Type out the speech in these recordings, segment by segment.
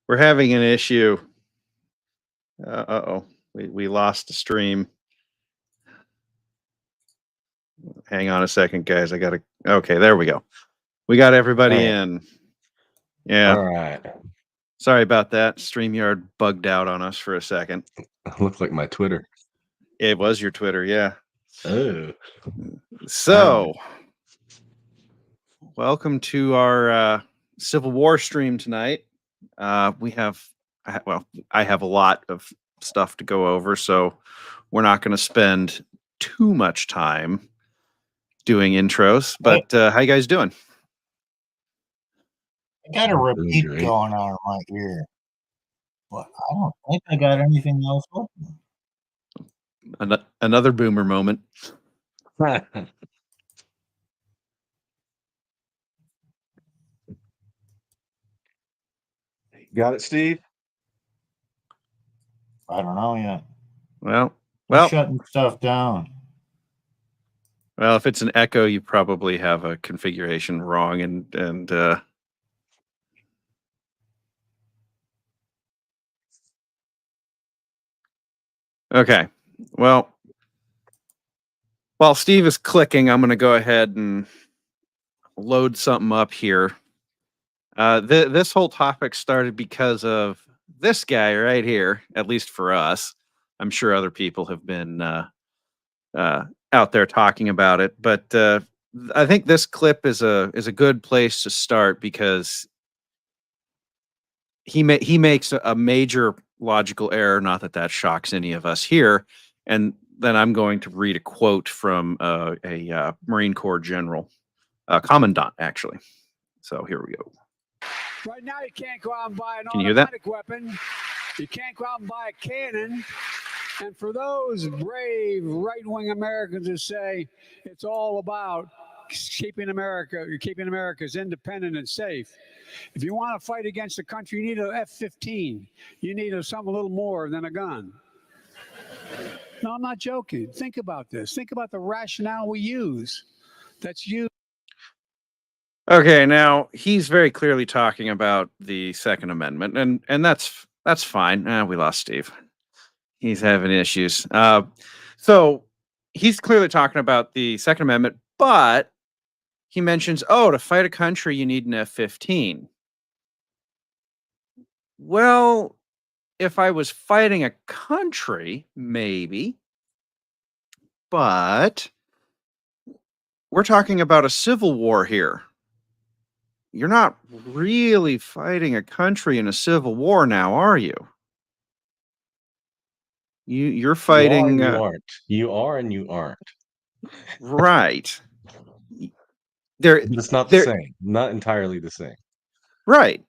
We're having an issue. Uh-oh. We lost the stream. Hang on a second, guys. Okay, there we go. We got everybody in. Yeah. All right. Sorry about that. StreamYard bugged out on us for a second. It looked like my Twitter. It was your Twitter, yeah. Oh. So, welcome to our Civil War stream tonight. I have a lot of stuff to go over, so we're not going to spend too much time doing intros. But how you guys doing? I got a repeat going on in my ear. But I don't think I got anything else open. Another boomer moment. Got it, Steve? I don't know yet. Well, shutting stuff down. Well, if it's an echo, you probably have a configuration wrong, and okay. Well, while Steve is clicking, I'm going to go ahead and load something up here. This whole topic started because of this guy right here, at least for us. I'm sure other people have been out there talking about it, but I think this clip is a good place to start because he makes a major logical error. Not that shocks any of us here. And then I'm going to read a quote from a Marine Corps general, commandant, actually. So here we go. Right now, you can't go out and buy an Can you hear that? automatic weapon. You can't go out and buy a cannon. And for those brave right-wing Americans who say it's all about keeping America's independent and safe, if you want to fight against the country, you need an F-15. You need something a little more than a gun. No, I'm not joking. Think about this. Think about the rationale we use. That's used. Okay, now he's very clearly talking about the Second Amendment, and that's fine. We lost Steve. He's having issues. So he's clearly talking about the Second Amendment, but he mentions, to fight a country, you need an F-15. Well, if I was fighting a country, maybe, but we're talking about a civil war here. You're not really fighting a country in a civil war now, are you? You're fighting. You aren't. You are and you aren't. Right. It's not the same. Not entirely the same. Right.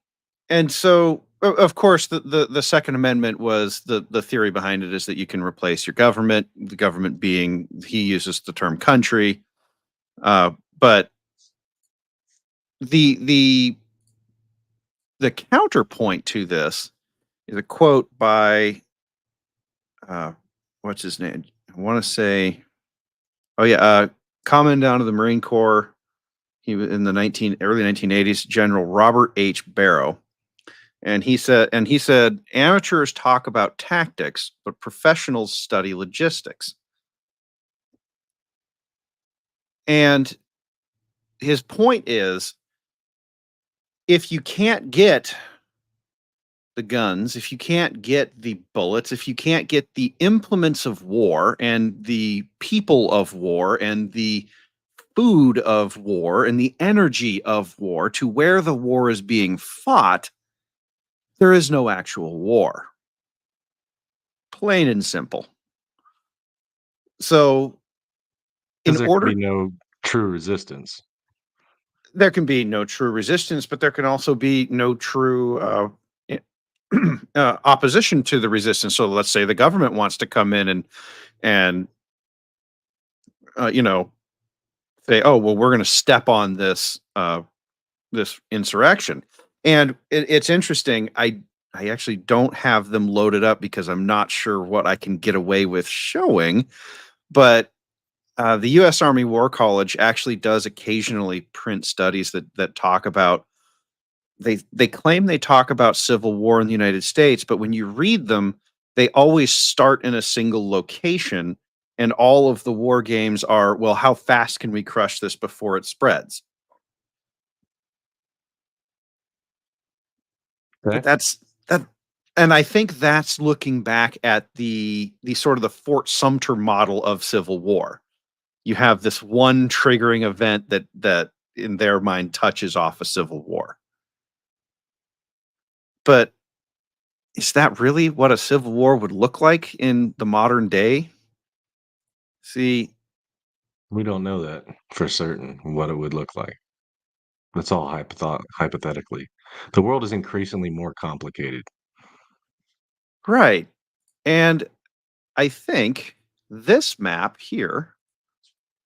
And so, of course, the Second Amendment was the theory behind it is that you can replace your government. The government being, he uses the term country, but the counterpoint to this is a quote by what's his name? I want to say, Commandant of the Marine Corps. He was in the early 1980s, General Robert H. Barrow, and he said, amateurs talk about tactics, but professionals study logistics. And his point is, if you can't get the guns, if you can't get the bullets, if you can't get the implements of war and the people of war and the food of war and the energy of war to where the war is being fought, there is no actual war. Plain and simple. So, there can be no true resistance. There can be no true resistance, but there can also be no true opposition to the resistance. So let's say the government wants to come in and say, oh, well, we're going to step on this insurrection. And it's interesting. I actually don't have them loaded up because I'm not sure what I can get away with showing, but the U.S. Army War College actually does occasionally print studies that talk about they claim they talk about civil war in the United States, but when you read them, they always start in a single location, and all of the war games are, well, how fast can we crush this before it spreads? Okay. But that's that, and I think that's looking back at the sort of the Fort Sumter model of Civil War. You have this one triggering event that in their mind touches off a civil war. But is that really what a civil war would look like in the modern day? See, We don't know that for certain what it would look like. That's all hypothetically. The world is increasingly more complicated. right. And I think this map here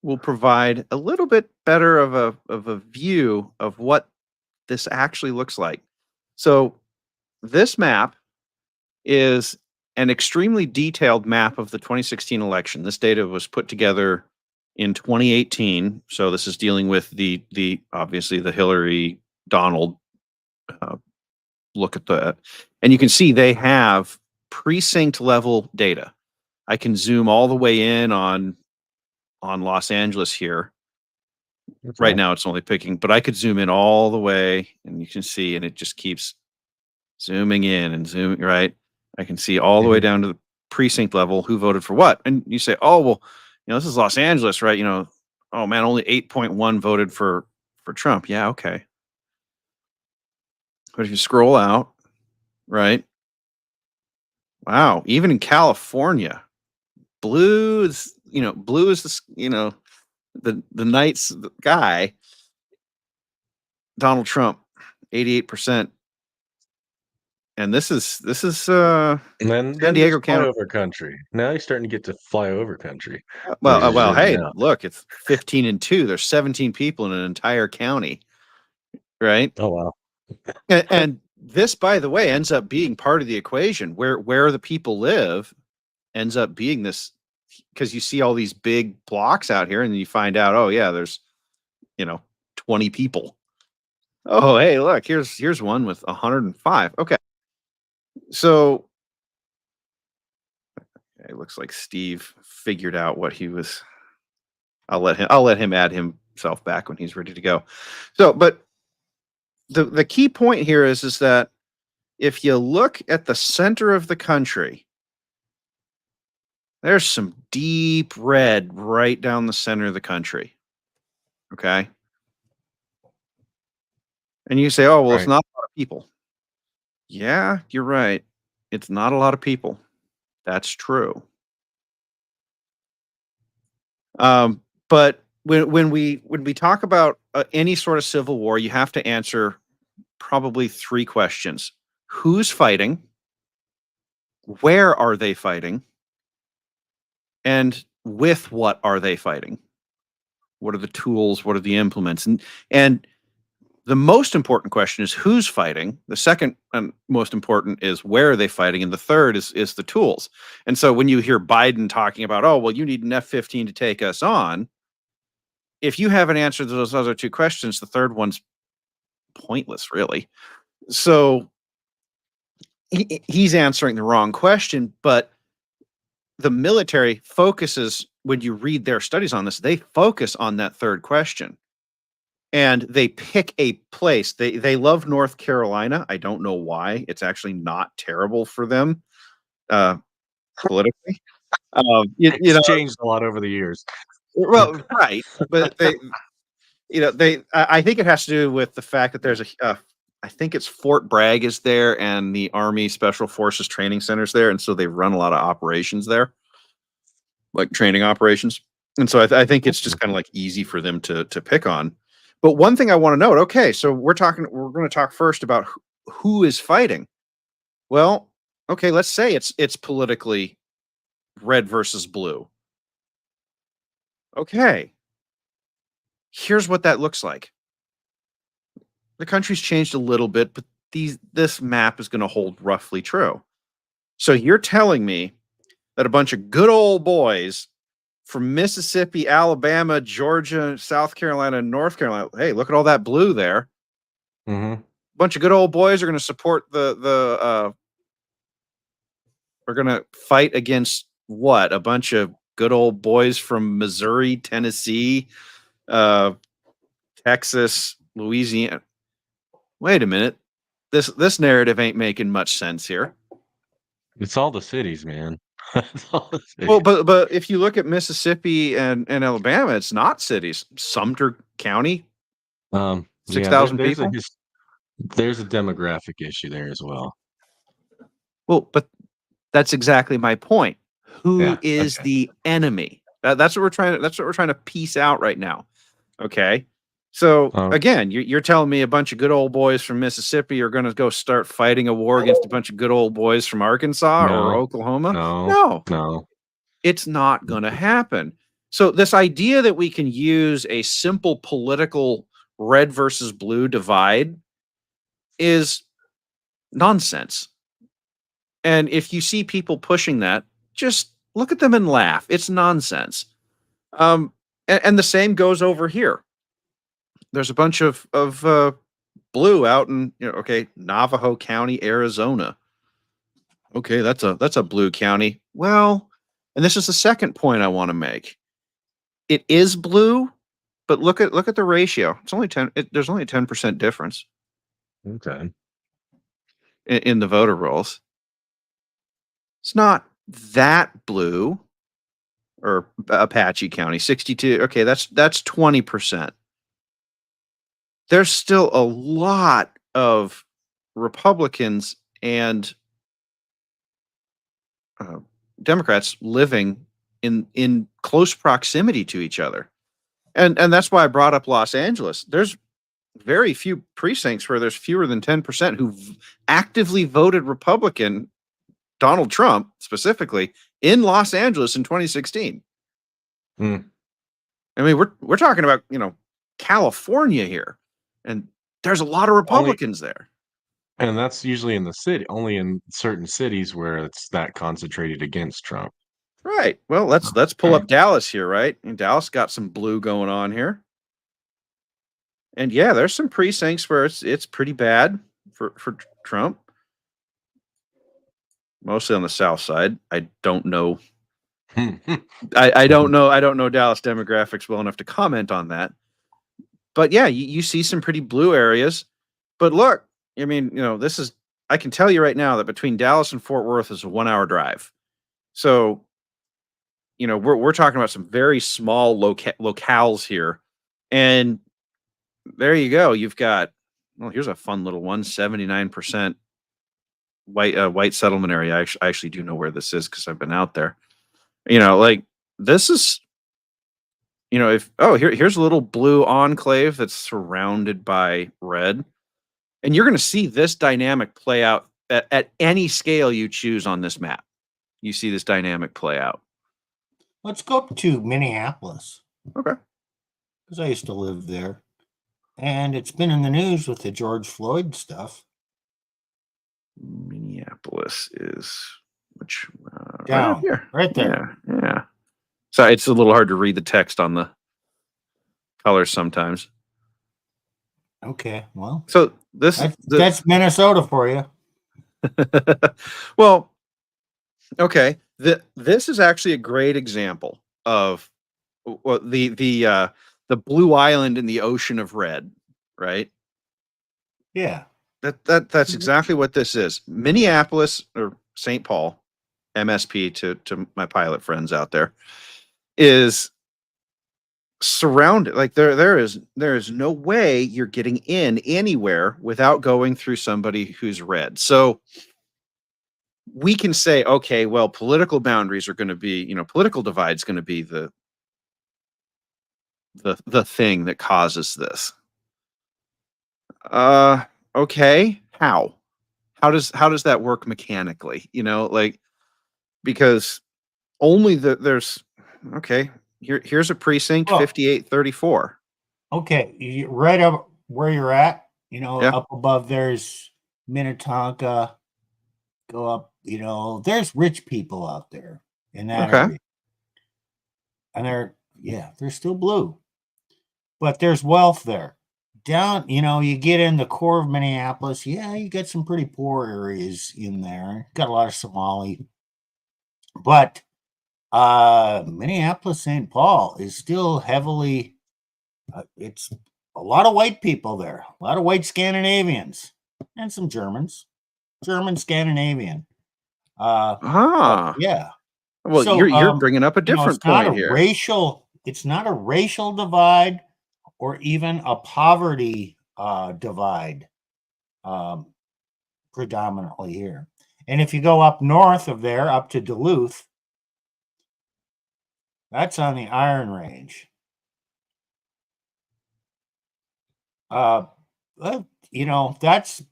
will provide a little bit better of a view of what this actually looks like. So this map is an extremely detailed map of the 2016 election. This data was put together in 2018, so this is dealing with the obviously the Hillary Donald look at that, and you can see they have precinct level data. I can zoom all the way in on Los Angeles here. Right now it's only picking, but I could zoom in all the way, and you can see, and it just keeps zooming in and zooming, right? I can see all the way down to the precinct level who voted for what. And you say, oh, well, this is Los Angeles, right? Oh man, only 8.1 voted for Trump. Yeah, okay. But if you scroll out, right? Wow, even in California, blue is the night's guy, Donald Trump, 88%. And this is And then San Diego County over country. Now you're starting to get to fly over country. Well, hey, look, it's 15-2. There's 17 people in an entire county, right? Oh wow. And this, by the way, ends up being part of the equation. Where the people live ends up being this, because you see all these big blocks out here, and then you find out, oh yeah, there's 20 people. Oh hey, look, here's one with 105. Okay, so it looks like Steve figured out what he was. I'll let him add himself back when he's ready to go. So, but the key point here is that if you look at the center of the country, there's some deep red right down the center of the country. Okay. And you say, oh, well, it's not a lot of people. Yeah, you're right. It's not a lot of people. That's true. But when we talk about any sort of civil war, you have to answer probably three questions: who's fighting, where are they fighting, and with what are they fighting? What are the tools? What are the implements? And the most important question is who's fighting. The second and most important is where are they fighting, and the third is the tools. And so when you hear Biden talking about, oh, well, you need an F-15 to take us on, if you haven't answered those other two questions, the third one's pointless, really. So he's answering the wrong question, but the military focuses, when you read their studies on this, they focus on that third question. And they pick a place. They love North Carolina. I don't know why. It's actually not terrible for them politically. It's changed a lot over the years. Well, right, but I think it has to do with the fact that there's I think it's Fort Bragg is there, and the Army Special Forces Training Center's there, and so they run a lot of operations there, like training operations. And so I think it's just kind of like easy for them to pick on. But one thing I want to note, okay, so we're going to talk first about who is fighting. Well, okay, let's say it's politically red versus blue. Okay. Here's what that looks like. The country's changed a little bit, but this map is going to hold roughly true. So you're telling me that a bunch of good old boys from Mississippi, Alabama, Georgia, South Carolina, North Carolina. Hey, look at all that blue there. Mm-hmm. bunch of good old boys are going to support are going to fight against what? A bunch of good old boys from Missouri, Tennessee, Texas, Louisiana. Wait a minute. This narrative ain't making much sense here. It's all the cities, man. It's all the cities. Well, but if you look at Mississippi and Alabama, it's not cities. Sumter County, Yeah, 6,000 there's people. There's a demographic issue there as well. Well, but that's exactly my point. Who is okay. the enemy? That's what we're trying to. That's what we're trying to piece out right now. Okay. So again, you're telling me a bunch of good old boys from Mississippi are going to go start fighting a war against a bunch of good old boys from Arkansas or Oklahoma? No. It's not going to happen. So this idea that we can use a simple political red versus blue divide is nonsense. And if you see people pushing that, just look at them and laugh. It's nonsense. And the same goes over here. There's a bunch of blue out in Navajo County, Arizona. Okay, that's a blue county. Well, and this is the second point I want to make. It is blue, but look at the ratio. It's only 10. There's only a 10% difference. Okay. In the voter rolls. It's not that blue. Or Apache County, 62. Okay, that's 20%. There's still a lot of Republicans and Democrats living in close proximity to each other. And that's why I brought up Los Angeles. There's very few precincts where there's fewer than 10% who actively voted Republican, Donald Trump specifically, in Los Angeles in 2016. I mean, we're talking about, California here, and there's a lot of Republicans there. And that's usually in the city, only in certain cities where it's that concentrated against Trump. Right. Well, let's pull up Dallas here, right? And Dallas got some blue going on here. And yeah, there's some precincts where it's pretty bad for Trump. Mostly on the south side. I don't know. I don't know Dallas demographics well enough to comment on that. But yeah, you see some pretty blue areas. But look, I mean, I can tell you right now that between Dallas and Fort Worth is a 1-hour drive. So, we're talking about some very small locales here. And there you go. You've got, here's a fun little one, 79% white settlement area. I actually do know where this is because I've been out there. This is, here's a little blue enclave that's surrounded by red. And you're going to see this dynamic play out at any scale you choose on this map. You see this dynamic play out. Let's go to Minneapolis. Okay. Because I used to live there. And it's been in the news with the George Floyd stuff. Minneapolis is down here, right there. Yeah. So it's a little hard to read the text on the colors sometimes. Okay, well, so that's Minnesota for you. Well, okay. This is actually a great example of the blue island in the ocean of red, right? Yeah. That's exactly what this is. Minneapolis or St. Paul, MSP to my pilot friends out there, is surrounded. Like there is no way you're getting in anywhere without going through somebody who's red. So we can say, okay, well, political boundaries are going to be, political divide's going to be the thing that causes this. Okay, how does that work mechanically? Because only there's okay. Here's a precinct 5834. Okay, right up where you're at, Yeah. up above there's Minnetonka. Go up, there's rich people out there in that area. And they're still blue. But there's wealth there. down, you get in the core of Minneapolis. Yeah, you get some pretty poor areas in there. Got a lot of Somali, but Minneapolis, St. Paul is still heavily. It's a lot of white people there, a lot of white Scandinavians, and some Germans, German Scandinavian. Ah, Yeah. well, So, you're bringing up a it's different not point a here. racial. It's not a racial divide or even a poverty divide, predominantly here. And if you go up north of there, up to Duluth, that's on the Iron Range. That's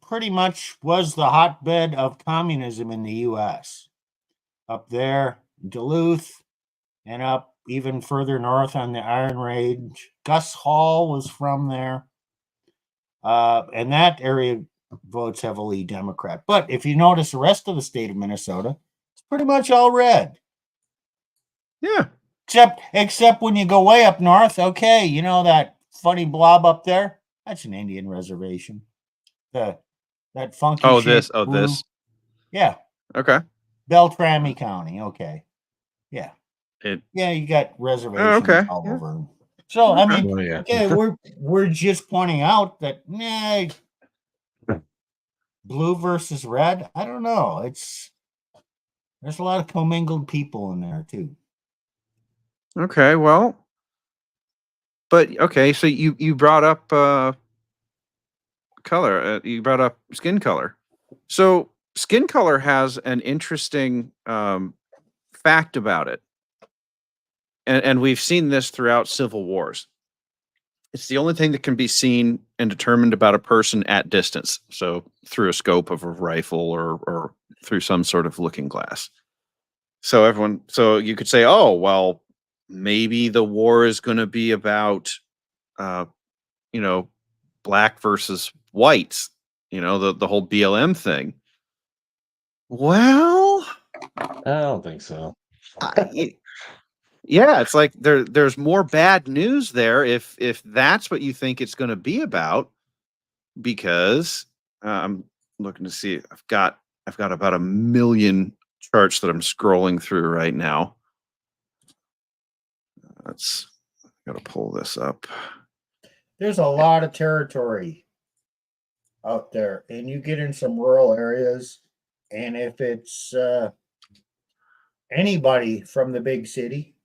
pretty much was the hotbed of communism in the U.S. Up there, Duluth, and up even further north on the Iron Range. Gus Hall was from there. And that area votes heavily Democrat. But if you notice the rest of the state of Minnesota, it's pretty much all red. Yeah. Except when you go way up north, okay, that funny blob up there? That's an Indian reservation. That funky This. blue. Yeah. Okay. Beltrami County. Okay. Yeah. It. Yeah, you got reservations Okay. all Yeah. over. So I mean, Oh, yeah. okay, we're just pointing out that blue versus red. I don't know. There's a lot of commingled people in there too. Okay. Well. But okay, so you brought up color. You brought up skin color. So skin color has an interesting fact about it, and we've seen this throughout civil wars. It's the only thing that can be seen and determined about a person at distance. So through a scope of a rifle or through some sort of looking glass. So you could say, oh, well, maybe the war is going to be about, uh, black versus whites, the whole BLM thing. Well, I don't think so. yeah, it's like there's more bad news there if that's what you think it's going to be about, because I'm looking to see. I've got about 1 million charts that I'm scrolling through right now. Got to pull this up. There's a lot of territory out there, and you get in some rural areas, and if it's anybody from the big city,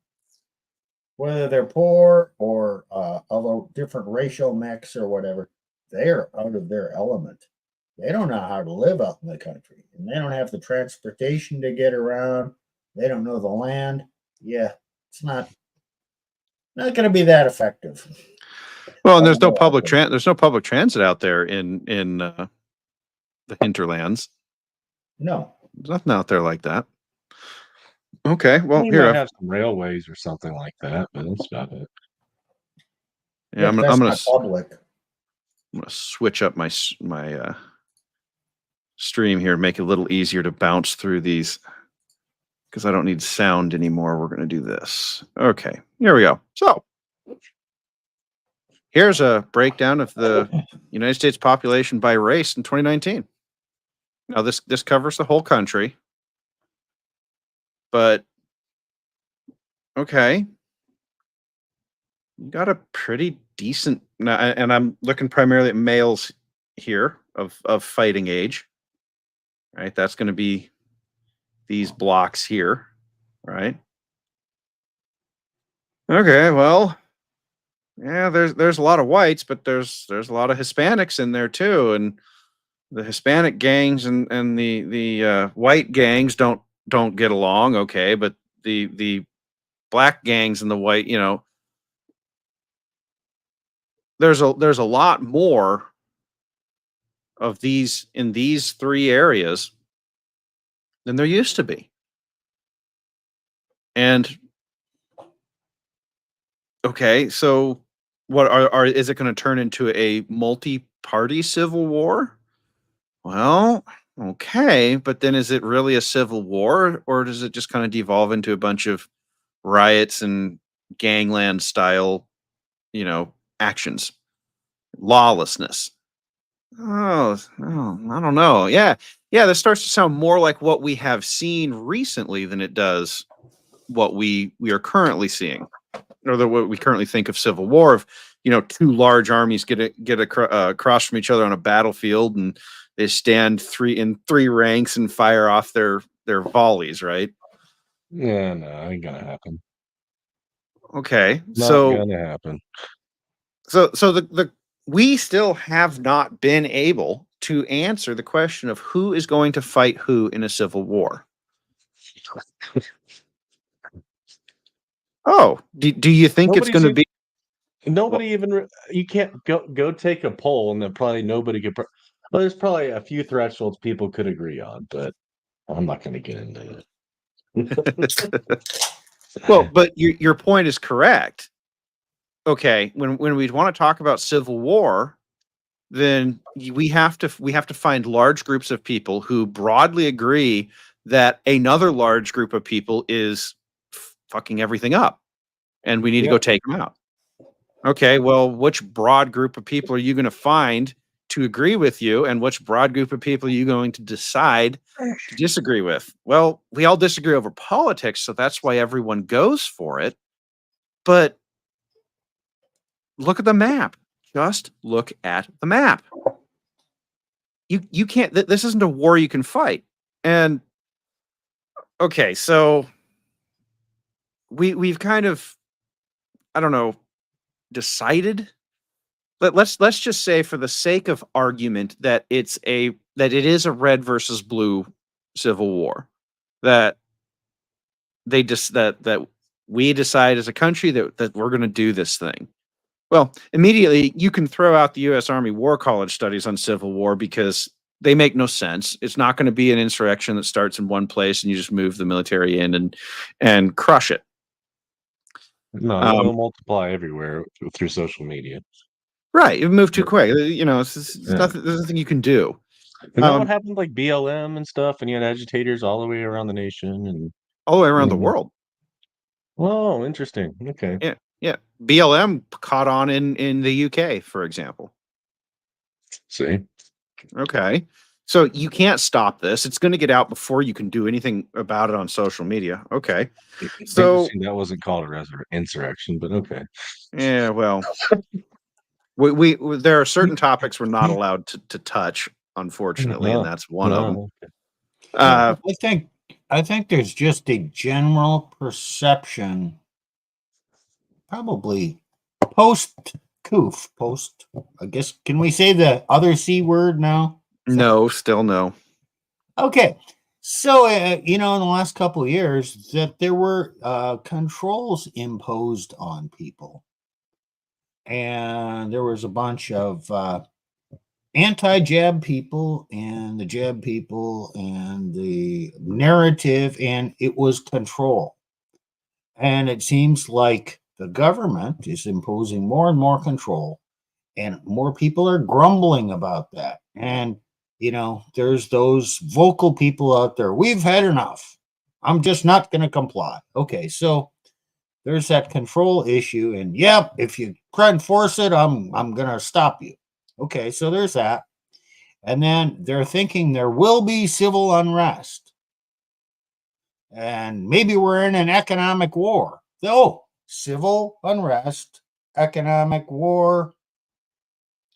whether they're poor or of a different racial mix or whatever, they're out of their element. They don't know how to live out in the country, and they don't have the transportation to get around. They don't know the land. Yeah, it's not going to be that effective. Well, and there's no public transit out there in the hinterlands. No, There's nothing out there like that. Okay, well, You might have some railways or something like that, but that's about it. Yeah, I'm that's gonna not public. I'm gonna switch up my stream here, make it a little easier to bounce through these, because I don't need sound anymore. We're gonna do this. Okay, here we go. So here's a breakdown of the United States population by race in 2019. Now this covers the whole country, but okay, you got a pretty decent. And I'm looking primarily at males here of fighting age. Right, that's going to be these blocks here, right? Okay, well, yeah, there's a lot of whites, but there's a lot of Hispanics in there too, and the Hispanic gangs and the white gangs don't get along, okay, but the black gangs and the white, there's a lot more of these in these three areas than there used to be. And okay, so what is it going to turn into a multi-party civil war? Well, okay, but then is it really a civil war, or does it just kind of devolve into a bunch of riots and gangland style, actions? lawlessness. I don't know. Yeah, this starts to sound more like what we have seen recently than it does what we are currently seeing, or what we currently think of civil war. Of two large armies get across from each other on a battlefield, and they stand in three ranks and fire off their volleys. Right? Yeah, no, ain't gonna happen. Okay, Not gonna happen. so the we still have not been able to answer the question of who is going to fight who in a civil war. Oh, do you think it's going to be? Nobody even. You can't go take a poll, and then probably nobody could. Well, there's probably a few thresholds people could agree on, but I'm not going to get into it. Well, but your point is correct. Okay, when we want to talk about civil war, then we have to find large groups of people who broadly agree that another large group of people is fucking everything up, and we need to go take them out. Okay, well, which broad group of people are you going to find to agree with you, and which broad group of people are you going to decide to disagree with? Well, we all disagree over politics, so that's why everyone goes for it. But look at the map. Just look at the map. You can't. This isn't a war you can fight. And okay, so we've kind of, I don't know, decided. Let's just say, for the sake of argument, that it is a red versus blue civil war. That that we decide as a country that we're going to do this thing. Well, immediately you can throw out the U.S. Army War College studies on Civil War, because they make no sense. It's not going to be an insurrection that starts in one place and you just move the military in and crush it. No, it'll multiply everywhere through social media. Right, it moved too quick. It's nothing. There's nothing you can do. And that what happened, like BLM and stuff, and you had agitators all the way around the nation and all the way around the world. Oh, interesting. Okay. Yeah. BLM caught on in the UK, for example. See? Okay. So you can't stop this. It's going to get out before you can do anything about it on social media. Okay. So that wasn't called a insurrection, but okay. Yeah, well, we there are certain topics we're not allowed to touch, unfortunately, and that's one of them. Okay. I think there's just a general perception, probably post, I guess, can we say the other C word now? No, still no. Okay. So, in the last couple of years, that there were controls imposed on people. And there was a bunch of anti-jab people and the jab people and the narrative, and it was control. And it seems like the government is imposing more and more control, and more people are grumbling about that. And, there's those vocal people out there. We've had enough. I'm just not going to comply. Okay, so there's that control issue. And if you try and force it, I'm going to stop you. Okay, so there's that. And then they're thinking there will be civil unrest. And maybe we're in an economic war. Oh, civil unrest, economic war.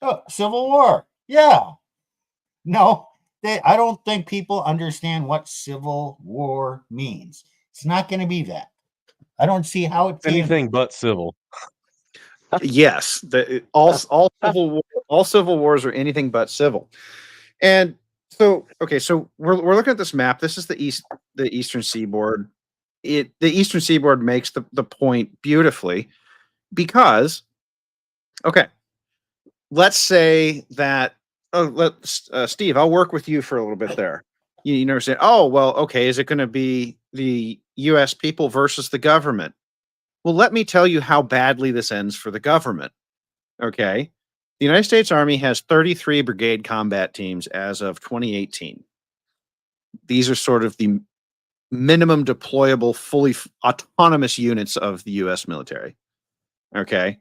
Oh, civil war. Yeah. No, I don't think people understand what civil war means. It's not going to be that. I don't see how it can anything but civil. Yes, all civil wars are anything but civil. And so, okay, so we're looking at this map. This is the eastern seaboard. The eastern seaboard makes the point beautifully, because, okay, let's say that, Steve, I'll work with you for a little bit there. You never say, oh, well, okay, is it going to be the U.S. people versus the government? Well, let me tell you how badly this ends for the government. Okay. The United States Army has 33 brigade combat teams as of 2018. These are sort of the minimum deployable, fully autonomous units of the U.S. military. Okay.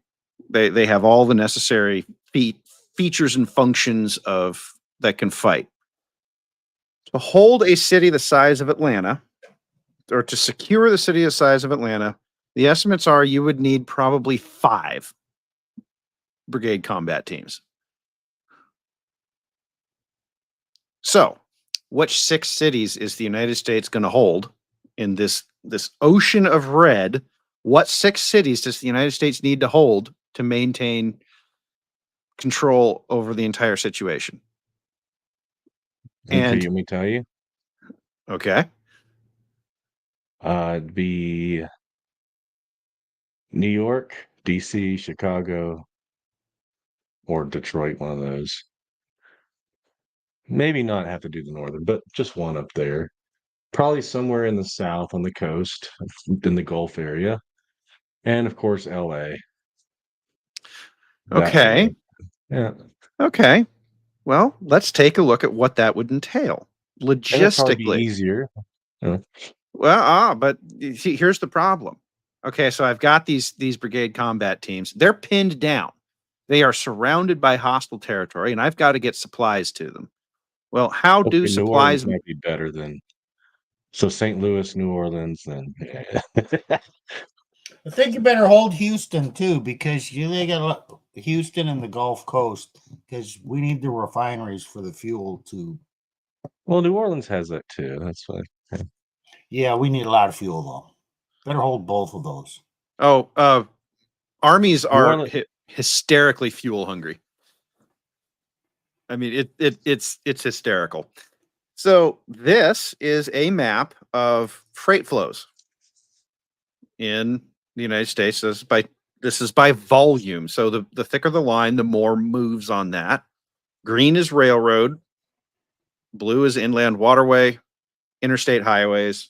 They have all the necessary feet features and functions of that can fight. To hold a city the size of Atlanta, or to secure the city the size of Atlanta, the estimates are you would need probably 5 brigade combat teams. So, which 6 cities is the United States going to hold in this ocean of red? What 6 cities does the United States need to hold to maintain control over the entire situation? Okay, And you want me to tell you? okay, It'd be New York, DC, Chicago, or Detroit, one of those. Maybe not have to do the northern, but just one up there. Probably somewhere in the south on the coast, in the Gulf area. And of course, LA. That okay, area. Yeah. okay. Well, let's take a look at what that would entail And it'd probably be logistically. easier. Yeah. Well, but see, here's the problem. Okay, so I've got these brigade combat teams. They're pinned down. They are surrounded by hostile territory, and I've got to get supplies to them. Well, how do Okay, New Orleans supplies? might be better than so St. Louis, New Orleans, then I think you better hold Houston too, because they got Houston and the Gulf Coast, because we need the refineries for the fuel to. well, New Orleans has that too. That's fine. Yeah, we need a lot of fuel though. Better hold both of those. Oh, armies New are Orleans, hysterically fuel hungry. I mean, it's hysterical. So this is a map of freight flows in the United States. This is by volume. So the thicker the line, the more moves on that. Green is railroad, blue is inland waterway, interstate highways.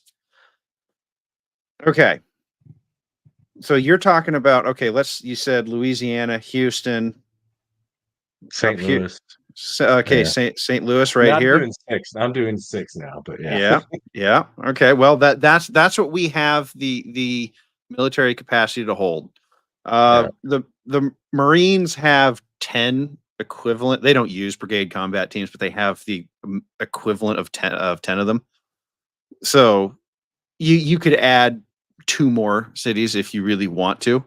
Okay. So you're talking about, okay, you said Louisiana, Houston, St. up here. Louis. Okay, Yeah. St. Louis right I'm here. doing 6. I'm doing 6 now, but yeah. Yeah. Yeah. Okay. Well, that's what we have the military capacity to hold. The Marines have 10 equivalent. They don't use brigade combat teams, but they have the equivalent of 10 of them. So you could add 2 more cities if you really want to.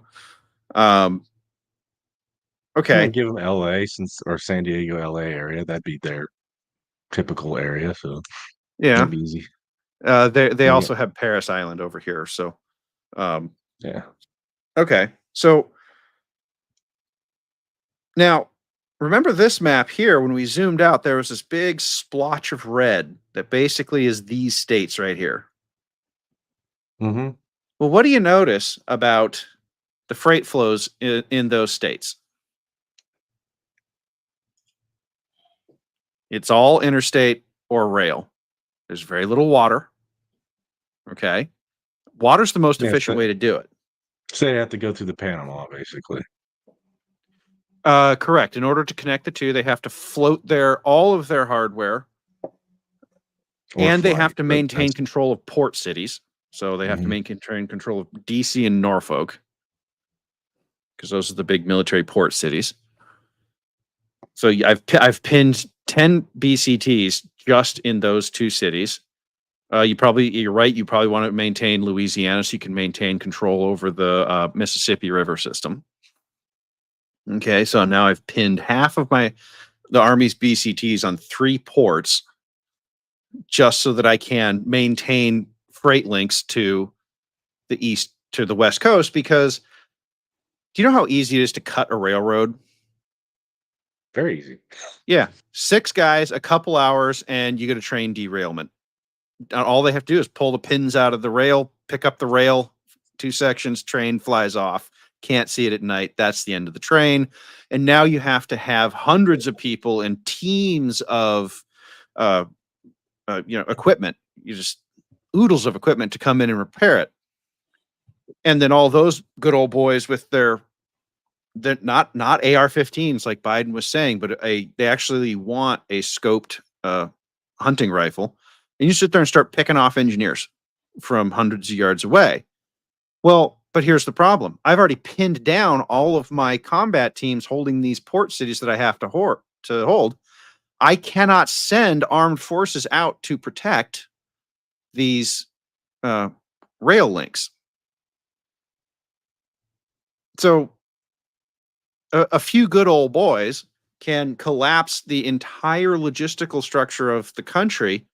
Okay. Give them LA or San Diego, LA area. That'd be their typical area. So Yeah. that'd be easy. They Yeah. also have Paris Island over here. So, Yeah. okay. So now remember this map here. When we zoomed out, there was this big splotch of red that basically is these states right here. Mm-hmm. Well, what do you notice about the freight flows in those states? It's all interstate or rail. There's very little water. Okay. Water's the most efficient way to do it. So they have to go through the Panama, basically. Correct. In order to connect the two, they have to float all of their hardware, and they have to maintain control of port cities. So they have to maintain control of DC and Norfolk, because those are the big military port cities. So I've pinned 10 BCTs just in those 2 cities. You're right. You probably want to maintain Louisiana so you can maintain control over the Mississippi River system. Okay, so now I've pinned half of the Army's BCTs on 3 ports, just so that I can maintain freight links to the east, to the west coast. Because do you know how easy it is to cut a railroad? Very easy. Yeah, 6 guys, a couple hours, and you get a train derailment. All they have to do is pull the pins out of the rail, pick up the rail, 2 sections, train flies off. Can't see it at night. That's the end of the train. And now you have to have hundreds of people and teams of, equipment. You just oodles of equipment to come in and repair it. And then all those good old boys with they're not AR-15s like Biden was saying, but they actually want a scoped hunting rifle. And you sit there and start picking off engineers from hundreds of yards away. Well, But here's the problem. I've already pinned down all of my combat teams holding these port cities that I have to hold. I cannot send armed forces out to protect these rail links. So a few good old boys can collapse the entire logistical structure of the country,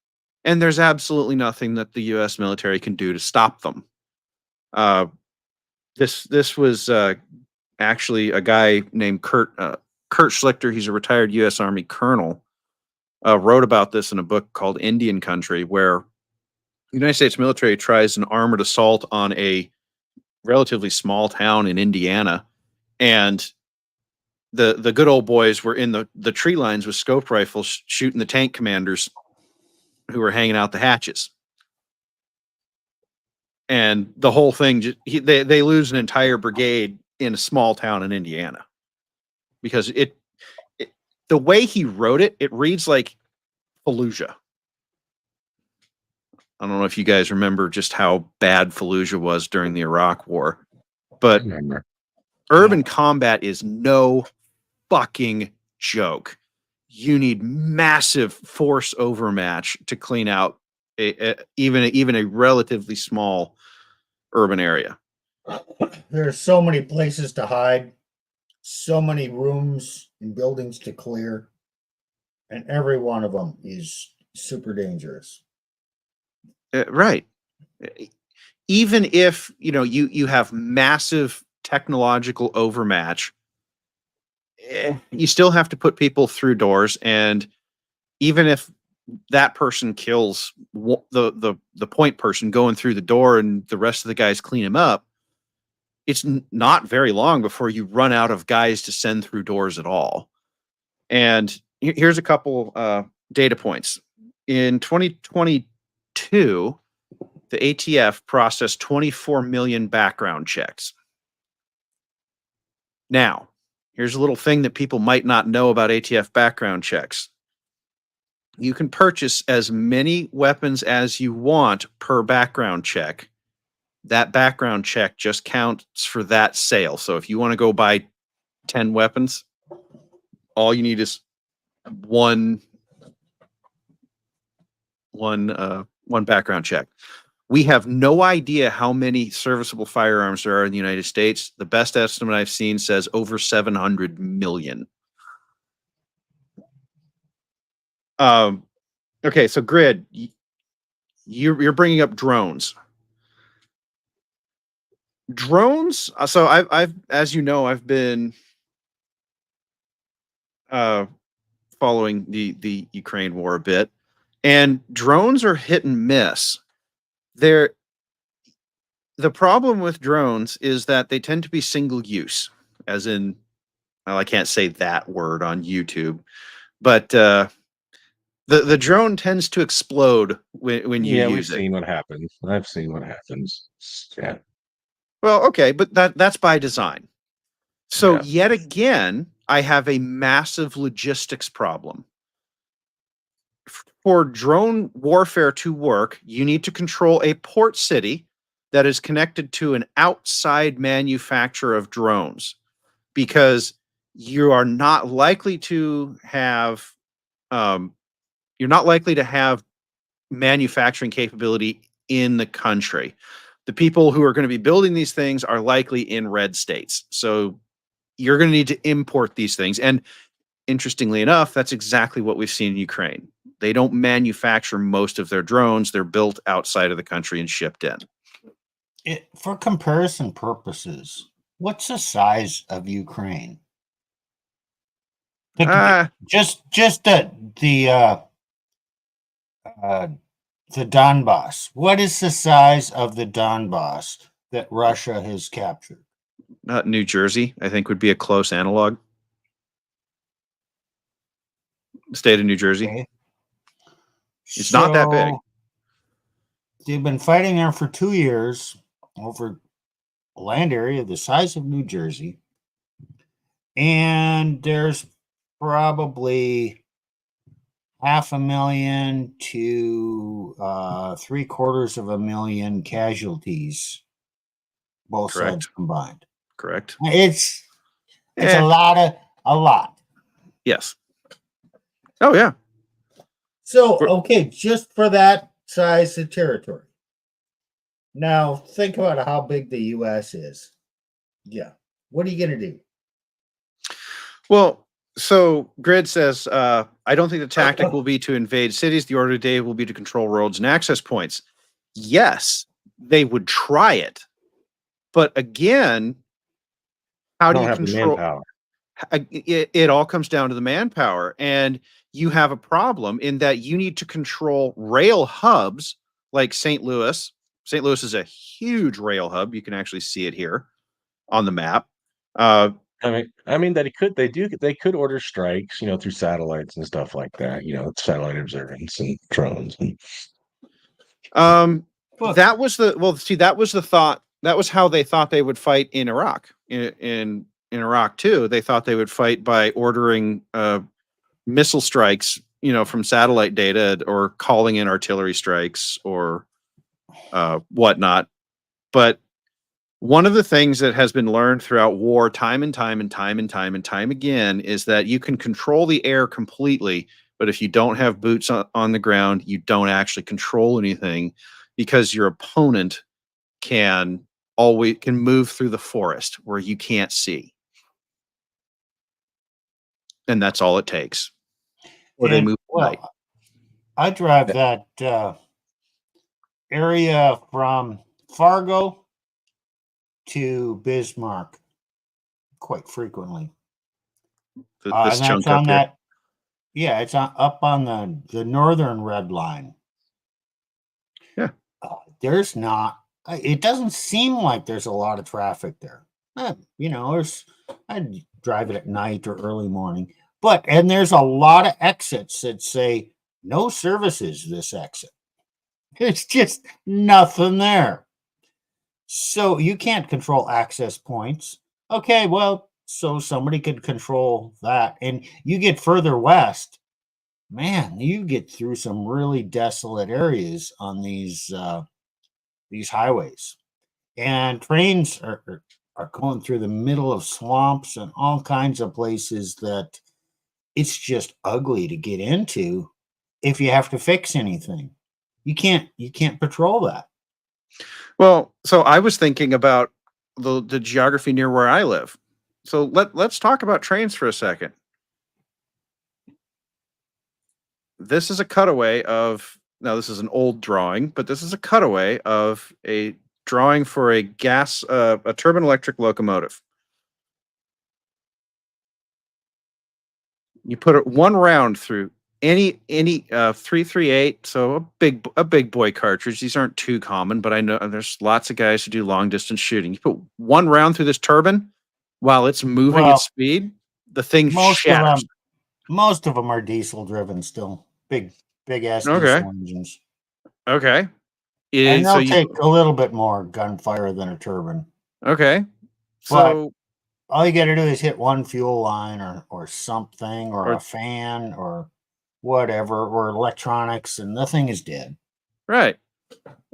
and there's absolutely nothing that the U.S. military can do to stop them. This was actually a guy named Kurt Schlichter. He's a retired U.S. Army colonel. Wrote about this in a book called Indian Country, where the United States military tries an armored assault on a relatively small town in Indiana, and the good old boys were in the tree lines with scope rifles shooting the tank commanders who were hanging out the hatches. And the whole thing, they lose an entire brigade in a small town in Indiana because the way he wrote it, it reads like Fallujah. I don't know if you guys remember just how bad Fallujah was during the Iraq War, but urban combat is no fucking joke. You need massive force overmatch to clean out even a relatively small urban area. There's so many places to hide, so many rooms and buildings to clear, and every one of them is super dangerous. Right. Even if you have massive technological overmatch, you still have to put people through doors, and even if that person kills the point person going through the door and the rest of the guys clean him up, it's not very long before you run out of guys to send through doors at all. And here's a couple data points. In 2022, the ATF processed 24 million background checks. Now, here's a little thing that people might not know about ATF background checks. You can purchase as many weapons as you want per background check. That background check just counts for that sale. So if you want to go buy 10 weapons, all you need is one background check. We have no idea how many serviceable firearms there are in the United States. The best estimate I've seen says over 700 million. Okay, so Grid, you're bringing up drones. Drones. So I've as you know, I've been following the Ukraine war a bit, and drones are hit and miss. The problem with drones is that they tend to be single use, as in, well, I can't say that word on YouTube, but the drone tends to explode when you use it. Seen what happens. I've seen what happens. Yeah. Well, okay, but that's by design. So yet again, I have a massive logistics problem. For drone warfare to work, you need to control a port city that is connected to an outside manufacturer of drones, because you are not likely to have manufacturing capability in the country. The people who are going to be building these things are likely in red states. So you're going to need to import these things. And interestingly enough, that's exactly what we've seen in Ukraine. They don't manufacture most of their drones. They're built outside of the country and shipped in. For comparison purposes, what's the size of Ukraine? Just the Donbass. What is the size of the Donbass that Russia has captured? New Jersey, I think, would be a close analog. State of New Jersey. Okay. It's not that big. They've been fighting there for 2 years over a land area the size of New Jersey. And there's probably 500,000 to 750,000 casualties both Correct. sides combined. Correct. It's Eh. a lot. Yes. Oh yeah. So, okay, just for that size of territory. Now, think about how big the U.S. is. Yeah. What are you going to do? Well, so Grid says, I don't think the tactic will be to invade cities. The order of the day will be to control roads and access points. Yes, they would try it. But again, how do Don't you have the control? manpower. It all comes down to the manpower. And you have a problem in that you need to control rail hubs like St. Louis. St. Louis is a huge rail hub. You can actually see it here on the map. I mean that they could order strikes, through satellites and stuff like that, satellite observance and drones. Look. That was the thought. That was how they thought they would fight in Iraq. In Iraq too, they thought they would fight by ordering missile strikes, from satellite data or calling in artillery strikes or whatnot. But one of the things that has been learned throughout war, time and time again, is that you can control the air completely, but if you don't have boots on the ground, you don't actually control anything, because your opponent can move through the forest where you can't see, and that's all it takes. Or they move at night. I drive that area from Fargo to Bismarck quite frequently. This chunk up here. Yeah, it's up on the northern red line. Yeah. There's not. It doesn't seem like there's a lot of traffic there. I drive it at night or early morning, and there's a lot of exits that say no services this exit. It's just nothing there. So you can't control access points. Okay, well, so somebody could control that. And you get further west, man, you get through some really desolate areas on these highways. And trains are going through the middle of swamps and all kinds of places that it's just ugly to get into if you have to fix anything. You can't patrol that. Well, so I was thinking about the geography near where I live. So let's talk about trains for a second. This is a cutaway of, now this is an old drawing, but this is a cutaway of a drawing for a turbine electric locomotive. You put one round through any 338, so a big boy cartridge. These aren't too common, but I know there's lots of guys who do long distance shooting. You put one round through this turbine while it's moving at speed, the thing shatters. Most of them are diesel driven still. Big ass diesel engines. Okay. And they'll take a little bit more gunfire than a turbine. Okay. So all you got to do is hit one fuel line or something, or a fan or whatever, or electronics, and the thing is dead. Right.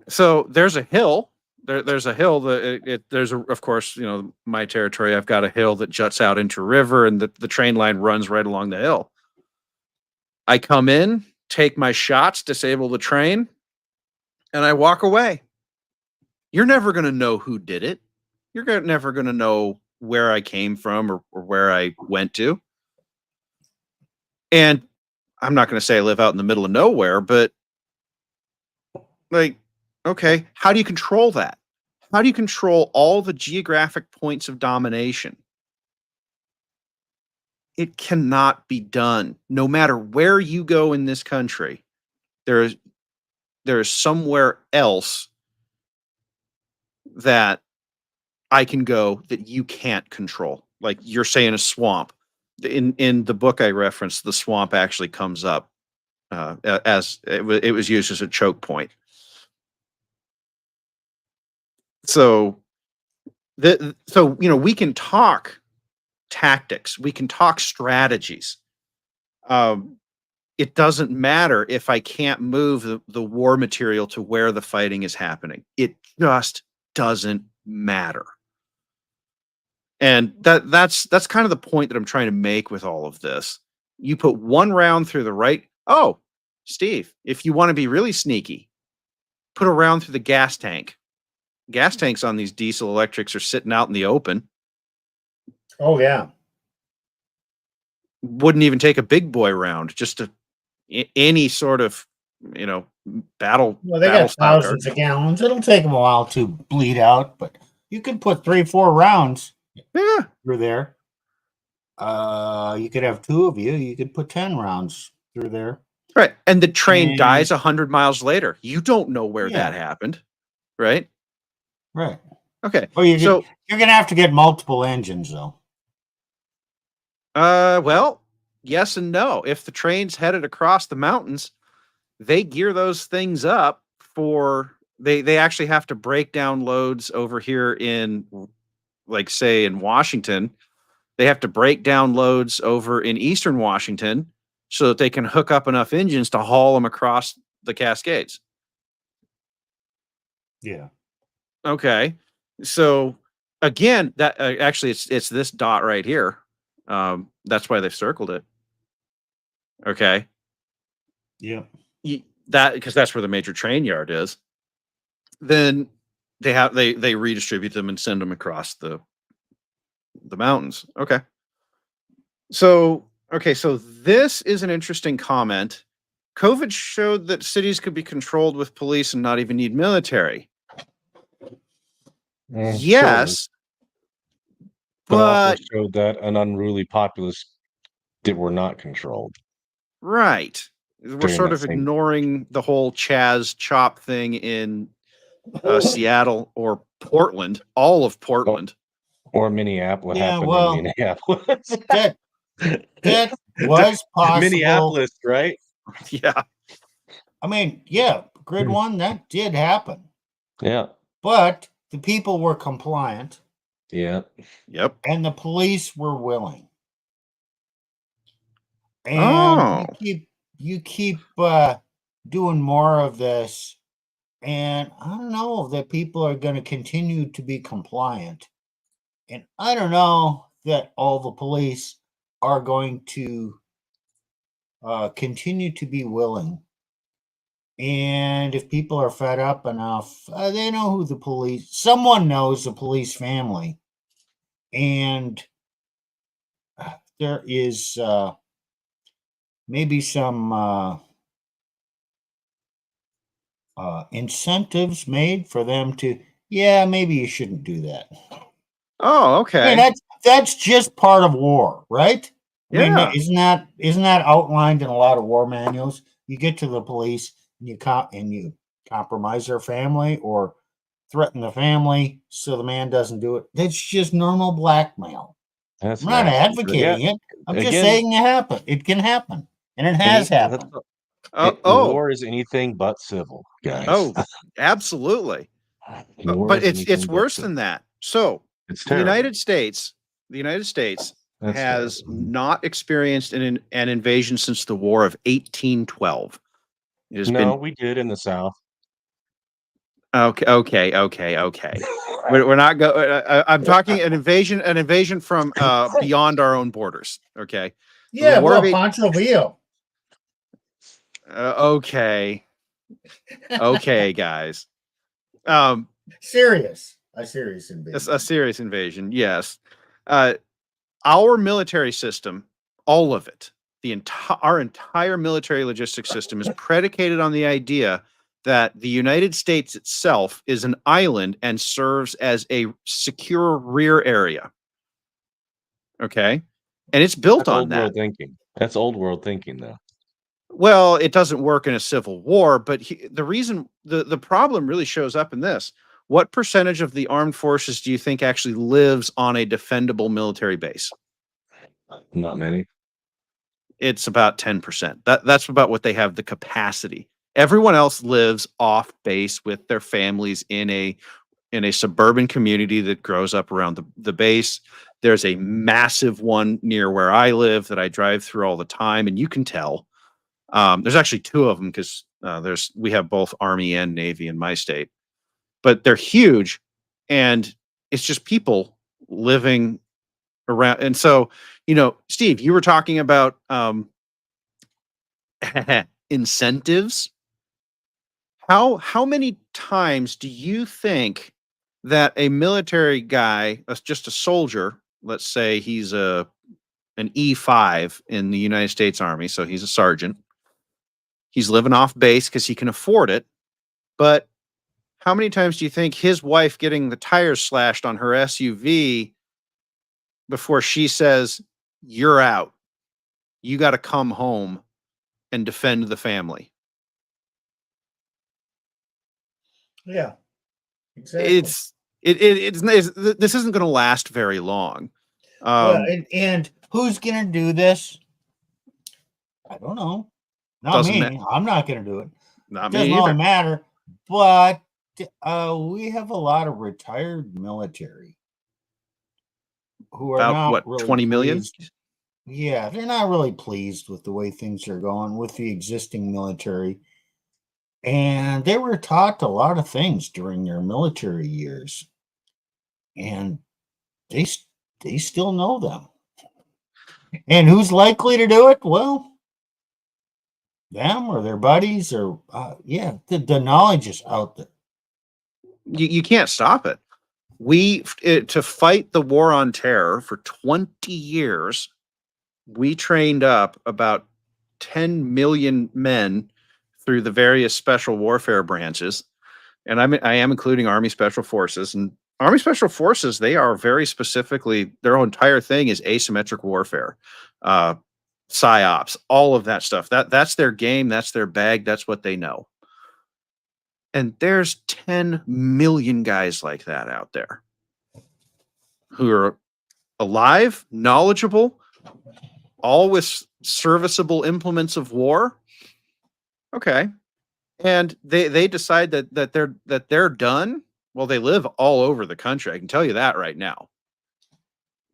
So there's a hill. There's a hill that of course, my territory, I've got a hill that juts out into a river, and the train line runs right along the hill. I come in, take my shots, disable the train, and I walk away. You're never going to know who did it. You're never going to know where I came from or where I went to. And I'm not going to say I live out in the middle of nowhere, but okay, how do you control that? How do you control all the geographic points of domination? It cannot be done. No matter where you go in this country, there is somewhere else that I can go that you can't control. Like you're saying, a swamp. In the book I referenced, the swamp actually comes up as it was used as a choke point. So we can talk tactics, we can talk strategies. It doesn't matter if I can't move the war material to where the fighting is happening. It just doesn't matter. And that's kind of the point that I'm trying to make with all of this. You put one round through the right. Oh, Steve, if you want to be really sneaky, put a round through the gas tank. Gas tanks on these diesel electrics are sitting out in the open. Oh yeah. Wouldn't even take a big boy round, just any sort of, battle. Well, they battle got style thousands of gallons. It'll take them a while to bleed out, but you could put 3-4 rounds Yeah. through there. You could have two of you. You could put 10 rounds through there. Right. And the train And- dies 100 miles later. You don't know where Yeah. that happened. Right. Right. Okay. Oh, you're So, gonna have to get multiple engines though. well, yes and no. If the train's headed across the mountains, they gear those things up for they actually have to break down loads over here in, like, say in Washington. They have to break down loads over in Eastern Washington so that they can hook up enough engines to haul them across the Cascades. Yeah. Okay. So again, that actually it's this dot right here. That's why they've circled it. Okay. Yeah. That because that's where the major train yard is. Then they redistribute them and send them across the mountains. Okay. So this is an interesting comment. COVID showed that cities could be controlled with police and not even need military. Yes, but also but showed that an unruly populace were not controlled. right. We're During sort that of same- ignoring the whole Chaz Chop thing in Seattle or Portland, all of Portland. Or Minneapolis. What Yeah, happened well, in Minneapolis? That was possible. Minneapolis, right? Yeah. I mean, yeah, grid one, that did happen. Yeah. But the people were compliant Yeah. Yep. and the police were willing. And Oh. you keep doing more of this, and I don't know that people are going to continue to be compliant. And I don't know that all the police are going to continue to be willing. And if people are fed up enough, they know who the police, someone knows the police family. And there is maybe some incentives made for them to, yeah, maybe you shouldn't do that. Oh, I okay. mean, that's just part of war, right? I mean, Yeah. isn't that outlined in a lot of war manuals? You get to the police and you compromise their family or threaten the family so the man doesn't do it. That's just normal blackmail. That's I'm not nasty. advocating it. I'm just Again- saying it happen. It can happen, and it has happened. War is anything but civil, guys. Oh, absolutely. War But is it's anything but worse civil. than that. So It's the terrible. United States That's has terrible. not experienced an invasion since the War of 1812. It has No, been we did in the South. okay. We're not go. I'm talking an invasion from beyond our own borders. Okay. Yeah, War well, of eight- Pancho Villa. Okay, guys. A Serious invasion. serious invasion. Yes. Our military system, all of it, our entire military logistics system is predicated on the idea that the United States itself is an island and serves as a secure rear area. Okay. And it's built That's on old that. world thinking. That's old world thinking, though. Well, it doesn't work in a civil war, but the problem really shows up in this. What percentage of the armed forces do you think actually lives on a defendable military base? Not many. It's about 10%. That's about what they have the capacity. Everyone else lives off base with their families in a suburban community that grows up around the base. There's a massive one near where I live that I drive through all the time, and you can tell. There's actually two of them because we have both Army and Navy in my state, but they're huge. and it's just people living around. And so, Steve, you were talking about incentives. How many times do you think that a military guy, just a soldier, let's say he's an E5 in the United States Army, so he's a sergeant, he's living off base because he can afford it, but how many times do you think his wife getting the tires slashed on her SUV before she says, "You're out. You got to come home and defend the family"? Yeah, exactly. This isn't going to last very long. Well, and who's gonna do this? I don't know. Not Doesn't me. I'm not gonna do it. Not Doesn't me really either. matter. But we have a lot of retired military who are About not what, really 20 million? pleased. Yeah, they're not really pleased with the way things are going with the existing military. And they were taught a lot of things during their military years. And they still know them. And who's likely to do it? Well, them or their buddies, or yeah, the knowledge is out there. You can't stop it. To fight the war on terror for 20 years, we trained up about 10 million men through the various special warfare branches. And I am including Army Special Forces. And Army Special Forces, they are very specifically, their entire thing is asymmetric warfare, psyops, all of that stuff. That's their game, that's their bag, that's what they know. And there's 10 million guys like that out there who are alive, knowledgeable, all with serviceable implements of war. Okay. And they decide that they're done. Well, they live all over the country. I can tell you that right now.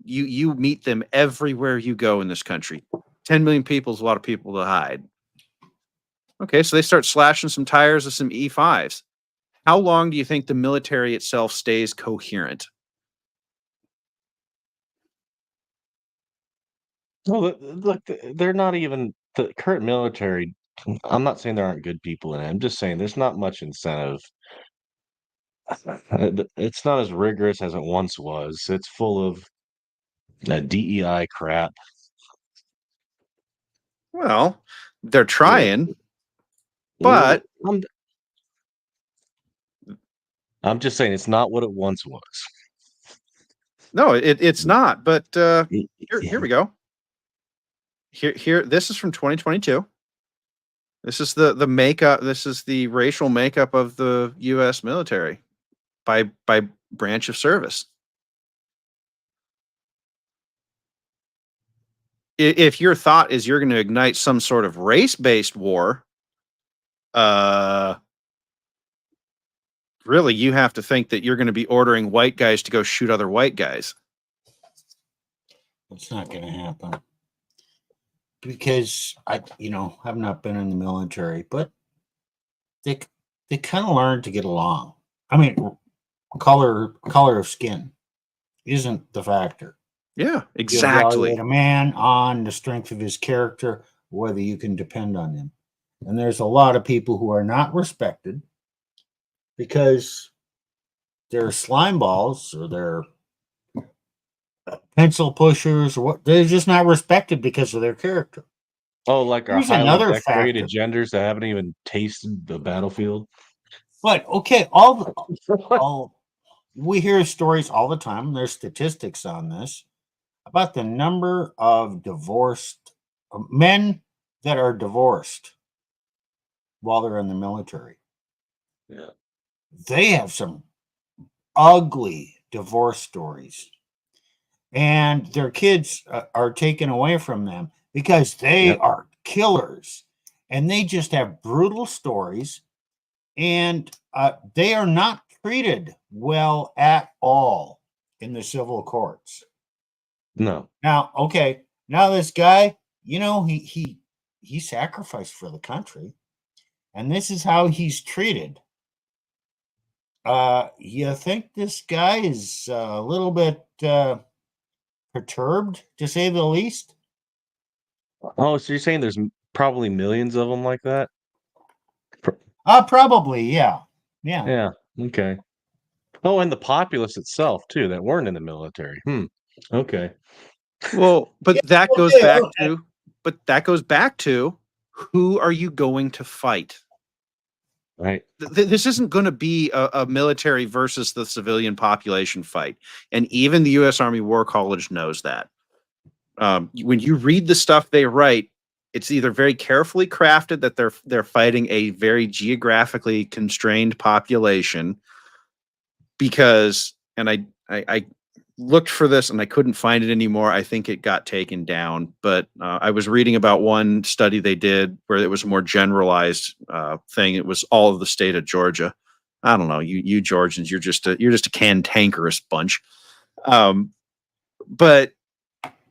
You meet them everywhere you go in this country. 10 million people is a lot of people to hide. Okay, so they start slashing some tires of some E5s. How long do you think the military itself stays coherent? Well, look, they're not even the current military. I'm not saying there aren't good people in it. I'm just saying there's not much incentive. It's not as rigorous as it once was. It's full of DEI crap. Well, they're Yeah. trying, Well, but I'm just saying it's not what it once was. no, it's not. But Y- here we go. Here, this is from 2022. This is the makeup. This is the racial makeup of the U.S. military by branch of service. If your thought is you're going to ignite some sort of race-based war, really, you have to think that you're going to be ordering white guys to go shoot other white guys. It's not going to happen because I've not been in the military, but they kind of learn to get along. I mean, color of skin isn't the factor. Yeah, You exactly. evaluate a man on the strength of his character, whether you can depend on him. And there's a lot of people who are not respected because they're slime balls or they're pencil pushers or what. They're just not respected because of their character. Oh, like our Here's highly another decorated factor. genders that haven't even tasted the battlefield. But okay, we hear stories all the time. There's statistics on this about the number of divorced men that are divorced while they're in the military. Yeah. They have some ugly divorce stories, and their kids are taken away from them because they Yep. are killers, and they just have brutal stories, and they are not treated well at all in the civil courts. No. Now, okay, now this guy, he sacrificed for the country, and this is how he's treated. You think this guy is a little bit perturbed, to say the least? Oh, so you're saying there's probably millions of them like that? Probably, yeah. Yeah. Yeah. Okay. Oh, and the populace itself too that weren't in the military. Okay. Well, Yeah, but that goes okay, back okay. to who are you going to fight? Right. This isn't going to be a military versus the civilian population fight, and even the U.S. Army War College knows that. When you read the stuff they write, it's either very carefully crafted that they're fighting a very geographically constrained population, because, and I looked for this and I couldn't find it anymore. I think it got taken down, but I was reading about one study they did where it was a more generalized thing. It was all of the state of Georgia. I don't know, you Georgians, you're just a cantankerous bunch. But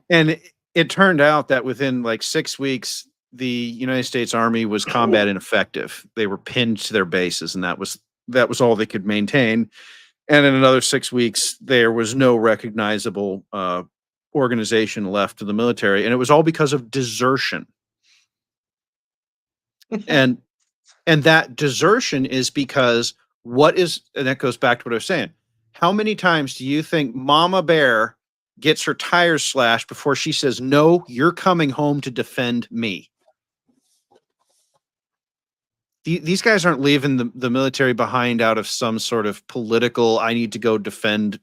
and it turned out that within like 6 weeks, the United States Army was combat ineffective. They were pinned to their bases, and that was all they could maintain. And in another 6 weeks, there was no recognizable organization left of the military, and it was all because of desertion. and and that desertion is because and that goes back to what I was saying. How many times do you think Mama Bear gets her tires slashed before she says, "No, you're coming home to defend me"? These guys aren't leaving the military behind out of some sort of political, I need to go defend,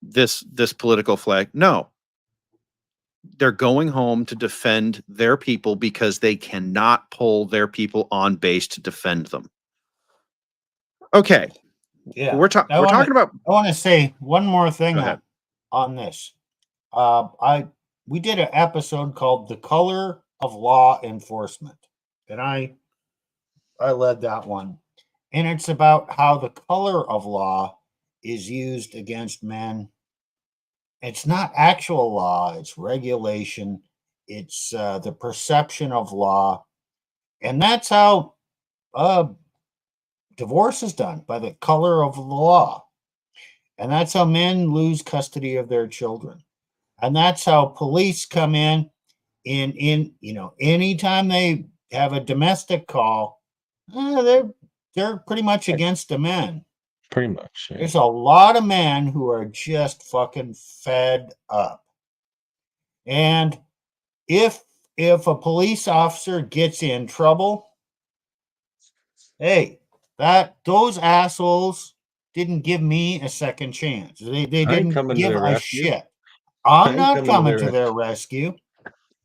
this political flag. No, they're going home to defend their people because they cannot pull their people on base to defend them. Okay, Yeah. we're talking about. I want to say one more thing Go ahead. on this. We did an episode called "The Color of Law Enforcement," and I led that one, and it's about how the color of law is used against men. It's not actual law; it's regulation. It's the perception of law, and that's how divorce is done, by the color of the law. And that's how men lose custody of their children. And that's how police come in anytime they have a domestic call, they're pretty much against the men. Pretty much. Yeah. There's a lot of men who are just fucking fed up. And if a police officer gets in trouble, hey, those assholes didn't give me a second chance. They didn't give a shit. I'm not coming to their rescue.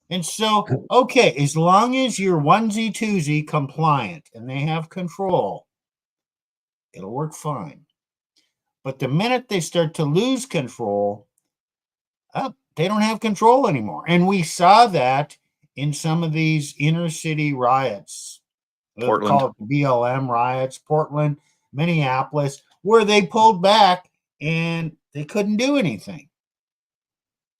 And so, okay, as long as you're onesie twosie compliant and they have control, it'll work fine. But the minute they start to lose control, they don't have control anymore. And we saw that in some of these inner city riots. Portland. Called BLM riots, Portland, Minneapolis, where they pulled back and they couldn't do anything.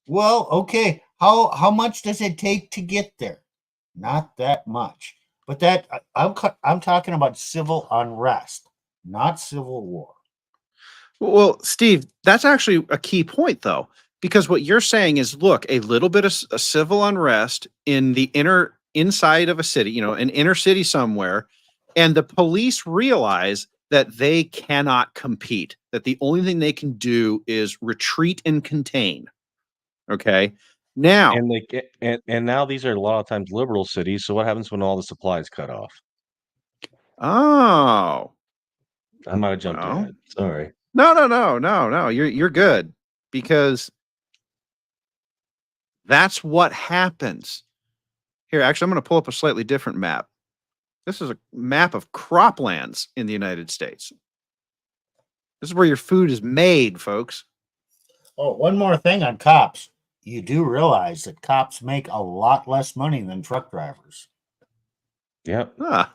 Well, okay, how much does it take to get there? Not that much. But I'm talking about civil unrest, not civil war. Well, Steve, that's actually a key point, though, because what you're saying is, look, a little bit of a civil unrest in the inside of a city, an inner city somewhere, and the police realize that they cannot compete, that the only thing they can do is retreat and contain. Okay. Now, And they get and now these are a lot of times liberal cities. So what happens when all the supplies cut off? oh, I might have jumped well, ahead. Sorry. no. You're good, because that's what happens. Here, actually, I'm going to pull up a slightly different map. This is a map of croplands in the United States. This is where your food is made, folks. Oh, one more thing on cops. You do realize that cops make a lot less money than truck drivers. Yep. Ah,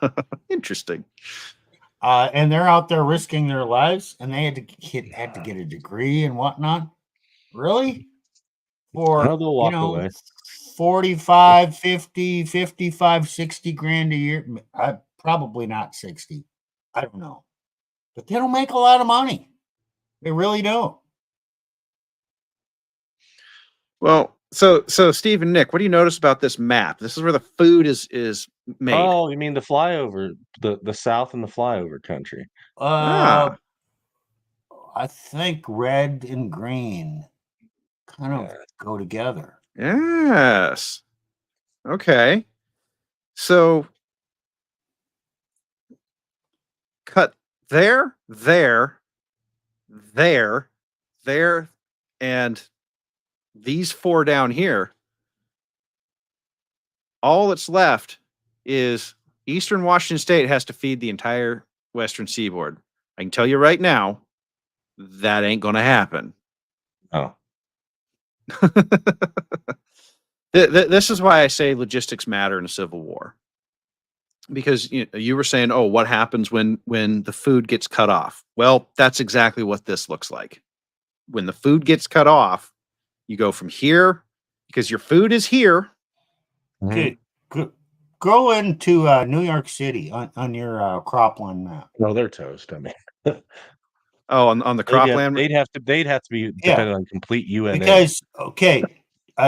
interesting. And they're out there risking their lives, and they had to get a degree and whatnot. Really? For, they'll walk away. 45, 50, 55, 60 grand a year. Probably not 60. I don't know. but they don't make a lot of money. They really don't. Well, so Steve and Nick, what do you notice about this map? This is where the food is made. Oh, you mean the flyover, the South and the flyover country? I think red and green kind of go together. Yes. Okay. So cut there, and these four down here. All that's left is Eastern Washington State has to feed the entire Western Seaboard. I can tell you right now, that ain't going to happen. Oh, This is why I say logistics matter in a civil war. Because you were saying, oh, what happens when the food gets cut off? Well, that's exactly what this looks like. When the food gets cut off, you go from here because your food is here. Okay, go into New York City on your cropland map. No, they're toast. I mean, Oh, on the cropland. they'd have to be dependent on complete UNA. Because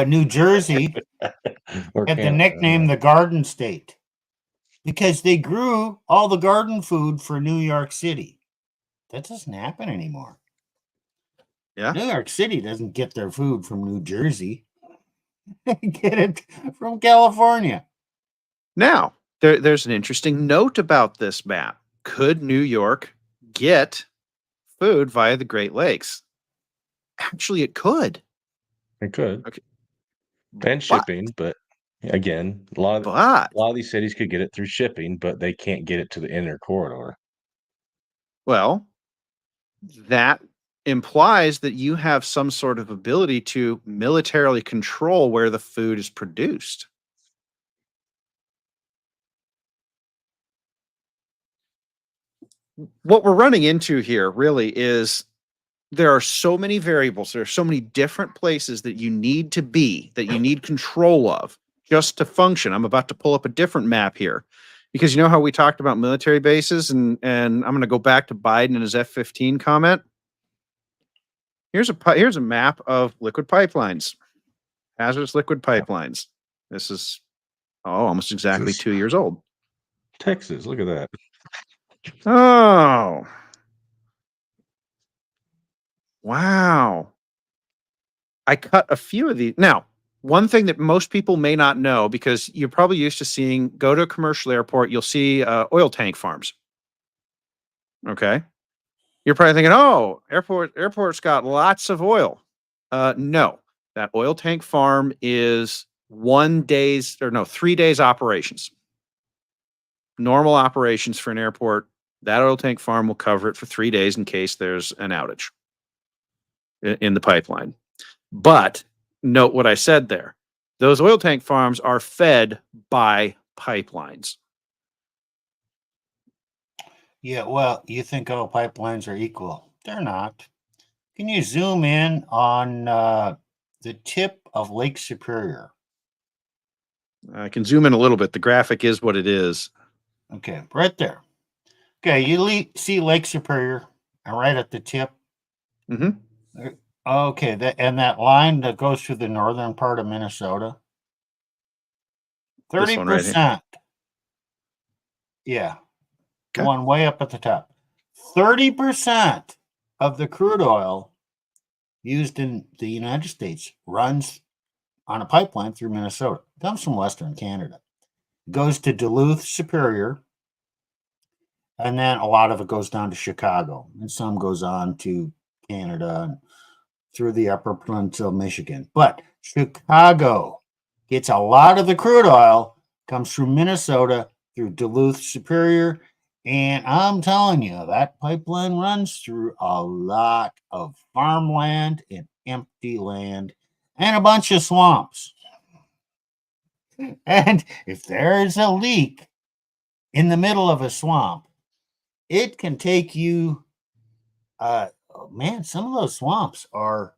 New Jersey Or had the Canada, nickname the Garden State because they grew all the garden food for New York City. That doesn't happen anymore. Yeah. New York City doesn't get their food from New Jersey. They get it from California. Now, there's an interesting note about this map. Could New York get food via the Great Lakes? Actually, it could. It could. Okay. And shipping, but again, a lot of these cities could get it through shipping, but they can't get it to the inner corridor. Well, that implies that you have some sort of ability to militarily control where the food is produced. What we're running into here really is there are so many variables. There are so many different places that you need to be, that you need control of just to function. I'm about to pull up a different map here because you know how we talked about military bases, and I'm going to go back to Biden and his F-15 comment. Here's a map of liquid pipelines, hazardous liquid pipelines. This is almost exactly 2 years old. Texas, look at that. Oh, wow. I cut a few of these. Now, one thing that most people may not know, because you're probably used to seeing, go to a commercial airport, you'll see oil tank farms. Okay. You're probably thinking, oh, airport's got lots of oil. No, that oil tank farm is 3 days operations. Normal operations for an airport. That oil tank farm will cover it for 3 days in case there's an outage in the pipeline. But note what I said there. Those oil tank farms are fed by pipelines. Yeah, well, you think all pipelines are equal. They're not. Can you zoom in on the tip of Lake Superior? I can zoom in a little bit. The graphic is what it is. Okay, right there. Okay, you see Lake Superior right at the tip. Mm-hmm. Okay, that line that goes through the northern part of Minnesota. 30%. Right, yeah. Okay. One way up at the top. 30% of the crude oil used in the United States runs on a pipeline through Minnesota. It comes from Western Canada. It goes to Duluth, Superior, and then a lot of it goes down to Chicago, and some goes on to Canada and through the Upper Peninsula of Michigan. But Chicago gets a lot of the crude oil, comes through Minnesota, through Duluth, Superior, and I'm telling you, that pipeline runs through a lot of farmland and empty land and a bunch of swamps. And if there's a leak in the middle of a swamp, it can take you, some of those swamps are,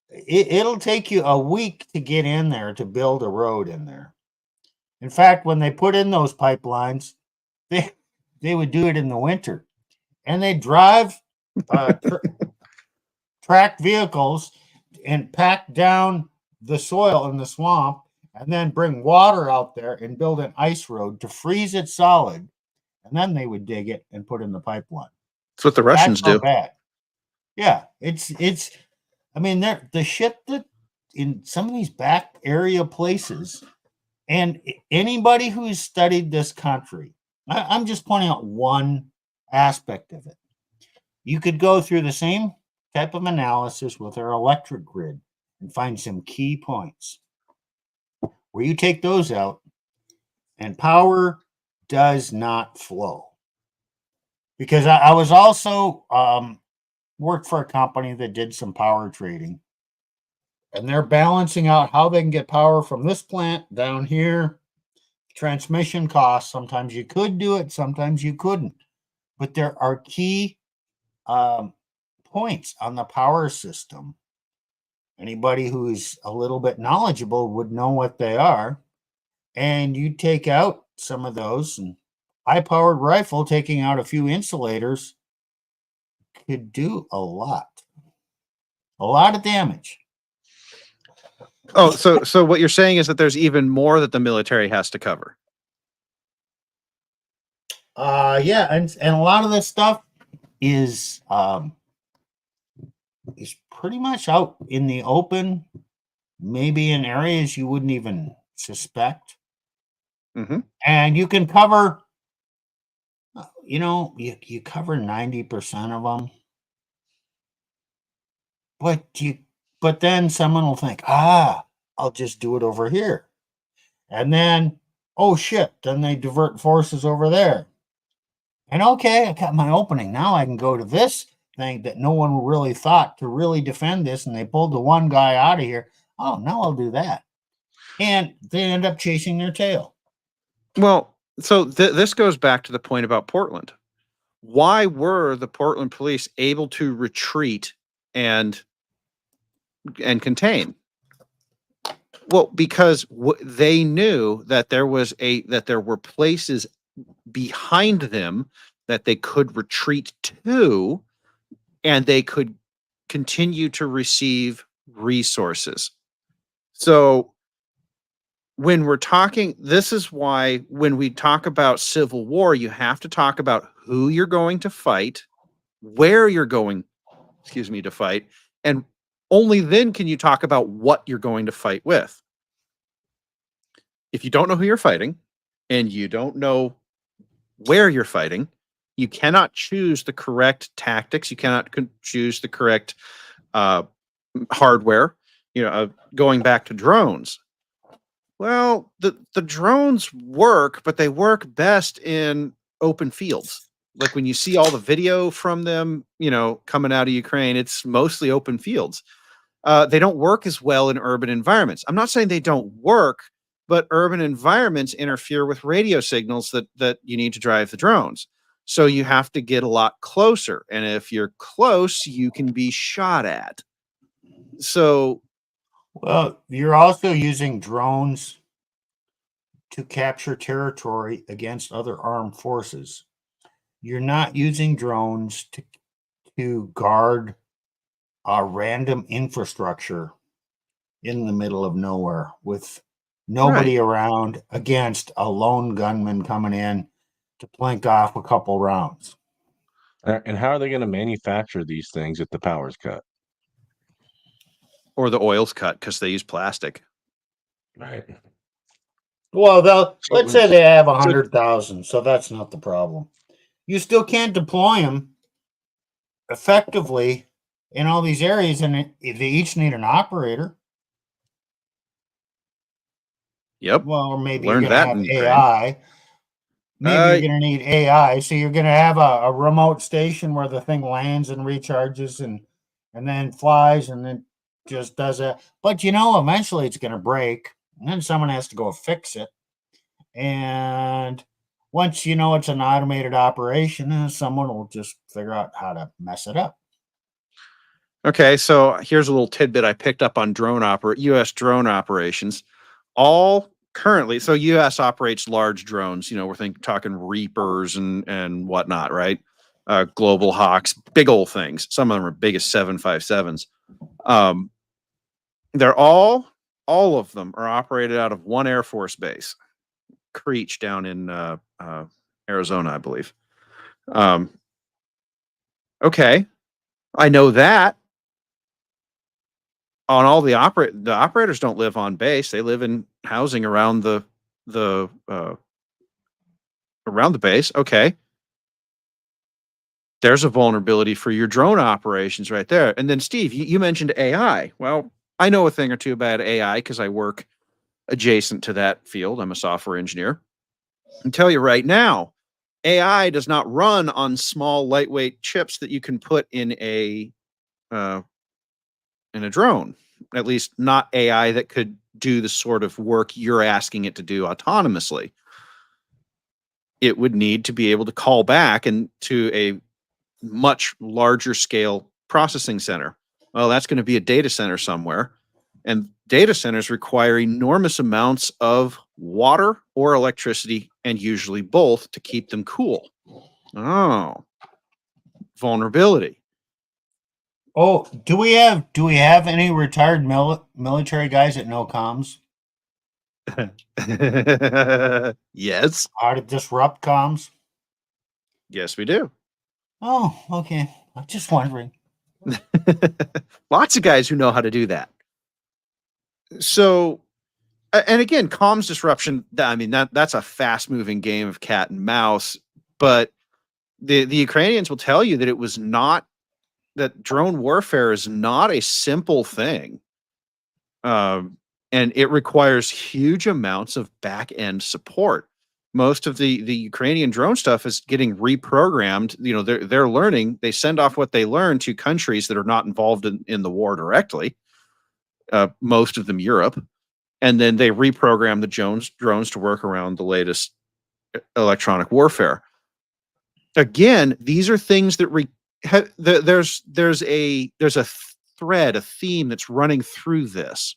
it'll take you a week to get in there to build a road in there. In fact, when they put in those pipelines, they they would do it in the winter, and they drive tracked vehicles and pack down the soil in the swamp, and then bring water out there and build an ice road to freeze it solid, and then they would dig it and put in the pipeline. That's what the Russians That's how do. bad. Yeah, it's. I mean, they're the shit that in some of these back area places, and anybody who's studied this country, I'm just pointing out one aspect of it. You could go through the same type of analysis with our electric grid and find some key points where you take those out, and power does not flow. Because I was also worked for a company that did some power trading, and they're balancing out how they can get power from this plant down here. Transmission costs. Sometimes you could do it, sometimes you couldn't. But there are key points on the power system. Anybody who's a little bit knowledgeable would know what they are. And you take out some of those, and high-powered rifle taking out a few insulators could do a lot of damage. Oh, so what you're saying is that there's even more that the military has to cover. Yeah, and a lot of this stuff is pretty much out in the open, maybe in areas you wouldn't even suspect. Mm-hmm. And you can cover, you cover 90% of them. But then someone will think, I'll just do it over here. And then, oh shit, then they divert forces over there. And okay, I got my opening. Now I can go to this thing that no one really thought to really defend this. And they pulled the one guy out of here. Oh, now I'll do that. And they end up chasing their tail. Well, so this goes back to the point about Portland. Why were the Portland police able to retreat and contain? Well, because they knew that there were places behind them that they could retreat to, and they could continue to receive resources. So when we're talking, this is why when we talk about civil war, you have to talk about who you're going to fight, where you're going, to fight, and only then can you talk about what you're going to fight with. If you don't know who you're fighting and you don't know where you're fighting, you cannot choose the correct tactics. You cannot choose the correct hardware. Going back to drones. Well, the drones work, but they work best in open fields. Like when you see all the video from them, coming out of Ukraine, it's mostly open fields. They don't work as well in urban environments. I'm not saying they don't work, but urban environments interfere with radio signals that you need to drive the drones. So you have to get a lot closer. And if you're close, you can be shot at. So, well, you're also using drones to capture territory against other armed forces. You're not using drones to guard a random infrastructure in the middle of nowhere with nobody around against a lone gunman coming in to plink off a couple rounds. And how are they going to manufacture these things if the power's cut? Or the oil's cut because they use plastic. Right. Well, let's say they have 100,000, so that's not the problem. You still can't deploy them effectively in all these areas, and they each need an operator. Yep. Well, or maybe Learned you're going to have AI. Maybe you're going to need AI. So you're going to have a remote station where the thing lands and recharges and then flies and then just does it. But eventually it's going to break, and then someone has to go fix it. And once it's an automated operation, someone will just figure out how to mess it up. Okay, so here's a little tidbit I picked up on U.S. drone operations. All currently, so U.S. operates large drones. You know, we're talking Reapers and whatnot, right? Global Hawks, big old things. Some of them are big as 757s. They're all of them are operated out of one Air Force base, Creech, down in Arizona, I believe. Okay, I know that. On all the operators don't live on base; they live in housing around the around the base. Okay, there's a vulnerability for your drone operations right there. And then, Steve, you mentioned AI. Well, I know a thing or two about AI because I work adjacent to that field. I'm a software engineer. I can tell you right now, AI does not run on small, lightweight chips that you can put in a drone. At least not AI that could do the sort of work you're asking it to do autonomously. It would need to be able to call back and to a much larger scale processing center. Well, that's going to be a data center somewhere. And data centers require enormous amounts of water or electricity, and usually both, to keep them cool. Oh, vulnerability. Oh, do we have any retired military guys that know comms? Yes. How to disrupt comms? Yes, we do. Oh, okay. I'm just wondering. Lots of guys who know how to do that. So, and again, comms disruption, I mean, that's a fast moving game of cat and mouse, but the Ukrainians will tell you that it was not, that drone warfare is not a simple thing. And it requires huge amounts of back end support. Most of the Ukrainian drone stuff is getting reprogrammed. You know, they're learning. They send off what they learn to countries that are not involved in the war directly. Most of them Europe, and then they reprogram the drones to work around the latest electronic warfare. Again, these are things that there's a thread, a theme that's running through this.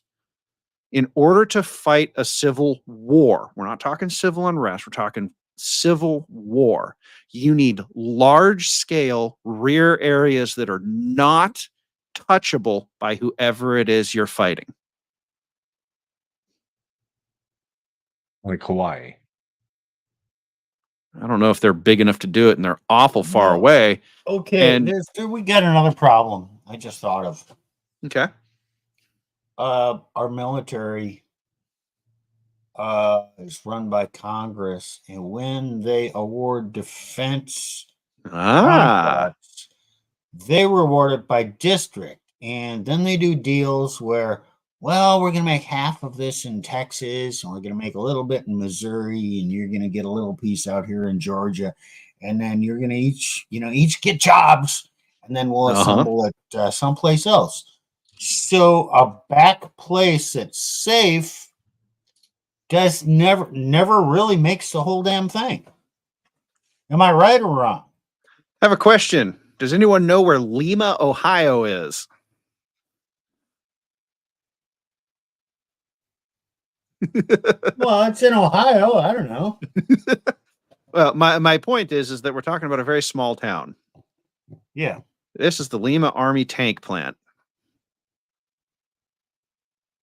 In order to fight a civil war, we're not talking civil unrest, we're talking civil war. You need large scale rear areas that are not touchable by whoever it is you're fighting. Like Hawaii. I don't know if they're big enough to do it, and they're awful far away. Okay, And we got another problem I just thought of. okay, our military is run by Congress, and when they award defense contracts, they reward it by district, and then they do deals where, well, we're going to make half of this in Texas, and we're going to make a little bit in Missouri, and you're going to get a little piece out here in Georgia, and then you're going to each get jobs, and then we'll assemble it someplace else. So a back place that's safe does never really makes the whole damn thing. Am I right or wrong? I have a question. Does anyone know where Lima, Ohio is? Well, it's in Ohio. I don't know. Well, my point is that we're talking about a very small town. Yeah. This is the Lima Army Tank Plant.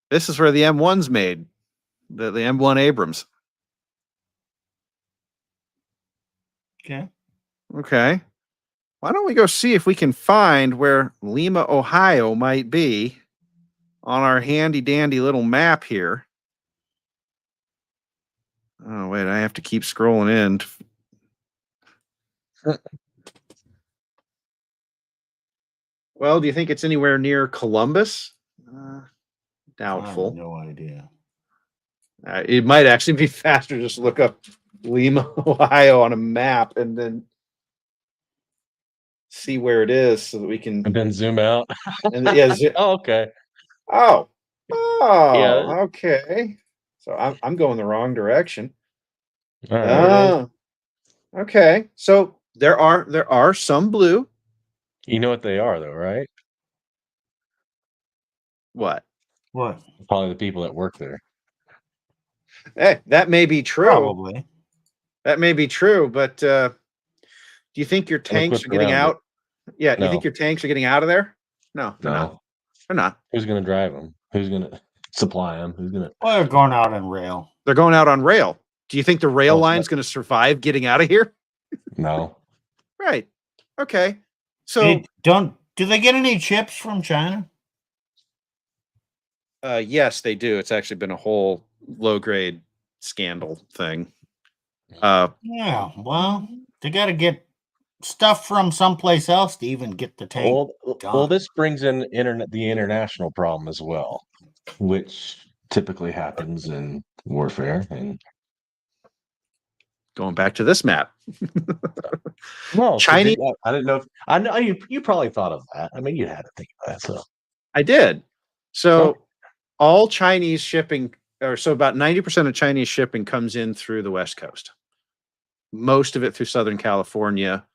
This is where the M1's made, the M1 Abrams. Okay. Okay. Why don't we go see if we can find where Lima, Ohio might be on our handy dandy little map here. Oh, wait, I have to keep scrolling in. Well, do you think it's anywhere near Columbus? Doubtful. I have no idea. It might actually be faster just to look up Lima, Ohio on a map and then see where it is so that we can. And then zoom out. And yeah, Oh, okay. Oh, Yeah. okay. So I'm going the wrong direction. All right. Oh, okay. So there are some blue. You know what they are, though, right? What? What? Probably the people that work there. That may be true. Probably. That may be true, but do you think your tanks are equipped getting around out? Yeah, do you No. think your tanks are getting out of there? No, they're not. No. They're not. Who's going to drive them? Who's going to supply them? Who's going to? Well, they're going out on rail. They're going out on rail. Do you think the rail Oh, so line's going to survive getting out of here? No. Right. Okay. So Do they get any chips from China? yes, they do. It's actually been a whole low grade scandal thing. Yeah, well, they got to get stuff from someplace else to even get the tank. Well, this brings in the international problem as well, which typically happens in warfare. And going back to this map, well, Chinese. I didn't know. I know you probably thought of that. I mean, you had to think of that. So I did. So Oh. all Chinese shipping, or so about 90% of Chinese shipping comes in through the West Coast. Most of it through Southern California.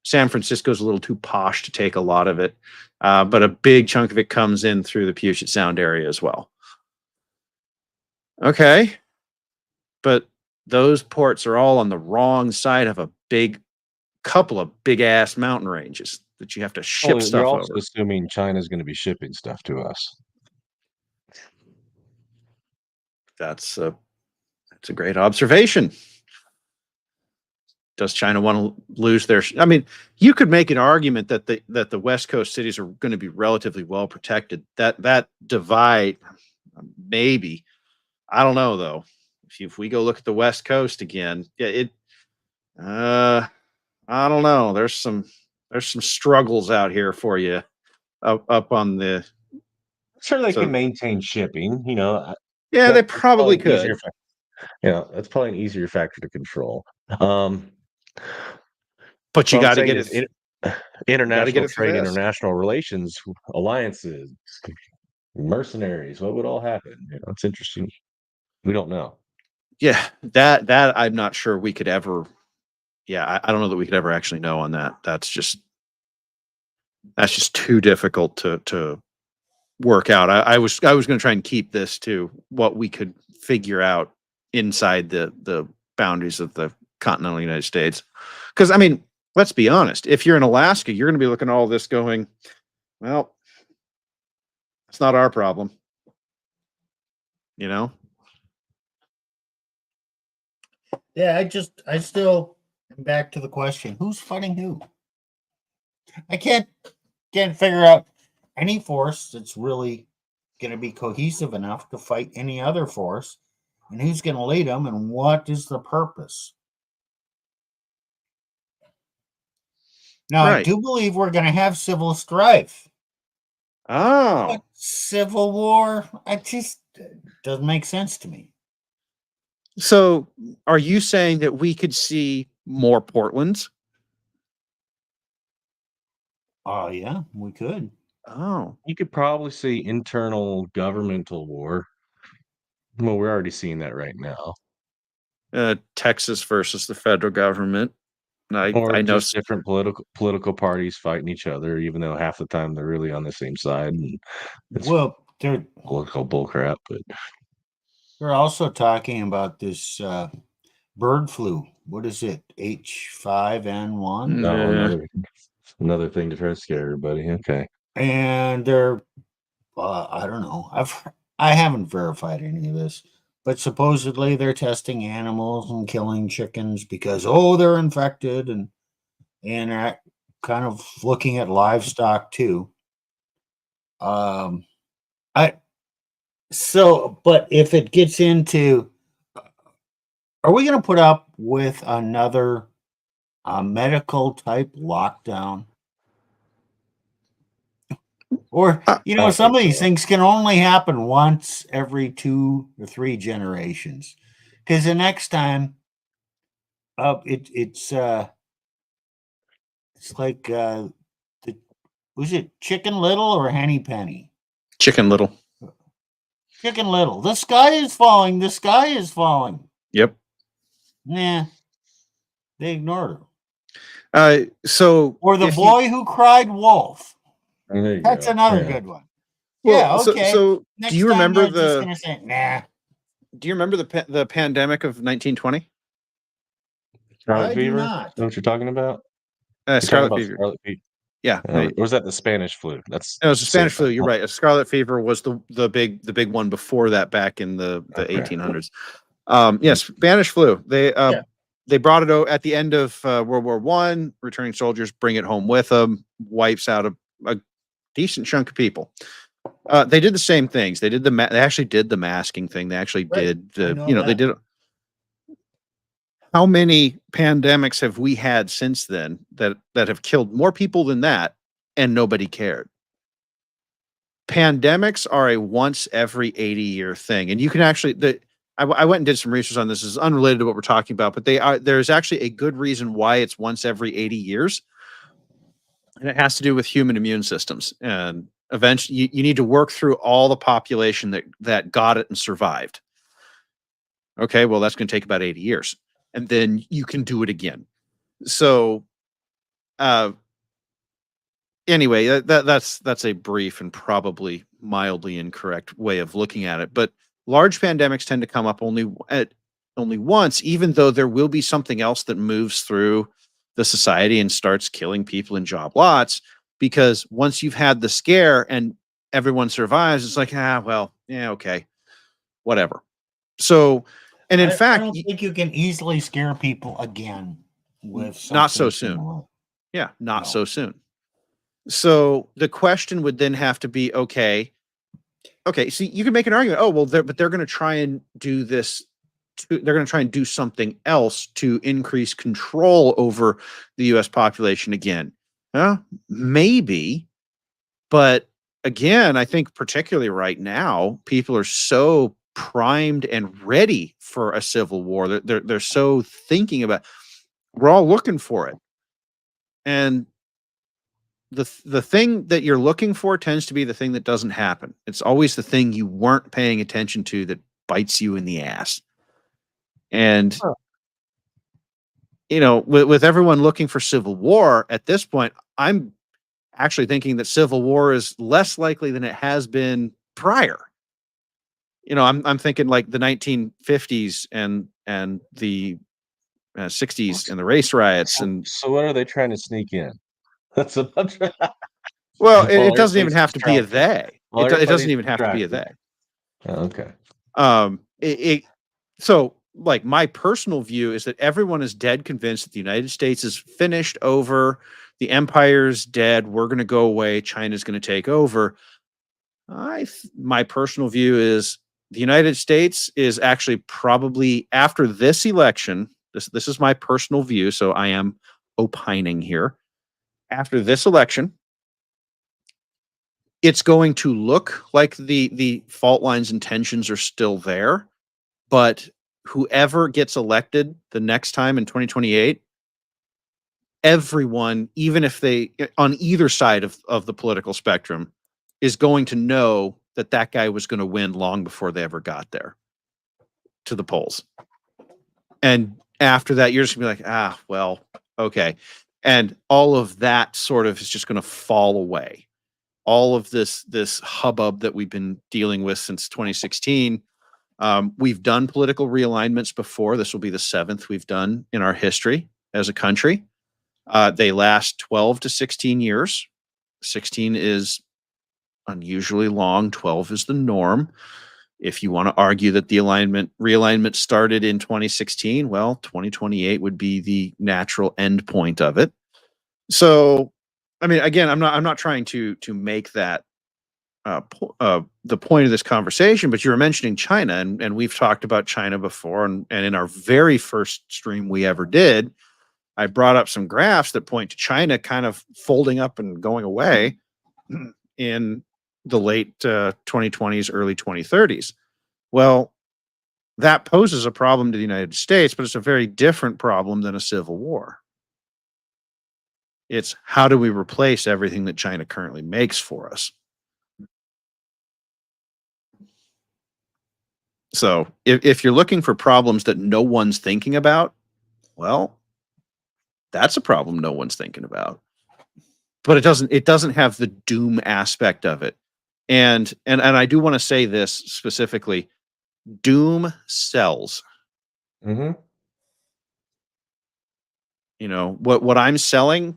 San Francisco's a little too posh to take a lot of it, but a big chunk of it comes in through the Puget Sound area as well. Okay, but those ports are all on the wrong side of a couple of big ass mountain ranges that you have to ship stuff you're also over. assuming China's going to be shipping stuff to us. That's a great observation. Does China want to lose their? I mean, you could make an argument that the West Coast cities are going to be relatively well protected. That divide, maybe. I don't know though. If we go look at the West Coast again, I don't know. There's some struggles out here for you up on the. Sure, they can maintain shipping. Yeah, they probably could. That's probably an easier factor to control. But you got to get it. International trade, international relations, alliances, mercenaries. What would all happen? It's interesting. We don't know. Yeah, that I'm not sure we could ever. Yeah, I don't know that we could ever actually know on that. That's just too difficult to work out. I was going to try and keep this to what we could figure out inside the boundaries of the continental United States. Because I mean, let's be honest. If you're in Alaska, you're going to be looking at all this going, well, it's not our problem. Yeah, I still am back to the question: who's fighting who? I can't figure out any force that's really going to be cohesive enough to fight any other force, and who's going to lead them, and what is the purpose? Now, I do believe we're going to have civil strife. Oh. But civil war, it just doesn't make sense to me. So, are you saying that we could see more Portlands? Oh, yeah, we could. Oh. You could probably see internal governmental war. Well, we're already seeing that right now. Texas versus the federal government. Or I know just different political parties fighting each other, even though half the time they're really on the same side. And it's they're political bullcrap. But they're also talking about this bird flu. What is it? H5N1? No, another thing to try to scare everybody. Okay. And they're, I don't know. I haven't verified any of this, but supposedly they're testing animals and killing chickens because they're infected and kind of looking at livestock too. But if it gets into, are we going to put up with another medical type lockdown? Or, some of these things can only happen once every 2 or 3 generations. Because the next time, it's like, was it Chicken Little or Henny Penny? Chicken Little. Chicken Little. The sky is falling. The sky is falling. Yep. Nah. They ignored her. Or the boy who cried wolf. That's another good one. Well, yeah, okay. So Next do you time remember just gonna say, nah. Do you remember the pandemic of 1920? Scarlet I do fever? not. Is that what you're talking about? You're talking Scarlet about fever. scarlet fever. Yeah, Or was that the Spanish flu? That's it was the same Spanish flu. thing. You're right. Scarlet fever was the big one before that, back in the Okay. 1800s. Yes, Spanish flu. Yeah. They brought it at the end of World War One. Returning soldiers bring it home with them. Wipes out a decent chunk of people. They did the same things. They did they actually did the masking thing. They actually Right. did I know they that. did. How many pandemics have we had since then that have killed more people than that, and nobody cared? Pandemics are a once every 80-year thing, and you can actually I went and did some research on this. This is unrelated to what we're talking about, but there's actually a good reason why it's once every 80 years, and it has to do with human immune systems. And eventually, you need to work through all the population that got it and survived. Okay, well, that's going to take about 80 years, and then you can do it again. So, anyway, that's a brief and probably mildly incorrect way of looking at it. But large pandemics tend to come up only once, even though there will be something else that moves through the society and starts killing people in job lots. Because once you've had the scare and everyone survives, it's like, well, yeah, okay, whatever. So, and in I fact, don't think you can easily scare people again with not so something soon. similar. Yeah, not No. so soon. So the question would then have to be, okay, so you can make an argument, oh, well, but they're going to try and do this. They're going to try and do something else to increase control over the U.S. population again. Maybe, but again, I think particularly right now, people are so primed and ready for a civil war. They're so thinking about. We're all looking for it, and the thing that you're looking for tends to be the thing that doesn't happen. It's always the thing you weren't paying attention to that bites you in the ass. And Huh. with everyone looking for civil war at this point, I'm actually thinking that civil war is less likely than it has been prior. I'm thinking like the 1950s and the 60s and the race riots. And So what are they trying to sneak in? That's what I'm trying. well, it While doesn't even everybody's have to be a distracted. they. While It doesn't everybody's even have to be a distracted. they. Okay. So like my personal view is that everyone is dead convinced that the United States is finished, over, the empire's dead, we're going to go away, China's going to take over. My personal view is the United States is actually probably, after this election, this is my personal view, so I am opining here. After this election, it's going to look like the fault lines and tensions are still there, but whoever gets elected the next time in 2028, everyone, even if they on either side of the political spectrum, is going to know that guy was going to win long before they ever got there to the polls. And after that, you're just gonna be like, well, okay. And all of that sort of is just going to fall away. All of this hubbub that we've been dealing with since 2016. We've done political realignments before. This will be the 7th we've done in our history as a country. They last 12 to 16 years. 16 is unusually long. 12 is the norm. If you want to argue that the realignment started in 2016, well, 2028 would be the natural end point of it. So, I mean, again, I'm not trying to make that the point of this conversation, but you were mentioning China, and we've talked about China before, and in our very first stream we ever did, I brought up some graphs that point to China kind of folding up and going away in the late 2020s, early 2030s. Well, that poses a problem to the United States, but it's a very different problem than a civil war. It's how do we replace everything that China currently makes for us? So if you're looking for problems that no one's thinking about, well, that's a problem no one's thinking about. But it doesn't have the doom aspect of it. And I do want to say this specifically. Doom sells. Mm-hmm. You know, what I'm selling,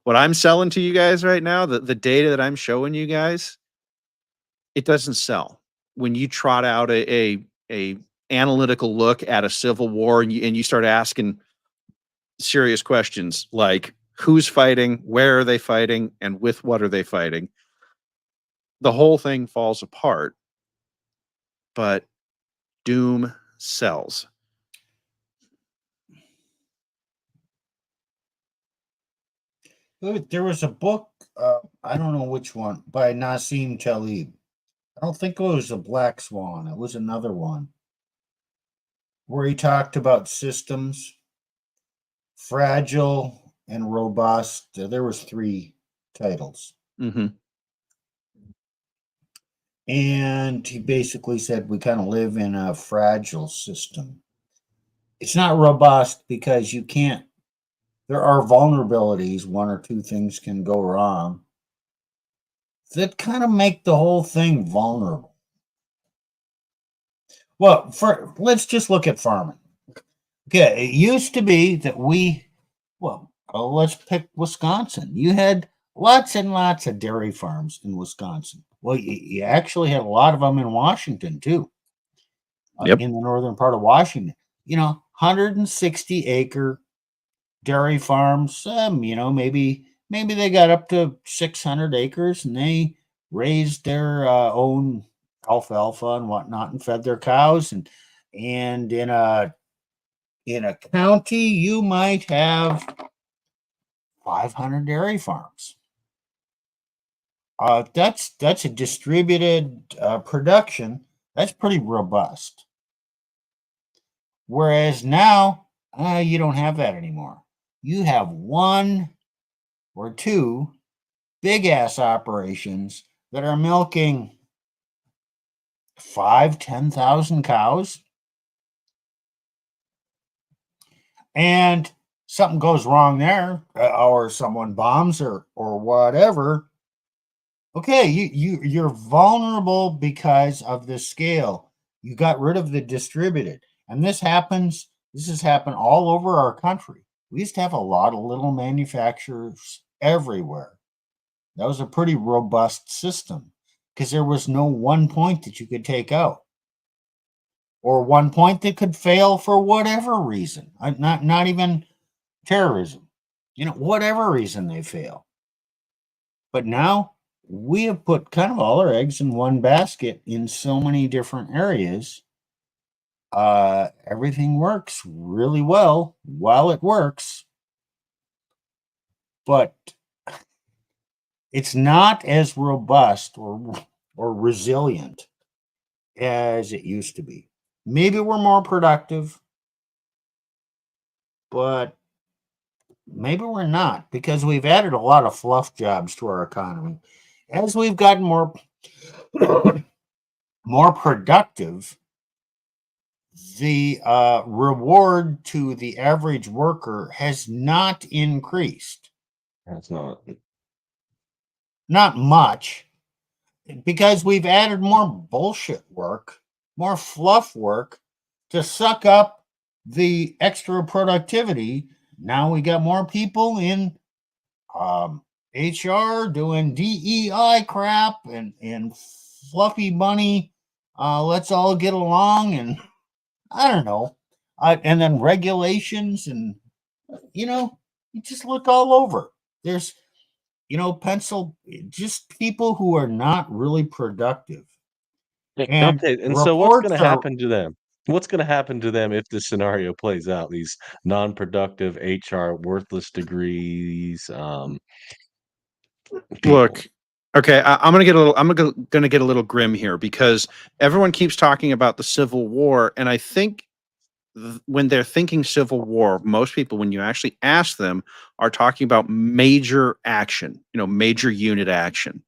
what I'm selling to you guys right now, the data that I'm showing you guys, it doesn't sell. When you trot out a analytical look at a civil war and you start asking serious questions like who's fighting, where are they fighting, and with what are they fighting, the whole thing falls apart. But Doom sells. There was a book, I don't know which one, by Nassim Taleb. I don't think it was a Black Swan. It was another one where he talked about systems, fragile and robust. There was 3 titles. Mm-hmm. And he basically said we kind of live in a fragile system. It's not robust because you can't, there are vulnerabilities, 1 or 2 things can go wrong that kind of make the whole thing vulnerable. Well, let's just look at farming. Okay, it used to be that let's pick Wisconsin. You had lots and lots of dairy farms in Wisconsin. Well, you actually had a lot of them in Washington too. Yep. In the northern part of Washington, 160-acre dairy farms. Maybe they got up to 600 acres, and they raised their own alfalfa and whatnot, and fed their cows. And in a county, you might have 500 dairy farms. That's a distributed production. That's pretty robust. Whereas now, you don't have that anymore. You have 1 or 2 big ass operations that are milking 5,000-10,000 cows, and something goes wrong there, or someone bombs or whatever. Okay, you're vulnerable because of the scale. You got rid of the distributed, and this has happened all over our country. We used to have a lot of little manufacturers everywhere. That was a pretty robust system because there was no one point that you could take out, or one point that could fail for whatever reason. Not even terrorism, whatever reason they fail. But now we have put kind of all our eggs in one basket in so many different areas. Everything works really well while it works, but it's not as robust or resilient as it used to be. Maybe we're more productive, but maybe we're not, because we've added a lot of fluff jobs to our economy. As we've gotten more productive, the reward to the average worker has not increased. That's Not much, because we've added more bullshit work, more fluff work to suck up the extra productivity. Now we got more people in HR doing DEI crap and fluffy bunny. Let's all get along, and I don't know. And then regulations, and you just look all over. There's just people who are not really productive. And okay. And so what's going to reports are happen to them? What's going to happen to them if this scenario plays out? These non-productive HR, worthless degrees, people. Look, okay, I'm gonna get a little grim here because everyone keeps talking about the Civil War, and I think when they're thinking Civil War, most people, when you actually ask them, are talking about major action, major unit action.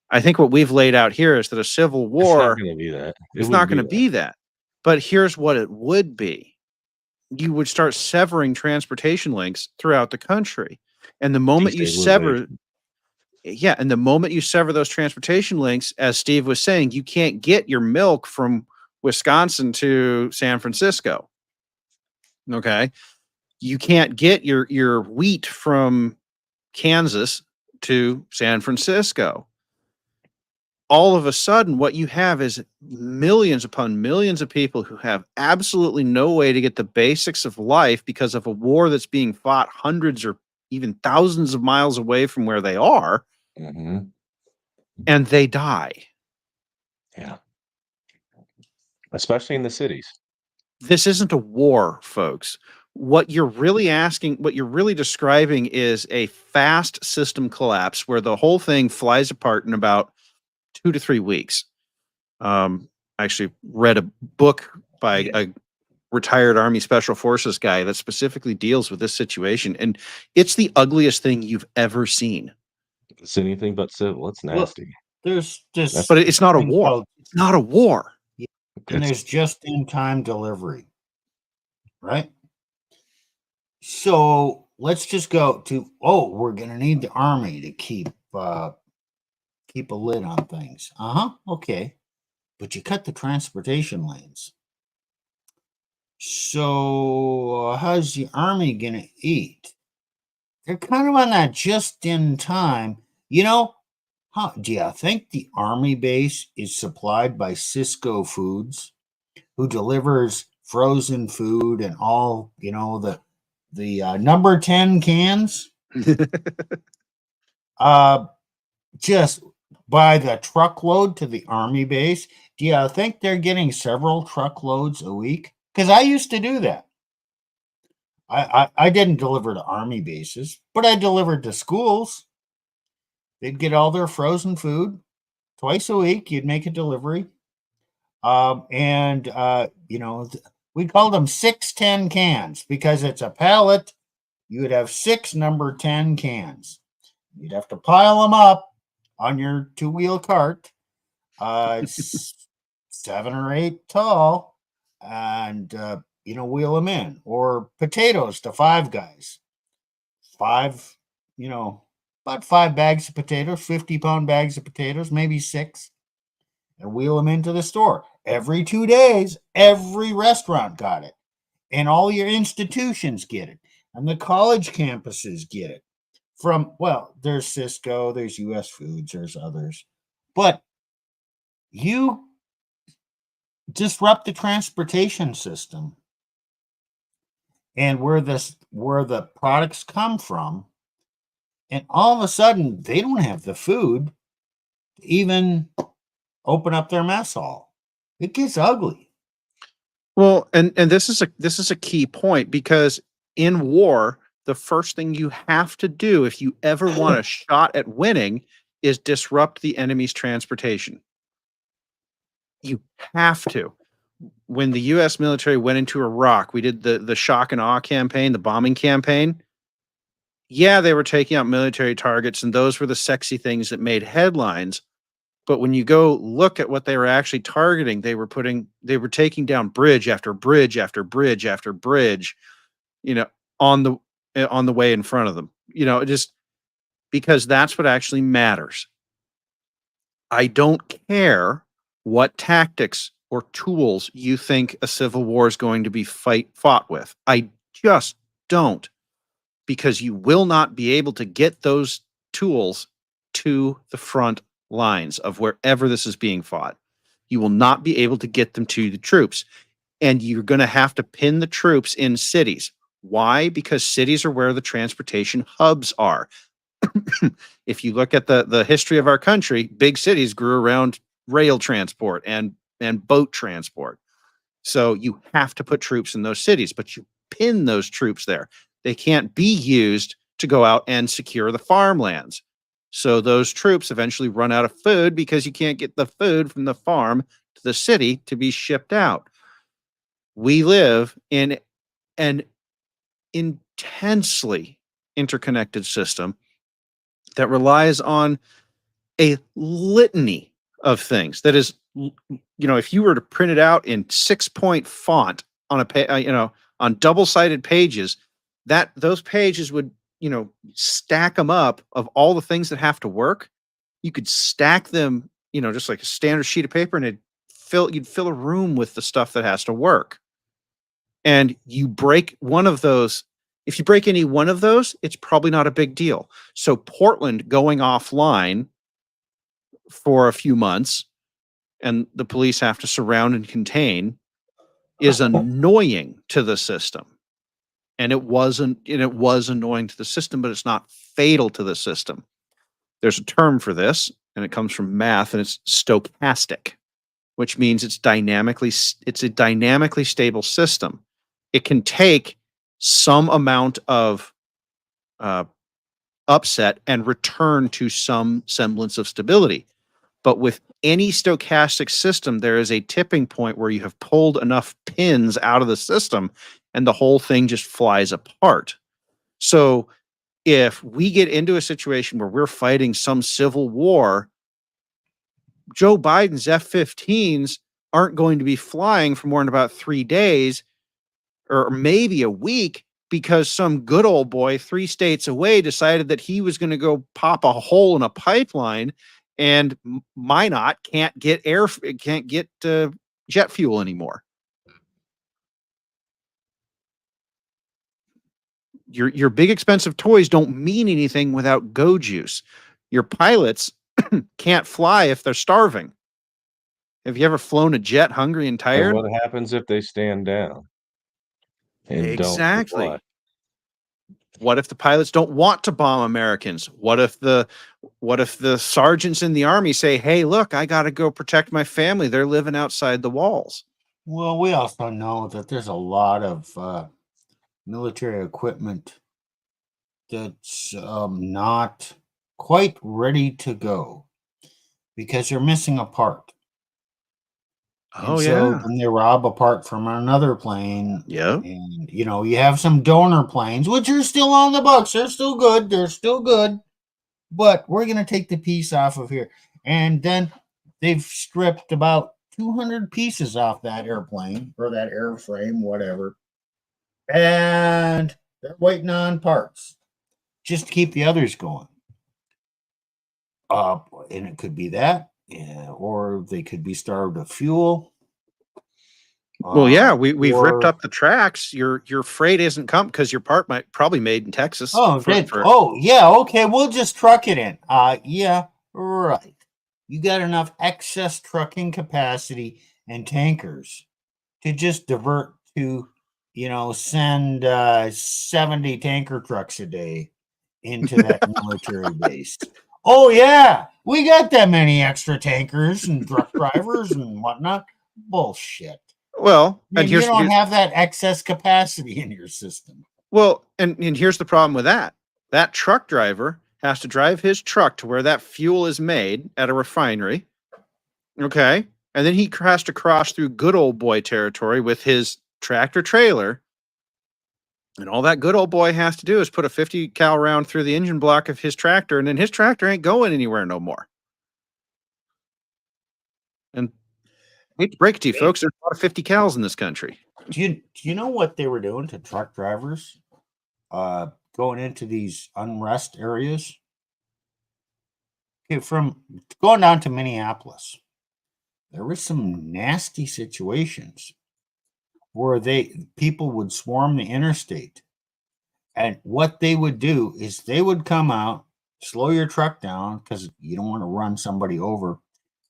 I think what we've laid out here is that a Civil It's not War going to be that. is not going to be that. But here's what it would be. You would start severing transportation links throughout the country. And the moment you sever, yeah, and the moment you sever those transportation links, as Steve was saying, you can't get your milk from Wisconsin to San Francisco. Okay. You can't get your wheat from Kansas to San Francisco. All of a sudden, what you have is millions upon millions of people who have absolutely no way to get the basics of life because of a war that's being fought hundreds or even thousands of miles away from where they are, Mm-hmm. and they die. Yeah. Especially in the cities. This isn't a war, folks. What you're really describing is a fast system collapse where the whole thing flies apart in about 2 to 3 weeks. I actually read a book by a retired Army Special Forces guy that specifically deals with this situation, and it's the ugliest thing you've ever seen. It's anything but civil. It's Well, nasty. there's this But it's not a thing war. called- It's not a war. and there's just-in-time delivery, right? So let's just go to, we're going to need the Army to keep a lid on things. Okay. But you cut the transportation lanes. So how's the Army going to eat? They're kind of on that just-in-time. Do you think the Army base is supplied by Cisco Foods, who delivers frozen food and all, the number 10 cans? Just by the truckload to the Army base? Do you think they're getting several truckloads a week? Because I used to do that. I didn't deliver to Army bases, but I delivered to schools. They'd get all their frozen food twice a week. You'd make a delivery. We called them 610 cans because it's a pallet. You would have 6 number 10 cans. You'd have to pile them up on your 2-wheel cart. It's 7 or 8 tall, and wheel them in. Or potatoes to 5 guys. 5, about 5 bags of potatoes, 50-pound bags of potatoes, maybe 6, and wheel them into the store. Every 2 days, every restaurant got it, and all your institutions get it, and the college campuses get it. There's Cisco, there's US Foods, there's others, but you disrupt the transportation system and where the products come from, and all of a sudden they don't have the food to even open up their mess hall. It gets ugly. Well, and this is a key point, because in war, the first thing you have to do if you ever want a shot at winning is disrupt the enemy's transportation. You have to. When the U.S. military went into Iraq, we did the shock and awe campaign, the bombing campaign. Yeah, they were taking out military targets, and those were the sexy things that made headlines. But when you go look at what they were actually targeting, they were taking down bridge after bridge after bridge after bridge, on the way in front of them. Just because that's what actually matters. I don't care what tactics or tools you think a civil war is going to be fought with. I just don't, because you will not be able to get those tools to the front lines of wherever this is being fought. You will not be able to get them to the troops, and you're going to have to pin the troops in cities. Why? Because cities are where the transportation hubs are. If you look at the history of our country, big cities grew around rail transport and boat transport. So you have to put troops in those cities, but you pin those troops there. They can't be used to go out and secure the farmlands. So those troops eventually run out of food because you can't get the food from the farm to the city to be shipped out. We live in an intensely interconnected system that relies on a litany of things. That is, if you were to print it out in 6-point font on on double-sided pages, those pages would, stack them up of all the things that have to work. You could stack them, just like a standard sheet of paper, and it'd you'd fill a room with the stuff that has to work. And you break one of those. If you break any one of those, it's probably not a big deal. So Portland going offline for a few months and the police have to surround and contain is annoying to the system. And it was annoying to the system, but it's not fatal to the system. There's a term for this, and it comes from math, and it's stochastic, which means it's a dynamically stable system. It can take some amount of upset and return to some semblance of stability. But with any stochastic system, there is a tipping point where you have pulled enough pins out of the system and the whole thing just flies apart. So if we get into a situation where we're fighting some civil war, Joe Biden's F-15s aren't going to be flying for more than about 3 days or maybe a week because some good old boy 3 states away decided that he was going to go pop a hole in a pipeline, and Minot can't get jet fuel anymore. Your big expensive toys don't mean anything without go juice. Your pilots can't fly if they're starving. Have you ever flown a jet hungry and And tired? what happens if they stand down? And Exactly. don't What if the pilots don't want to bomb Americans? What if the sergeants in the army say, "Hey, look, I got to go protect my family. They're living outside the walls." Well, we also know that there's a lot of military equipment that's not quite ready to go because they're missing a part. Oh, And so yeah. then they rob a part from another plane. Yeah. And, you have some donor planes, which are still on the books. They're still good. They're still good. But we're going to take the piece off of here. And then they've stripped about 200 pieces off that airplane or that airframe, whatever. And they're waiting on parts just to keep the others going. And it could be that, or they could be starved of fuel. Well, yeah, we've ripped Or up the tracks. Your freight isn't come because your part might probably made in Texas. yeah, okay, we'll just truck it in. Yeah, right. You got enough excess trucking capacity and tankers to just divert to, send 70 tanker trucks a day into that military base. Oh yeah, we got that many extra tankers and truck drivers and whatnot. Bullshit. Well, and You here's don't have that excess capacity in your system. well, and here's the problem with that. That truck driver has to drive his truck to where that fuel is made at a refinery. Okay. And then he has to cross through good old boy territory with his tractor trailer. And all that good old boy has to do is put a 50 cal round through the engine block of his tractor, and then his tractor ain't going anywhere no more. And I hate to break it to you, folks, there's a lot of 50 cals in this country. Do you know what they were doing to truck drivers going into these unrest areas? Okay, from going down to Minneapolis, there were some nasty situations where people would swarm the interstate. And what they would do is they would come out, slow your truck down because you don't want to run somebody over.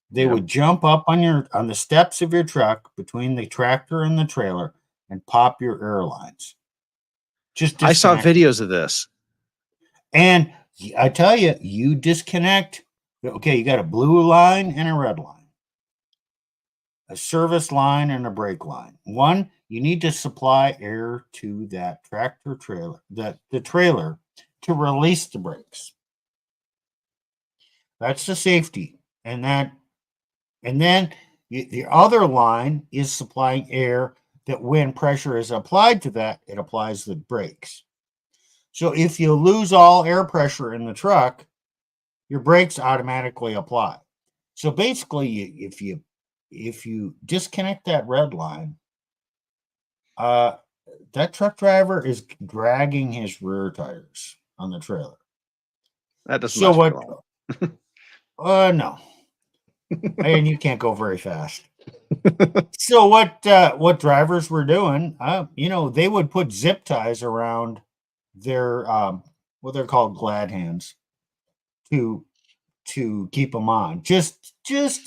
They would jump up on the steps of your truck between the tractor and the trailer and pop your airlines. I saw videos of this. And I tell you, you disconnect. Okay, you got a blue line and a red line, a service line and a brake line. One, you need to supply air to that tractor trailer, the trailer, to release the brakes. That's the safety. And then the other line is supplying air that when pressure is applied to that, it applies the brakes. So if you lose all air pressure in the truck, your brakes automatically apply. So basically, if you disconnect that red line, that truck driver is dragging his rear tires on the trailer. That doesn't last very long. No. And you can't go very fast. So what drivers were doing, they would put zip ties around their what they're called glad hands to keep them on, just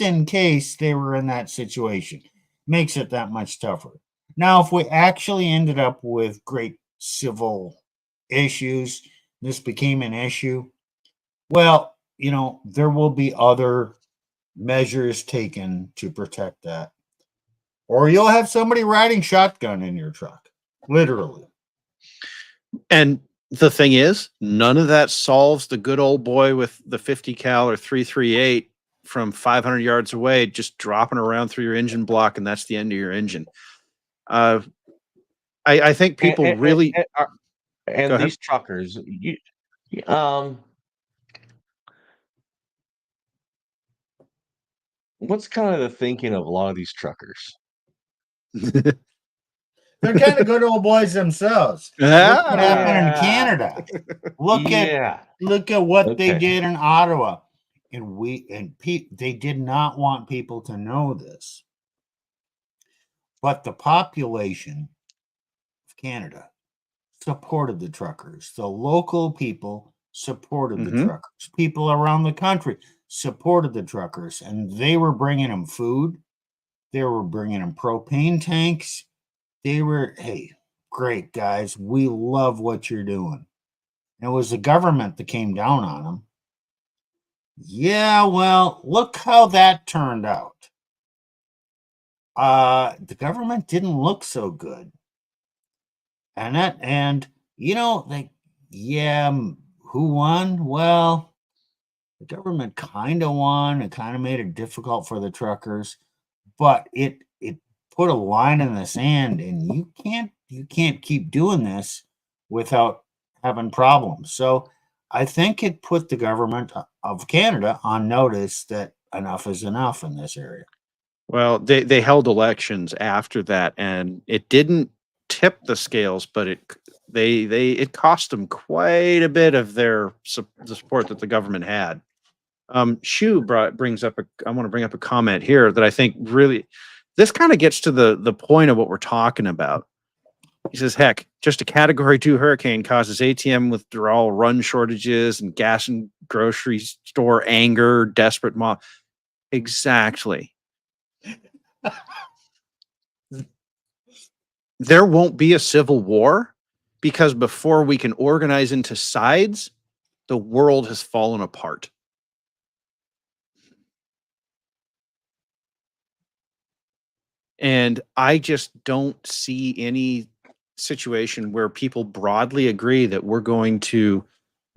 in case they were in that situation. Makes it that much tougher. Now, if we actually ended up with great civil issues, this became an issue, well, there will be other measures taken to protect that. Or you'll have somebody riding shotgun in your truck, literally. And the thing is, none of that solves the good old boy with the 50 cal or 338 from 500 yards away, just dropping around through your engine block, and that's the end of your engine. I think people really go and ahead. these truckers, what's kind of the thinking of a lot of these truckers? They're kind of good old boys themselves. Look what happened in Canada. Look at what they did in Ottawa. And they did not want people to know this. But the population of Canada supported the truckers. The local people supported the truckers. People around the country supported the truckers, and they were bringing them food. They were bringing them propane tanks. They were, hey, great guys. We love what you're doing. And it was the government that came down on them. Yeah, well, look how that turned out. The government didn't look so good. And who won? Well, the government kind of won. It kind of made it difficult for the truckers, but it put a line in the sand, and you can't keep doing this without having problems. So I think it put the government of Canada on notice that enough is enough in this area. Well, they held elections after that, and it didn't tip the scales, but it cost them quite a bit of the support that the government had. Shu brings up I want to bring up a comment here that I think really this kind of gets to the point of what we're talking about. He says, heck, just a category 2 hurricane causes ATM withdrawal, run shortages, and gas and grocery store anger, desperate mob. Exactly. There won't be a civil war because before we can organize into sides, the world has fallen apart. And I just don't see any situation where people broadly agree that we're going to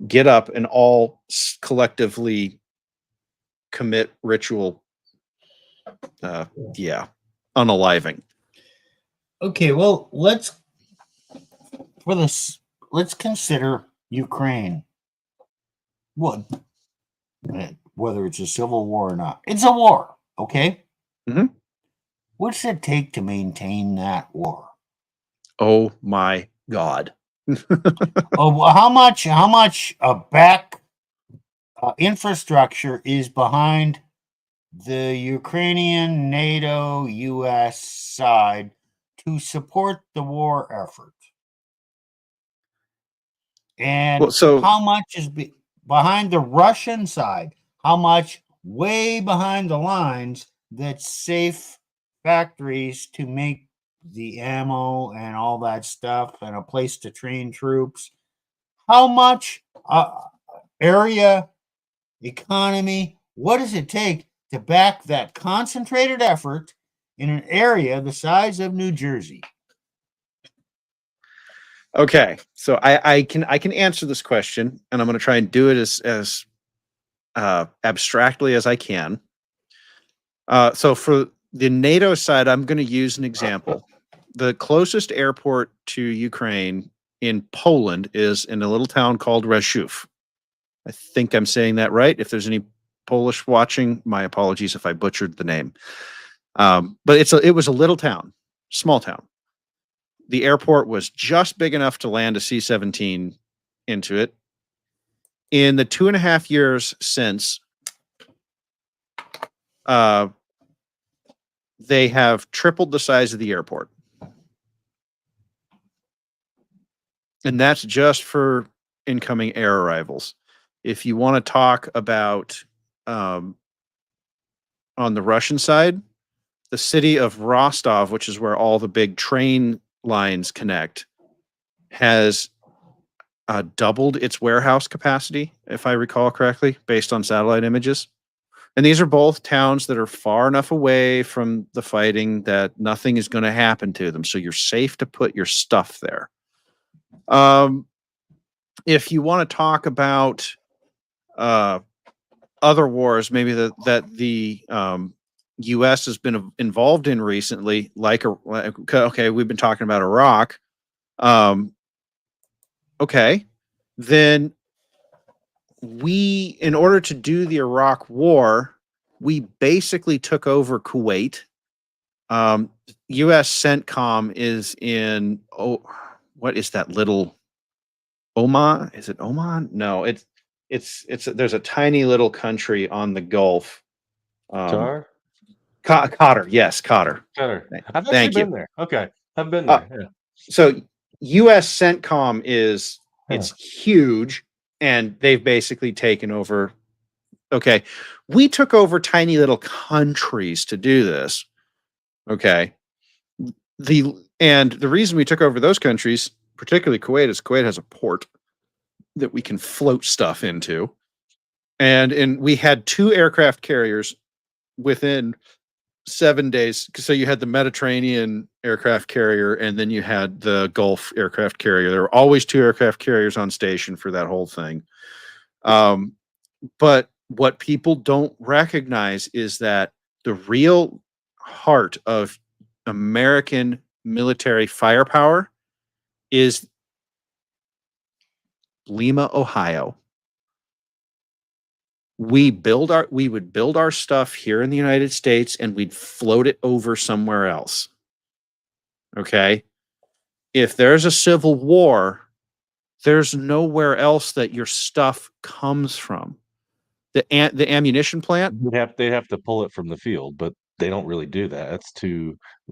get up and all collectively commit ritual, unaliving. Okay, well, let's consider Ukraine. What? Whether it's a civil war or not, it's a war. Okay. What's it take to maintain that war? Oh my God. How much back infrastructure is behind the Ukrainian, NATO, US side to support the war effort? And how much is behind the Russian side? How much way behind the lines that's safe factories to make the ammo and all that stuff and a place to train troops? How much area, economy, what does it take to back that concentrated effort in an area the size of New Jersey? Okay, so I can answer this question, and I'm going to try and do it as abstractly as I can. So for the NATO side, I'm going to use an example. The closest airport to Ukraine in Poland is in a little town called Rzeszów. I think I'm saying that right. If there's any Polish watching, my apologies if I butchered the name. But it was a little town, small town. The airport was just big enough to land a C-17 into it. In the 2.5 years since they have tripled the size of the airport. And that's just for incoming air arrivals. If you want to talk about on the Russian side, the city of Rostov, which is where all the big train lines connect, has doubled its warehouse capacity, if I recall correctly, based on satellite images. And these are both towns that are far enough away from the fighting that nothing is going to happen to them. So you're safe to put your stuff there. If you want to talk about other wars, maybe that the U.S. has been involved in recently, okay, we've been talking about Iraq. Okay, then in order to do the Iraq war, we basically took over Kuwait. U.S. CENTCOM is in, what is that little Oman? Is it Oman? No, it's there's a tiny little country on the Gulf. Qatar? Qatar, yes, Qatar. Qatar. I've actually Thank you. been there. Okay. I've been there. Yeah. So U.S. CENTCOM it's huge, and they've basically taken over. Okay, we took over tiny little countries to do this. Okay, the reason we took over those countries, particularly Kuwait, is Kuwait has a port that we can float stuff into, and we had 2 aircraft carriers within 7 days. So you had the Mediterranean aircraft carrier, and then you had the Gulf aircraft carrier. There were always 2 aircraft carriers on station for that whole thing. But what people don't recognize is that the real heart of American military firepower is Lima, Ohio. We would build our stuff here in the United States, and we'd float it over somewhere else. Okay. If there's a civil war, there's nowhere else that your stuff comes from. The ammunition plant. They'd have to pull it from the field, but they don't really do that.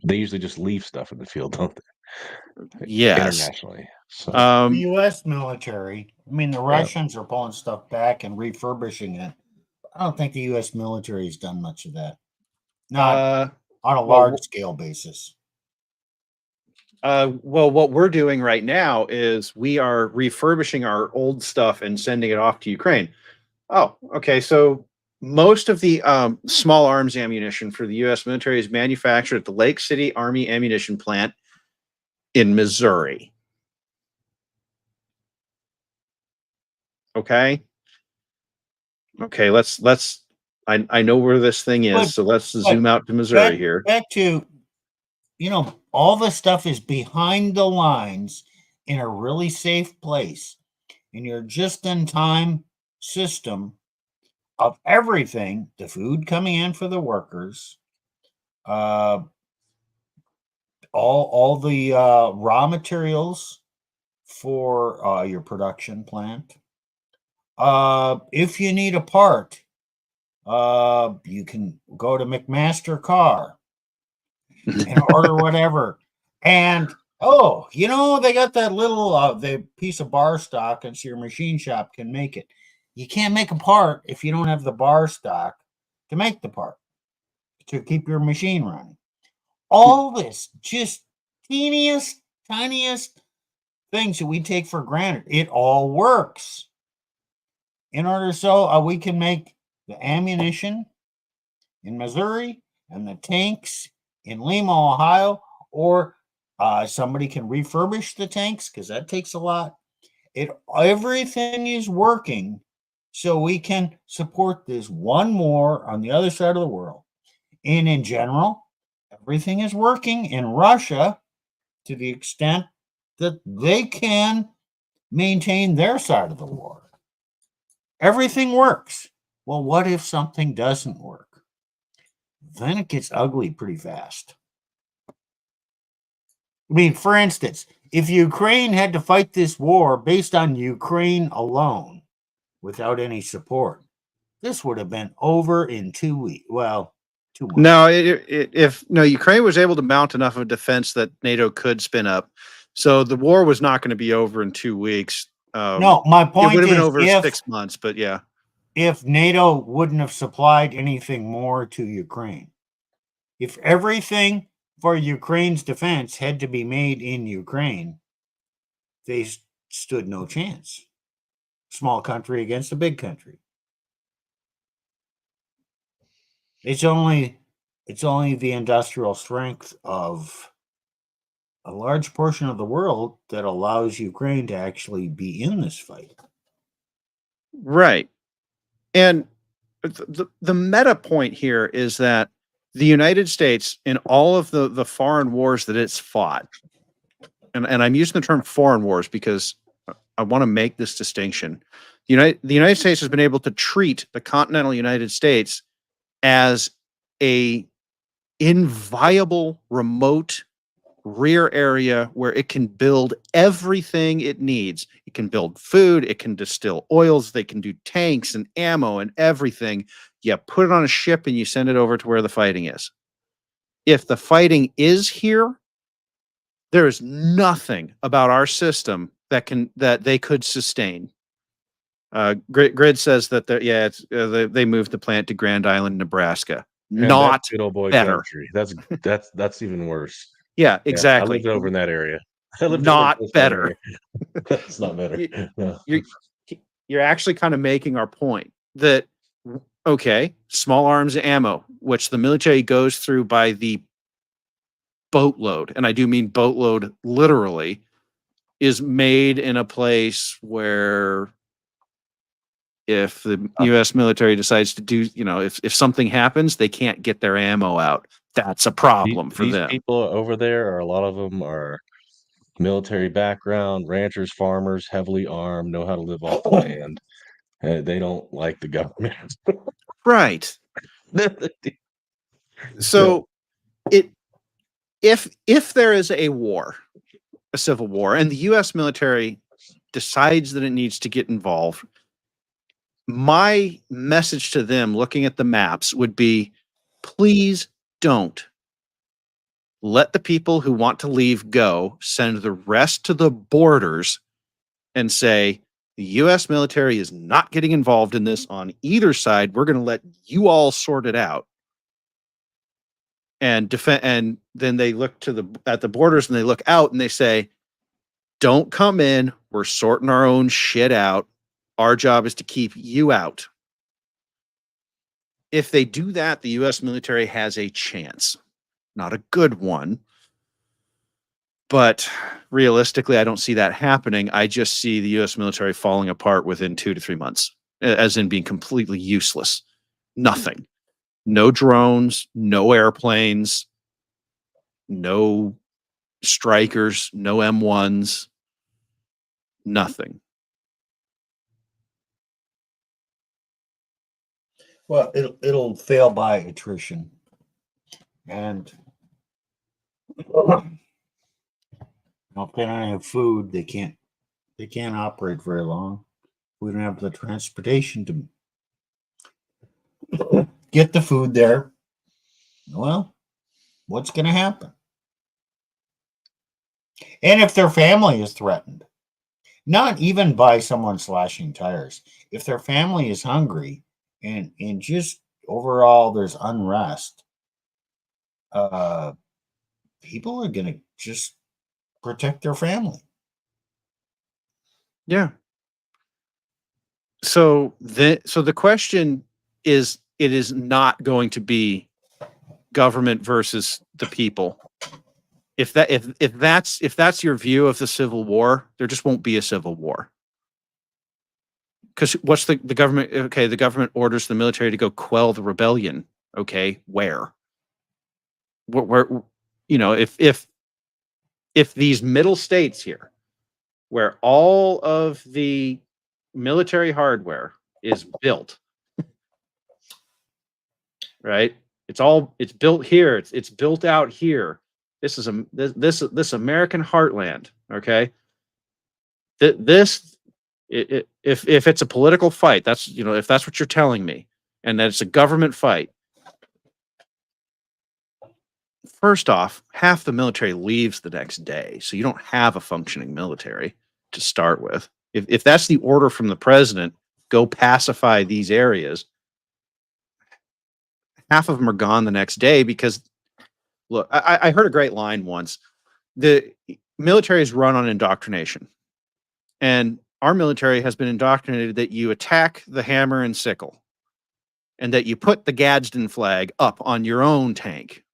They usually just leave stuff in the field, don't they? Yes. Internationally. So The U.S. military, I mean, the Russians are pulling stuff back and refurbishing it. I don't think the U.S. military has done much of that. Not on a large scale basis. Well, what we're doing right now is we are refurbishing our old stuff and sending it off to Ukraine. Oh, okay. So most of the small arms ammunition for the U.S. military is manufactured at the Lake City Army Ammunition Plant in Missouri. Okay. Okay. I know where this thing is, so let's zoom out to Missouri here. Back to, all the stuff is behind the lines in a really safe place, and you're just in time system of everything, the food coming in for the workers, all the raw materials for your production plant. If you need a part, you can go to McMaster Car and order whatever. And they got that little the piece of bar stock, and so your machine shop can make it. You can't make a part if you don't have the bar stock to make the part to keep your machine running. All this just tiniest things that we take for granted. It all works. In order so we can make the ammunition in Missouri and the tanks in Lima, Ohio, or somebody can refurbish the tanks because that takes a lot. Everything is working so we can support this one war on the other side of the world. And in general, everything is working in Russia to the extent that they can maintain their side of the war. Everything works. Well, what if something doesn't work? Then it gets ugly pretty fast. I mean, for instance, if Ukraine had to fight this war based on Ukraine alone, without any support, this would have been over in 2 weeks. Well, too much. No, if Ukraine was able to mount enough of a defense that NATO could spin up, so the war was not going to be over in 2 weeks. No, my It point would have been is over 6 months, but yeah. if NATO wouldn't have supplied anything more to Ukraine, if everything for Ukraine's defense had to be made in Ukraine, they stood no chance. Small country against a big country. It's only the industrial strength of a large portion of the world that allows Ukraine to actually be in this fight. Right. And the meta point here is that the United States, in all of the foreign wars that it's fought, and I'm using the term foreign wars because I want to make this distinction. The United States has been able to treat the continental United States as a inviolable, remote rear area where it can build everything it needs. It can build food, it can distill oils, they can do tanks and ammo and everything. You put it on a ship and you send it over to where the fighting is. If the fighting is here, there is nothing about our system that they could sustain. Grid says that they moved the plant to Grand Island, Nebraska. And Not that's good old boy better. country. That's even worse. Yeah, I exactly. lived over in that area. I lived Not over in better. area. That's not better. No. You're actually kind of making our point that, okay, small arms ammo, which the military goes through by the boatload, and I do mean boatload literally, is made in a place where if the U.S. military decides to do, if something happens, they can't get their ammo out. That's a problem for These them. people over there, a lot of them are military background, ranchers, farmers, heavily armed, know how to live off the land. They don't like the government. Right. So if there is a war, a civil war, and the U.S. military decides that it needs to get involved, my message to them looking at the maps would be, please don't. Let the people who want to leave go, send the rest to the borders and say, the U.S. military is not getting involved in this on either side. We're going to let you all sort it out. And defend, and then they look at the borders and they look out and they say, don't come in. We're sorting our own shit out. Our job is to keep you out. If they do that, the U.S. military has a chance. Not a good one. But realistically, I don't see that happening. I just see the U.S. military falling apart within 2 to 3 months, as in being completely useless. Nothing. No drones, no airplanes, no strikers, no M1s, nothing. Well, it'll fail by attrition, and if they don't have food, they can't operate very long. We don't have the transportation to get the food there. Well, what's going to happen? And if their family is threatened, not even by someone slashing tires, if their family is hungry and just overall there's unrest, people are going to just protect their family. Yeah. So the question is, it is not going to be government versus the people. If that's your view of the Civil War, there just won't be a Civil War. Because what's the government? Okay, the government orders the military to go quell the rebellion. Okay, where? Where if these middle states here, where all of the military hardware is built, right? It's built here. It's built out here. This is this American heartland. Okay. If it's a political fight, that's if that's what you're telling me, and that it's a government fight, first off, half the military leaves the next day, so you don't have a functioning military to start with. If that's the order from the president, go pacify these areas, half of them are gone the next day because, look, I heard a great line once. The military is run on indoctrination, and our military has been indoctrinated that you attack the hammer and sickle and that you put the Gadsden flag up on your own tank.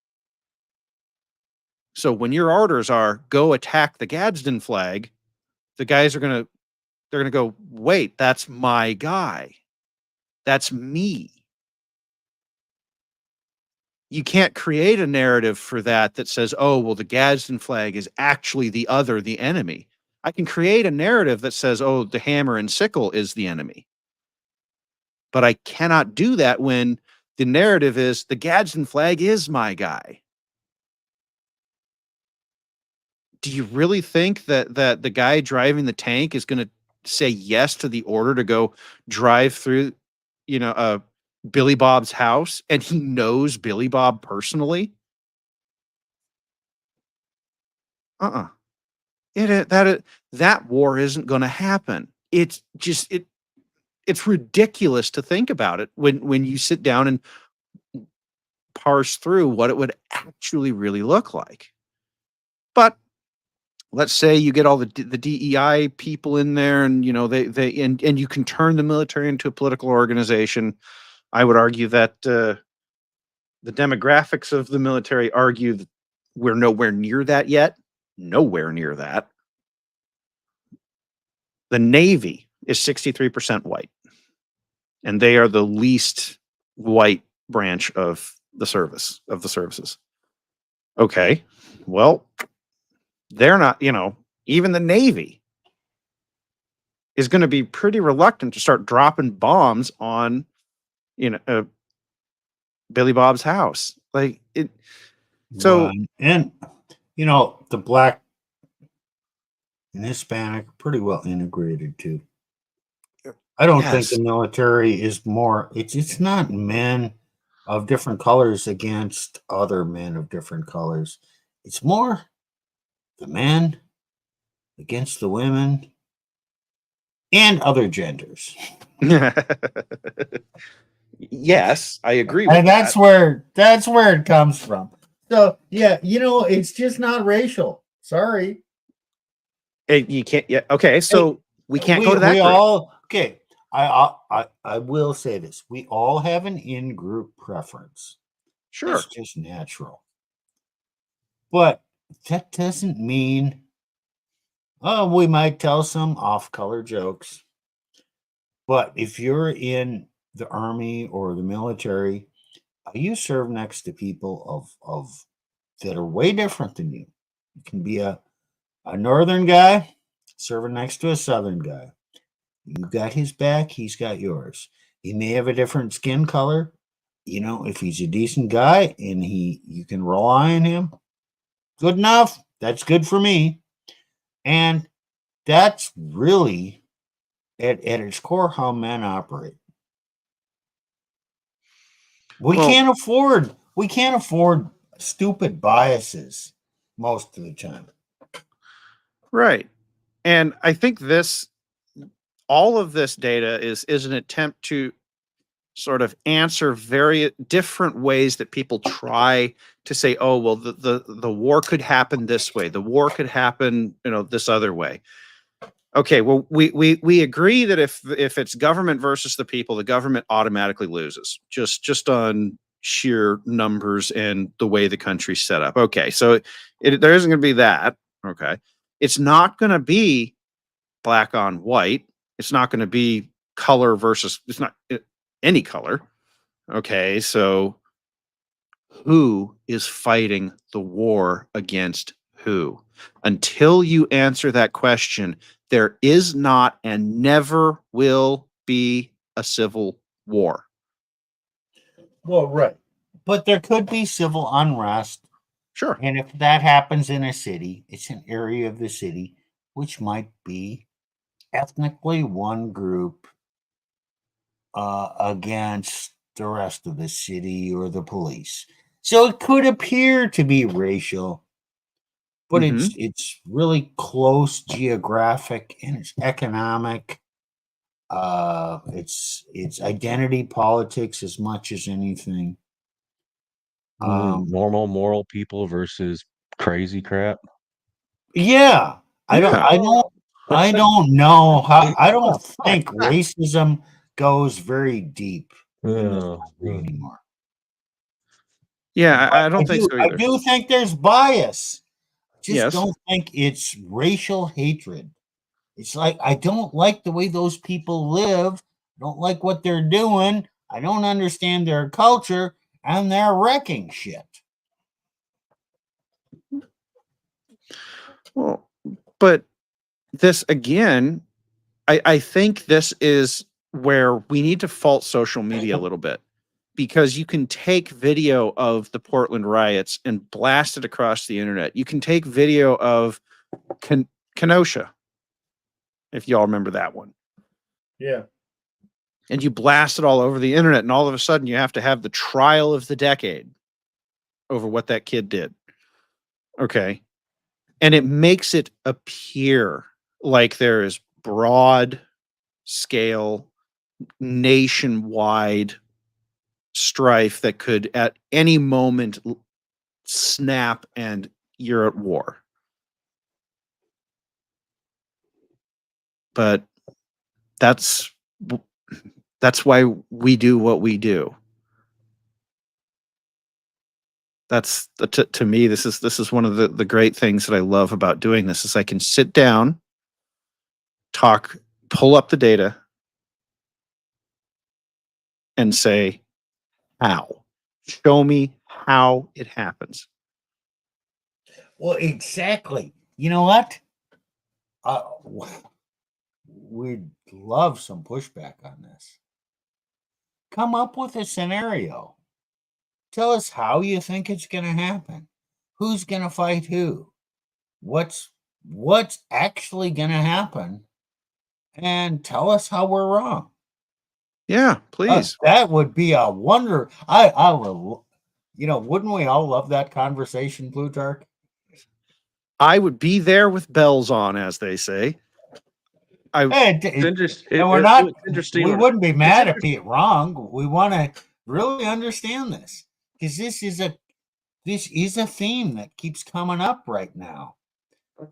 So when your orders are go attack the Gadsden flag, the guys are they're gonna go, wait, that's my guy. That's me. You can't create a narrative for that says, oh, well, the Gadsden flag is actually the enemy. I can create a narrative that says, oh, the hammer and sickle is the enemy. But I cannot do that when the narrative is the Gadsden flag is my guy. Do you really think that the guy driving the tank is going to say yes to the order to go drive through, Billy Bob's house, and he knows Billy Bob personally? That war isn't going to happen. It's just it's ridiculous to think about it when you sit down and parse through what it would actually really look like. But let's say you get all the DEI people in there, and and you can turn the military into a political organization. I would argue that the demographics of the military argue that we're nowhere near that yet. Nowhere near that. The Navy is 63% white, and they are the least white branch of the services. Okay, well, they're not, even the Navy is going to be pretty reluctant to start dropping bombs on, Billy Bob's house. Like it. So, and the black and Hispanic are pretty well integrated too. I don't think the military is more. It's not men of different colors against other men of different colors. It's more the men against the women and other genders. Yes, I agree with and that's where it comes from. So yeah, it's just not racial. Sorry. You can't. Yeah. Okay. So we can't go to that. We all okay. I will say this: we all have an in-group preference. Sure, it's just natural. But that doesn't mean. Oh, we might tell some off-color jokes. But if you're in the army or the military, you serve next to people of that are way different than you. You can be a northern guy serving next to a southern guy. You got his back, he's got yours. He may have a different skin color. If he's a decent guy and you can rely on him, good enough. That's good for me. And that's really at its core how men operate. We can't afford stupid biases most of the time. Right. And I think all of this data is an attempt to sort of answer very different ways that people try to say, oh, well, the war could happen this way. The war could happen, this other way. Okay, well, we agree that if it's government versus the people, the government automatically loses just on sheer numbers and the way the country's set up. Okay, so there isn't going to be that. Okay, it's not going to be black on white. It's not going to be color versus. It's not any color. Okay, so who is fighting the war against who? Until you answer that question, there is not and never will be a civil war. Well, right. But there could be civil unrest. Sure. And if that happens in a city, it's an area of the city which might be ethnically one group against the rest of the city or the police. So it could appear to be racial, but Mhm. it's really close geographic and it's economic. It's identity politics as much as anything. Normal moral people versus crazy crap. Yeah, Yeah. I don't know how. I don't think racism goes very deep in this Oh, country anymore. Yeah, But I don't think so I either. do think there's bias. Just Yes. don't think it's racial hatred. It's like I don't like the way those people live. I don't like what they're doing. I don't understand their culture, and they're wrecking shit. Well, but this again, I think this is where we need to fault social media a little bit, because you can take video of the Portland riots and blast it across the internet. You can take video of Kenosha, if y'all remember that one, Yeah. and you blast it all over the internet, and all of a sudden you have to have the trial of the decade over what that kid did. Okay. And it makes it appear like there is broad scale, nationwide strife that could at any moment snap and you're at war. But that's why we do what we do. That's to me, this is one of the great things that I love about doing this is I can sit down, talk, pull up the data, and say, how? Show me how it happens. Well, exactly. You know what? Uh, we'd love some pushback on this. Come up with a scenario. Tell us how you think it's going to happen. Who's going to fight who? What's actually going to happen? And tell us how we're wrong. Yeah, please. That would be a wonder. I will. Wouldn't we all love that conversation, Plutarch? I would be there with bells on, as they say. Hey, and we're not. We wouldn't be mad if it's wrong. We want to really understand this because this is a theme that keeps coming up right now.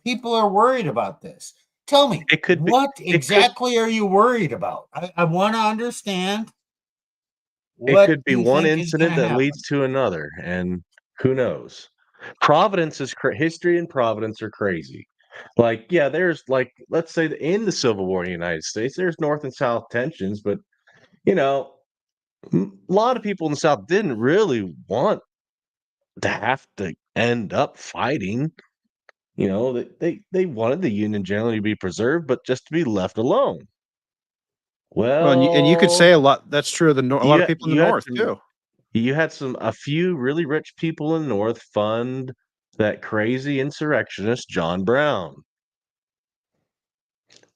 People are worried about this. Tell me, what exactly are you worried about? I want to understand. It What could be you one think is incident gonna that happen. leads to another, and who knows? Providence is history and Providence are crazy. Like, yeah, there's like, let's say that in the Civil War in the United States, there's North and South tensions, but you know, a lot of people in the South didn't really want to have to end up fighting. They wanted the Union generally to be preserved, but just to be left alone. Well, and you could say Well, a lot. That's true of a lot of people in the North too. You had a few really rich people in the North fund that crazy insurrectionist John Brown.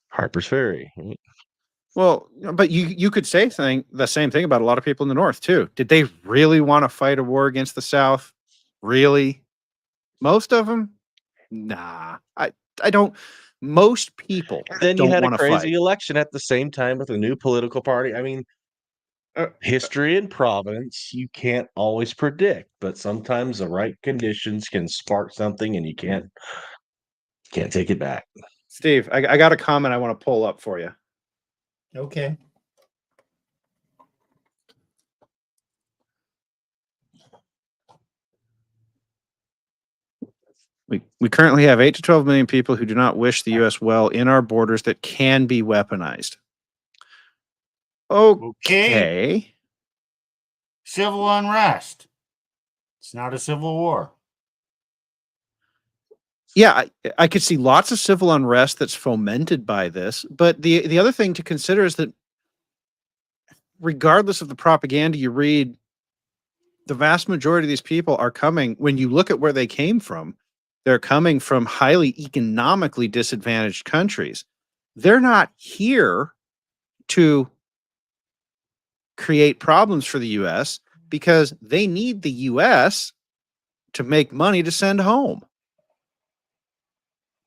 Harper's Ferry. Well, but you could say the same thing about a lot of people in the North too. Did they really want to fight a war against the South? Really? Most of them? Nah. I don't. Most people Then you don't had a want to fight. crazy election at the same time with a new political party. I mean, history and Providence, you can't always predict, but sometimes the right conditions can spark something and you can't take it back. Steve, I got a comment I want to pull up for you. Okay. We currently have 8 to 12 million people who do not wish the U.S. well in our borders that can be weaponized. Okay. Civil unrest. It's not a civil war. Yeah, I could see lots of civil unrest that's fomented by this. But the other thing to consider is that regardless of the propaganda you read, the vast majority of these people are coming, when you look at where they came from, they're coming from highly economically disadvantaged countries. They're not here to create problems for the U.S. because they need the US to make money to send home.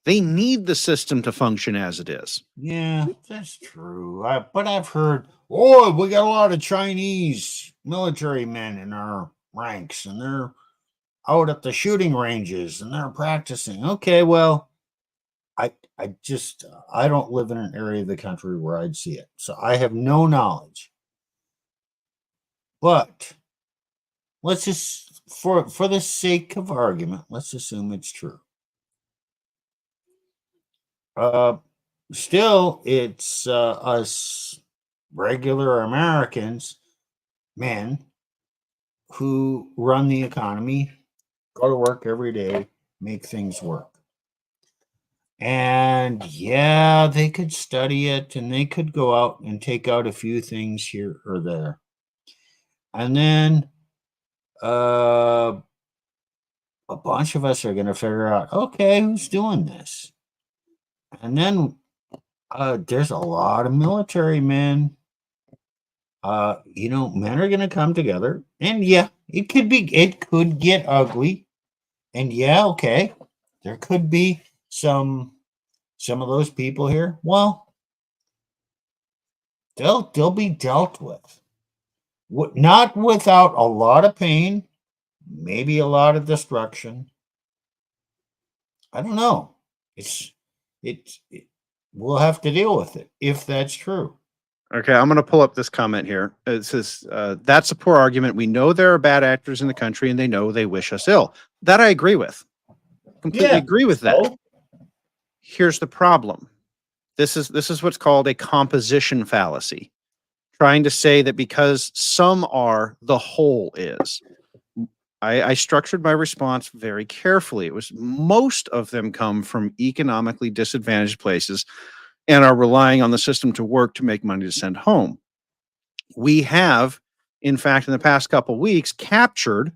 They need the system to function as it is. Yeah, that's true. But I've heard, oh, we got a lot of Chinese military men in our ranks, and they're out at the shooting ranges and they're practicing. Okay, well, I don't live in an area of the country where I'd see it, so I have no knowledge. But let's just, for the sake of argument, let's assume it's true. Still, it's us regular Americans, men, who run the economy, go to work every day, make things work. And yeah, they could study it and they could go out and take out a few things here or there. And then a bunch of us are going to figure out, okay, who's doing this? And then there's a lot of military men. Men are going to come together, and yeah, it could get ugly, and yeah, okay, there could be some of those people here. Well, they'll be dealt with, not without a lot of pain, maybe a lot of destruction. I don't know. We'll have to deal with it if that's true. Okay, I'm going to pull up this comment here. It says, that's a poor argument. We know there are bad actors in the country and they know they wish us ill. That I agree with. Completely agree with that. So, Here's the problem. This is what's called a composition fallacy. Trying to say that because some are, the whole is. I structured my response very carefully. It was most of them come from economically disadvantaged places and are relying on the system to work to make money to send home. We have, in fact, in the past couple of weeks, captured.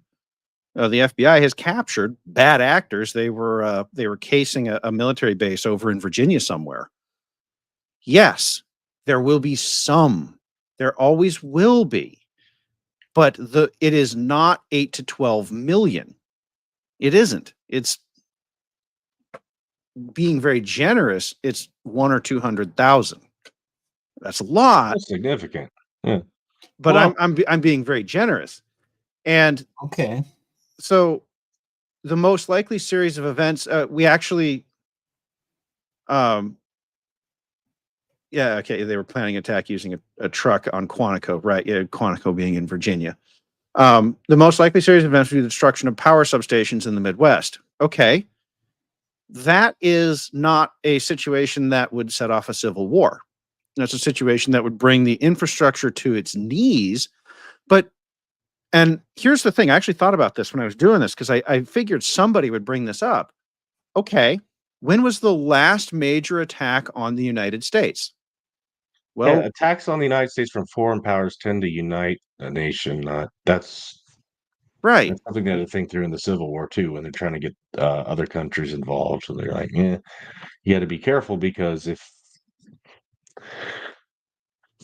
The FBI has captured bad actors. They were casing a military base over in Virginia somewhere. Yes, there will be some. There always will be, but it is not 8 to 12 million. It isn't. It's being very generous. It's 1 or 200,000. That's a lot. That's significant. Yeah. But Well, I'm being very generous. And okay. so the most likely series of events, we actually, they were planning an attack using a truck on Quantico, right? Yeah, Quantico being in Virginia. The most likely series of events would be the destruction of power substations in the Midwest. Okay. That is not a situation that would set off a civil war. That's a situation that would bring the infrastructure to its knees. And here's the thing, I actually thought about this when I was doing this because I figured somebody would bring this up. Okay, when was the last major attack on the United States? Well, attacks on the United States from foreign powers tend to unite a nation. That's something they had to think through in the Civil War too, when they're trying to get other countries involved. So they're like, you got to be careful because if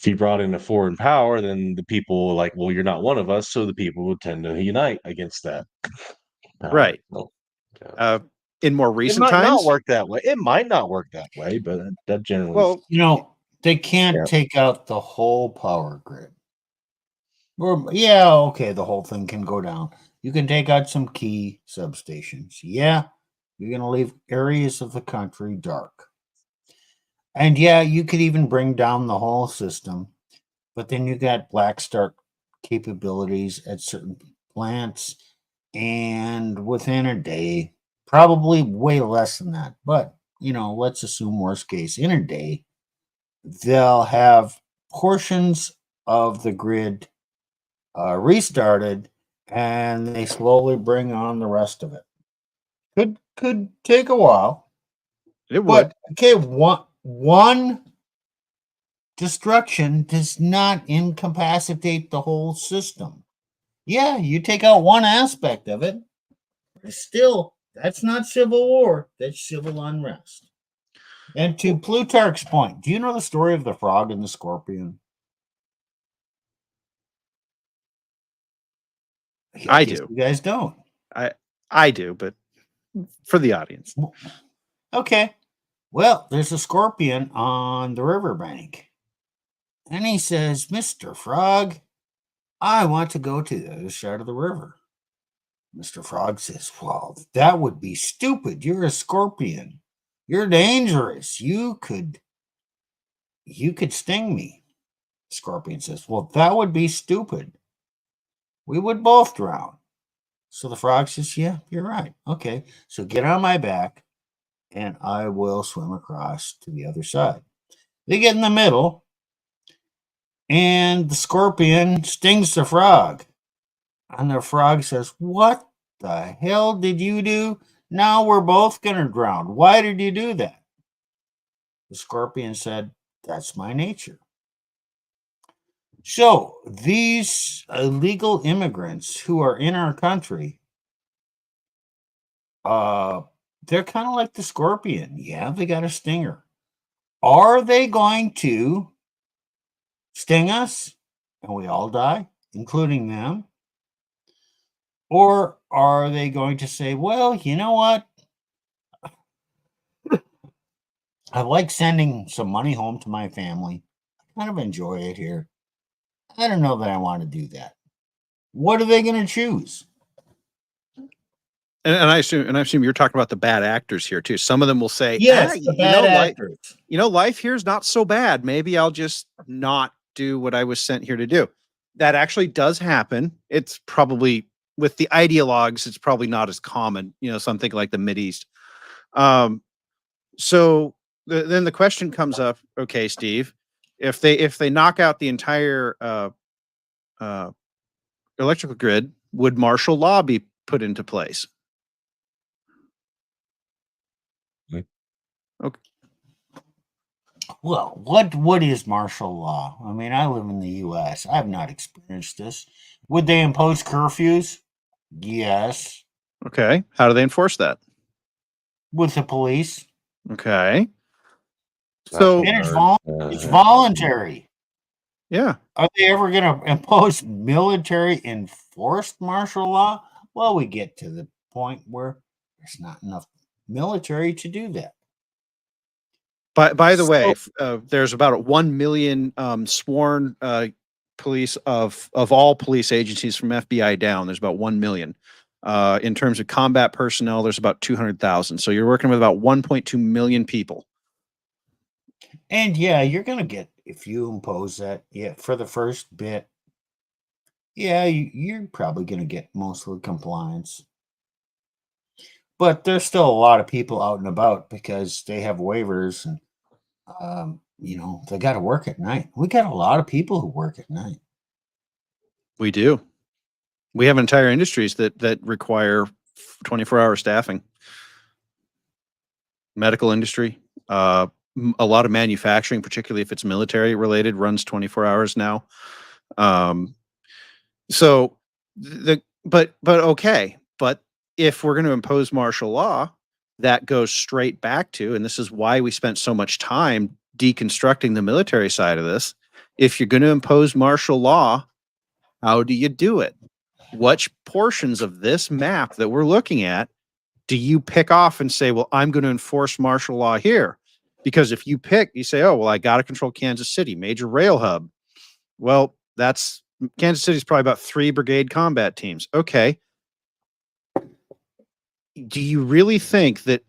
you brought in a foreign power, then the people were like, well, you're not one of us, so the people would tend to unite against that power. Right. So, yeah. In more It recent might times, not work that way. It might not work that way, but that generally. well, They can't Yeah. take out the whole power grid. Or, yeah, okay, the whole thing can go down. You can take out some key substations. Yeah, you're going to leave areas of the country dark. And yeah, you could even bring down the whole system. But then you got black start capabilities at certain plants. And within a day, probably way less than that. But, let's assume worst case, in a day, they'll have portions of the grid restarted, and they slowly bring on the rest of it. Could take a while. it would. But okay, one destruction does not incapacitate the whole system. Yeah, you take out one aspect of it, but still, that's not civil war. That's civil unrest. And to Plutarch's point, do you know the story of the frog and the scorpion? I guess do. You guys don't. I do, but for the audience. Okay. Well, there's a scorpion on the riverbank. And he says, Mr. Frog, I want to go to the other side of the river. Mr. Frog says, well, that would be stupid. You're a scorpion. You're dangerous. You could sting me. The scorpion says, well, that would be stupid. We would both drown. So the frog says, yeah, you're right. Okay. So get on my back and I will swim across to the other side. They get in the middle and the scorpion stings the frog. And the frog says, what the hell did you do? Now we're both going to drown. Why did you do that? The scorpion said, that's my nature. So these illegal immigrants who are in our country, they're kind of like the scorpion. Yeah, they got a stinger. Are they going to sting us and we all die, including them? Or are they going to say, well, you know what? I like sending some money home to my family. I kind of enjoy it here. I don't know that I want to do that. What are they going to choose? And I assume you're talking about the bad actors here too. Some of them will say, Yes, the bad actors. Life here's not so bad. Maybe I'll just not do what I was sent here to do. That actually does happen. It's probably with the ideologues, it's probably not as common, something like the Mideast. So then the question comes up, okay, Steve, if they knock out the entire electrical grid, would martial law be put into place? Okay. Well, what is martial law? I mean, I live in the U.S. I have not experienced this. Would they impose curfews? Yes. Okay. How do they enforce that? With the police. Okay. So it's voluntary. Yeah. Are they ever going to impose military enforced martial law? Well, we get to the point where there's not enough military to do that. By the way, there's about 1 million sworn police of all police agencies from FBI down. There's about 1 million. In terms of combat personnel, there's about 200,000. So you're working with about 1.2 million people. And yeah, you're going to get, if you impose that, for the first bit, you're probably going to get most of the compliance. But there's still a lot of people out and about because they have waivers and, they got to work at night. We got a lot of people who work at night. We do. We have entire industries that require 24-hour staffing. Medical industry, a lot of manufacturing, particularly if it's military related, runs 24 hours now. But if we're going to impose martial law, that goes straight back to, and this is why we spent so much time deconstructing the military side of this. If you're going to impose martial law, how do you do it? Which portions of this map that we're looking at do you pick off and say, well, I'm going to enforce martial law here? Because if you say, oh, well, I got to control Kansas City, major rail hub. Well, Kansas City is probably about 3 brigade combat teams. Okay. Do you really think that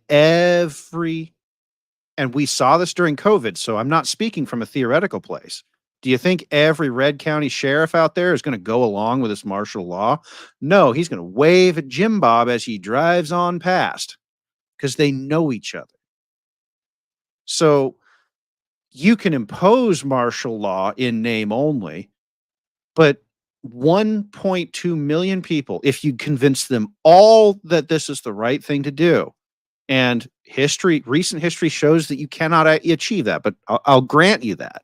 and we saw this during COVID, so I'm not speaking from a theoretical place. Do you think every Red County sheriff out there is going to go along with this martial law? No, he's going to wave at Jim Bob as he drives on past because they know each other. So you can impose martial law in name only, but 1.2 million people, if you convince them all that this is the right thing to do, and recent history shows that you cannot achieve that, but I'll grant you that.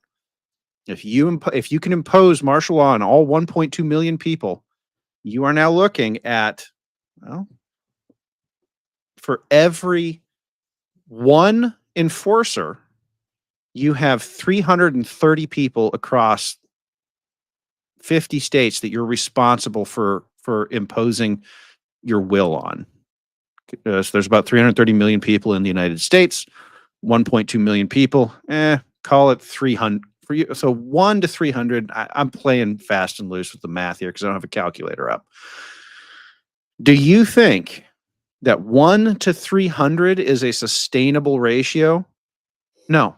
If you can impose martial law on all 1.2 million people, you are now looking at, well, for every one enforcer, you have 330 people across 50 states that you're responsible for for imposing your will on. So there's about 330 million people in the United States, 1.2 million people. Call it 300 for you. So 1 to 300. I'm playing fast and loose with the math here because I don't have a calculator up. Do you think that 1 to 300 is a sustainable ratio? No.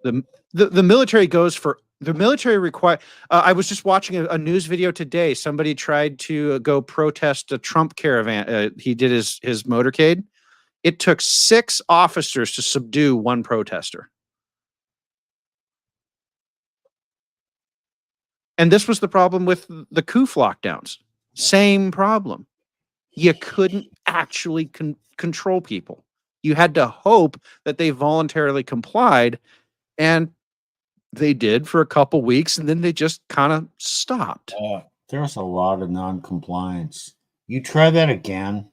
The military goes for the military require. I was just watching a news video today. Somebody tried to go protest a Trump caravan. He did his motorcade. It took 6 officers to subdue one protester. And this was the problem with the COOF lockdowns. Same problem. You couldn't actually control people. You had to hope that they voluntarily complied, and they did for a couple weeks, and then they just kind of stopped. There's a lot of non-compliance. You try that again,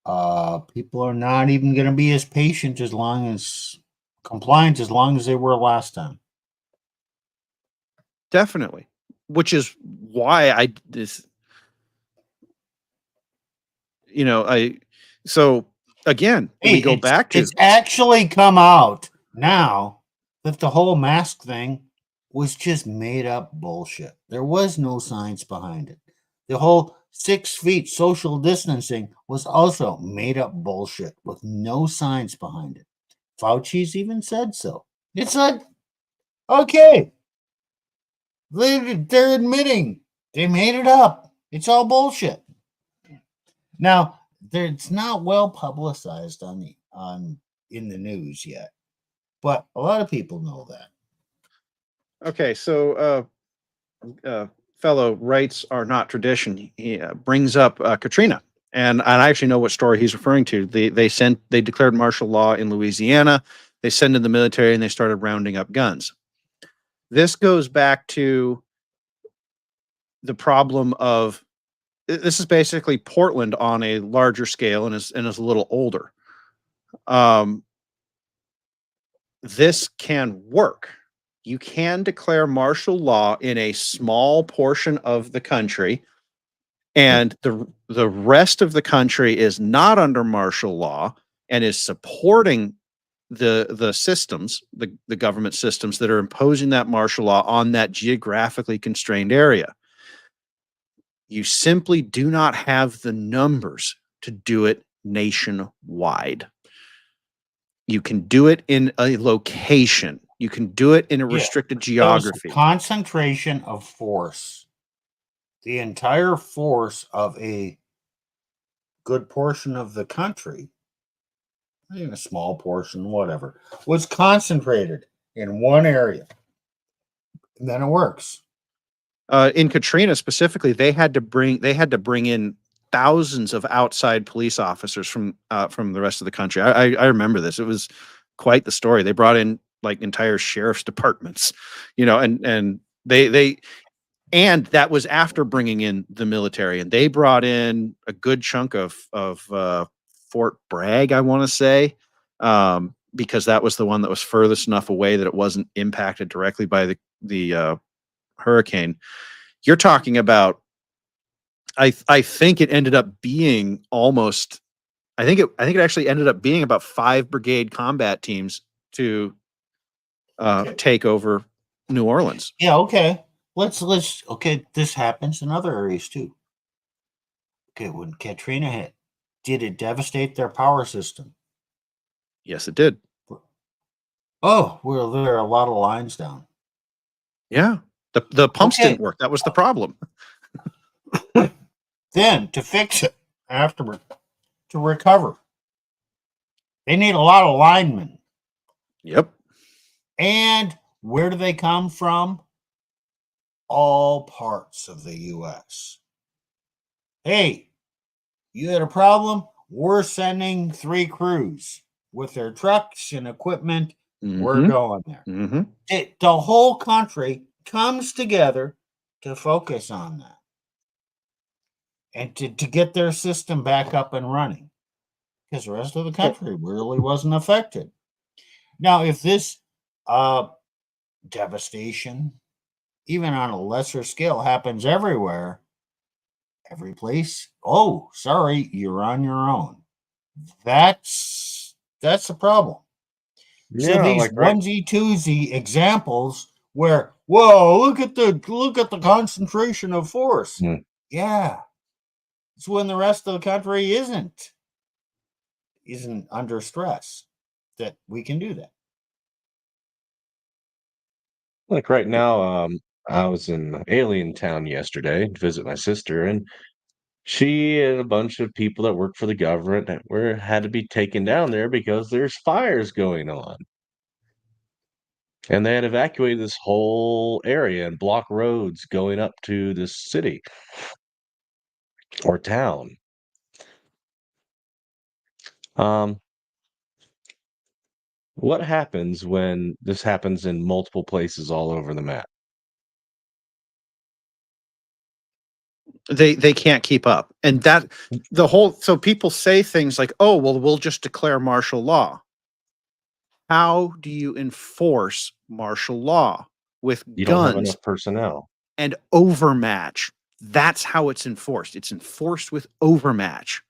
people are not even going to be as patient as long as compliant as long as they were last time. Definitely. Which is why so again, we go back to it's actually come out now that the whole mask thing was just made up bullshit. There was no science behind it. The whole 6 feet social distancing was also made up bullshit with no science behind it. Fauci's even said so. It's like, okay, they're admitting they made it up. It's all bullshit. Now, it's not well publicized in the news yet, but a lot of people know that. Okay, so fellow rights are not tradition. He brings up Katrina, and I actually know what story he's referring to. They declared martial law in Louisiana. They sent in the military, and they started rounding up guns. This goes back to the problem of this is basically Portland on a larger scale and is a little older. This can work. You can declare martial law in a small portion of the country, and the rest of the country is not under martial law and is supporting the systems, the government systems that are imposing that martial law on that geographically constrained area. You simply do not have the numbers to do it nationwide. You can do it in a location. You can do it in a restricted geography. Concentration of force. The entire force of a good portion of the country, even a small portion, whatever, was concentrated in one area. And then it works. In Katrina specifically, they had to bring in thousands of outside police officers from the rest of the country. I remember this. It was quite the story. They brought in like entire sheriff's departments, and that was after bringing in the military, and they brought in a good chunk of Fort Bragg, I want to say, because that was the one that was furthest enough away that it wasn't impacted directly by the hurricane. You're talking about, I think it ended up being almost, I think it actually ended up being about 5 brigade combat teams to take over New Orleans. Yeah, okay. Let's okay, this happens in other areas too. Okay, when Katrina hit, did it devastate their power system? Yes, it did. Oh, well, there are a lot of lines down. Yeah. The pumps didn't work. That was the problem. Then to fix it afterward, to recover, they need a lot of linemen. Yep. And where do they come from? All parts of the U.S. Hey, you had a problem? We're sending 3 crews with their trucks and equipment. Mm-hmm. We're going there. Mm-hmm. The whole country comes together to focus on that and to get their system back up and running, because the rest of the country really wasn't affected. Now, if this devastation, even on a lesser scale, happens everywhere, every place, oh, sorry, you're on your own. That's the problem. So Yeah, these like right. onesie twosie examples where, whoa, look at the concentration of force. Mm. Yeah, it's when the rest of the country isn't under stress that we can do that. Like right now, I was in Alien Town yesterday to visit my sister, and she and a bunch of people that work for the government that had to be taken down there because there's fires going on. And they had evacuated this whole area and block roads going up to this city or town. Um, what happens when this happens in multiple places all over the map? They can't keep up. And that so people say things like, "Oh, well, we'll just declare martial law." How do you enforce martial law with You don't have guns enough personnel. and overmatch? That's how it's enforced. It's enforced with overmatch.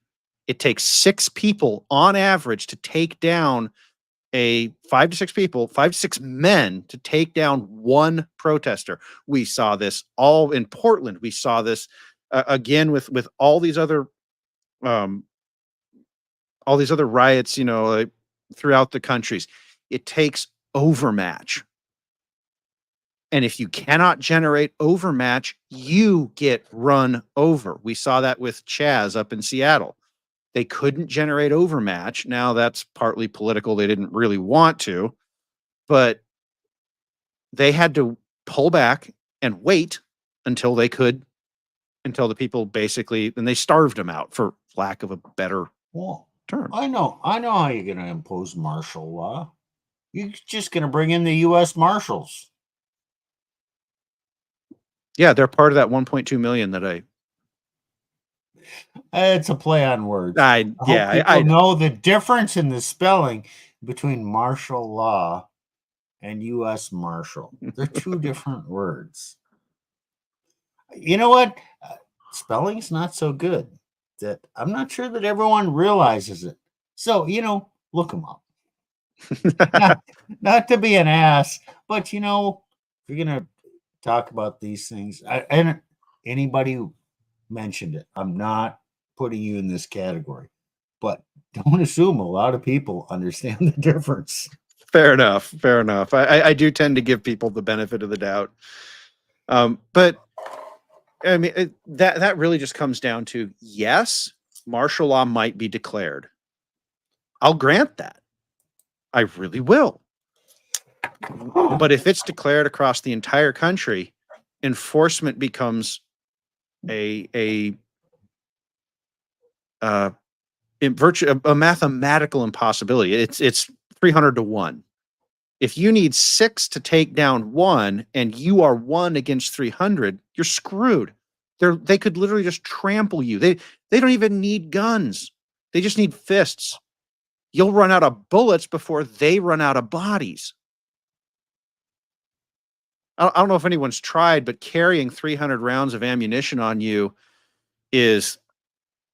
It takes 6 people on average to take down 5 to 6 people, 5 to 6 men to take down one protester. We saw this all in Portland. We saw this again with um, all these other riots, like, throughout the countries. It takes overmatch. And if you cannot generate overmatch, you get run over. We saw that with Chaz up in Seattle. They couldn't generate overmatch. Now that's partly political. They didn't really want to, but they had to pull back and wait until until the people basically, and they starved them out, for lack of a better Well, term. I know how you're going to impose martial law. You're just going to bring in the U.S. Marshals. Yeah, they're part of that 1.2 million that It's a play on words. I hope people know the difference in the spelling between martial law and U.S. Marshal. They're two different words. You know what? Spelling's not so good. That I'm not sure that everyone realizes it. So, look them up. Not to be an ass, but if you're gonna talk about these things, and anybody who mentioned it, I'm not putting you in this category, but don't assume a lot of people understand the difference. Fair enough. Fair enough. I do tend to give people the benefit of the doubt. But I mean, that really just comes down to, yes, martial law might be declared. I'll grant that. I really will. But if it's declared across the entire country, enforcement becomes a in virtue a mathematical impossibility. It's 300 to 1. If you need 6 to take down 1 and you are 1 against 300, you're screwed. They could literally just trample you. They don't even need guns. They just need fists. You'll run out of bullets before they run out of bodies. I don't know if anyone's tried, but carrying 300 rounds of ammunition on you is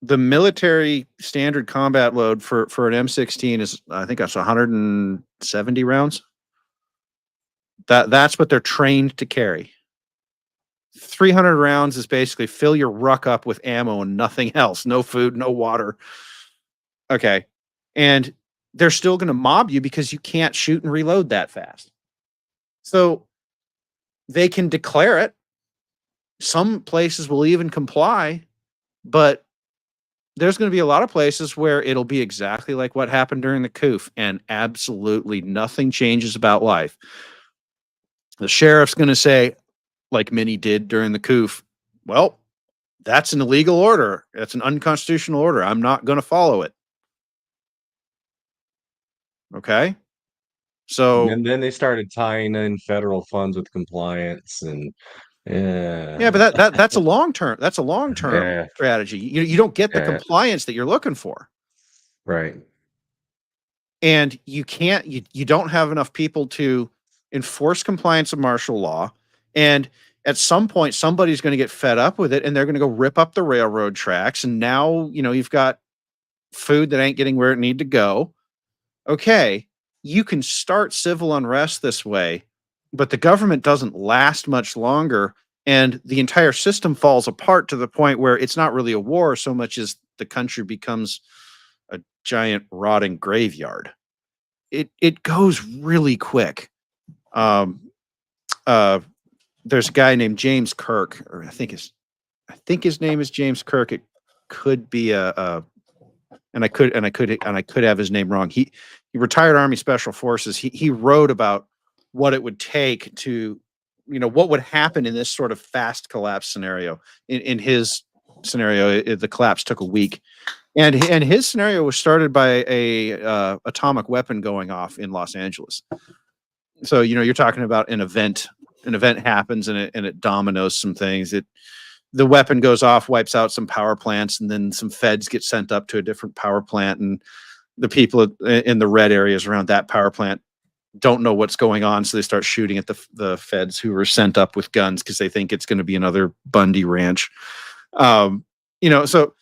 the military standard combat load for an M16 is, I think that's 170 rounds. That's what they're trained to carry. 300 rounds is basically fill your ruck up with ammo and nothing else. No food, no water. Okay. And they're still going to mob you because you can't shoot and reload that fast. So they can declare it. Some places will even comply, but there's going to be a lot of places where it'll be exactly like what happened during the coup, and absolutely nothing changes about life. The sheriff's going to say, like many did during the coup, well, that's an illegal order. That's an unconstitutional order. I'm not going to follow it. Okay. So And then they started tying in federal funds with compliance and yeah, but that's a long term. That's a long term yeah, strategy. You don't get the yeah, compliance that you're looking for, right. and you don't have enough people to enforce compliance of martial law, and at some point, somebody's going to get fed up with it and they're going to go rip up the railroad tracks. And now, you've got food that ain't getting where it need to go. Okay, you can start civil unrest this way, but the government doesn't last much longer. And the entire system falls apart to the point where it's not really a war so much as the country becomes a giant rotting graveyard. It goes really quick. There's a guy named James Kirk, or I think his name is James Kirk. It could be and I could have his name wrong. He retired Army Special Forces. He wrote about what it would take to, what would happen in this sort of fast collapse scenario. In his scenario, the collapse took a week, and his scenario was started by a atomic weapon going off in Los Angeles. So you're talking about an event. An event happens and it dominoes some things. The weapon goes off, wipes out some power plants, and then some feds get sent up to a different power plant, and the people in the red areas around that power plant don't know what's going on, so they start shooting at the feds who were sent up with guns because they think it's going to be another Bundy ranch. So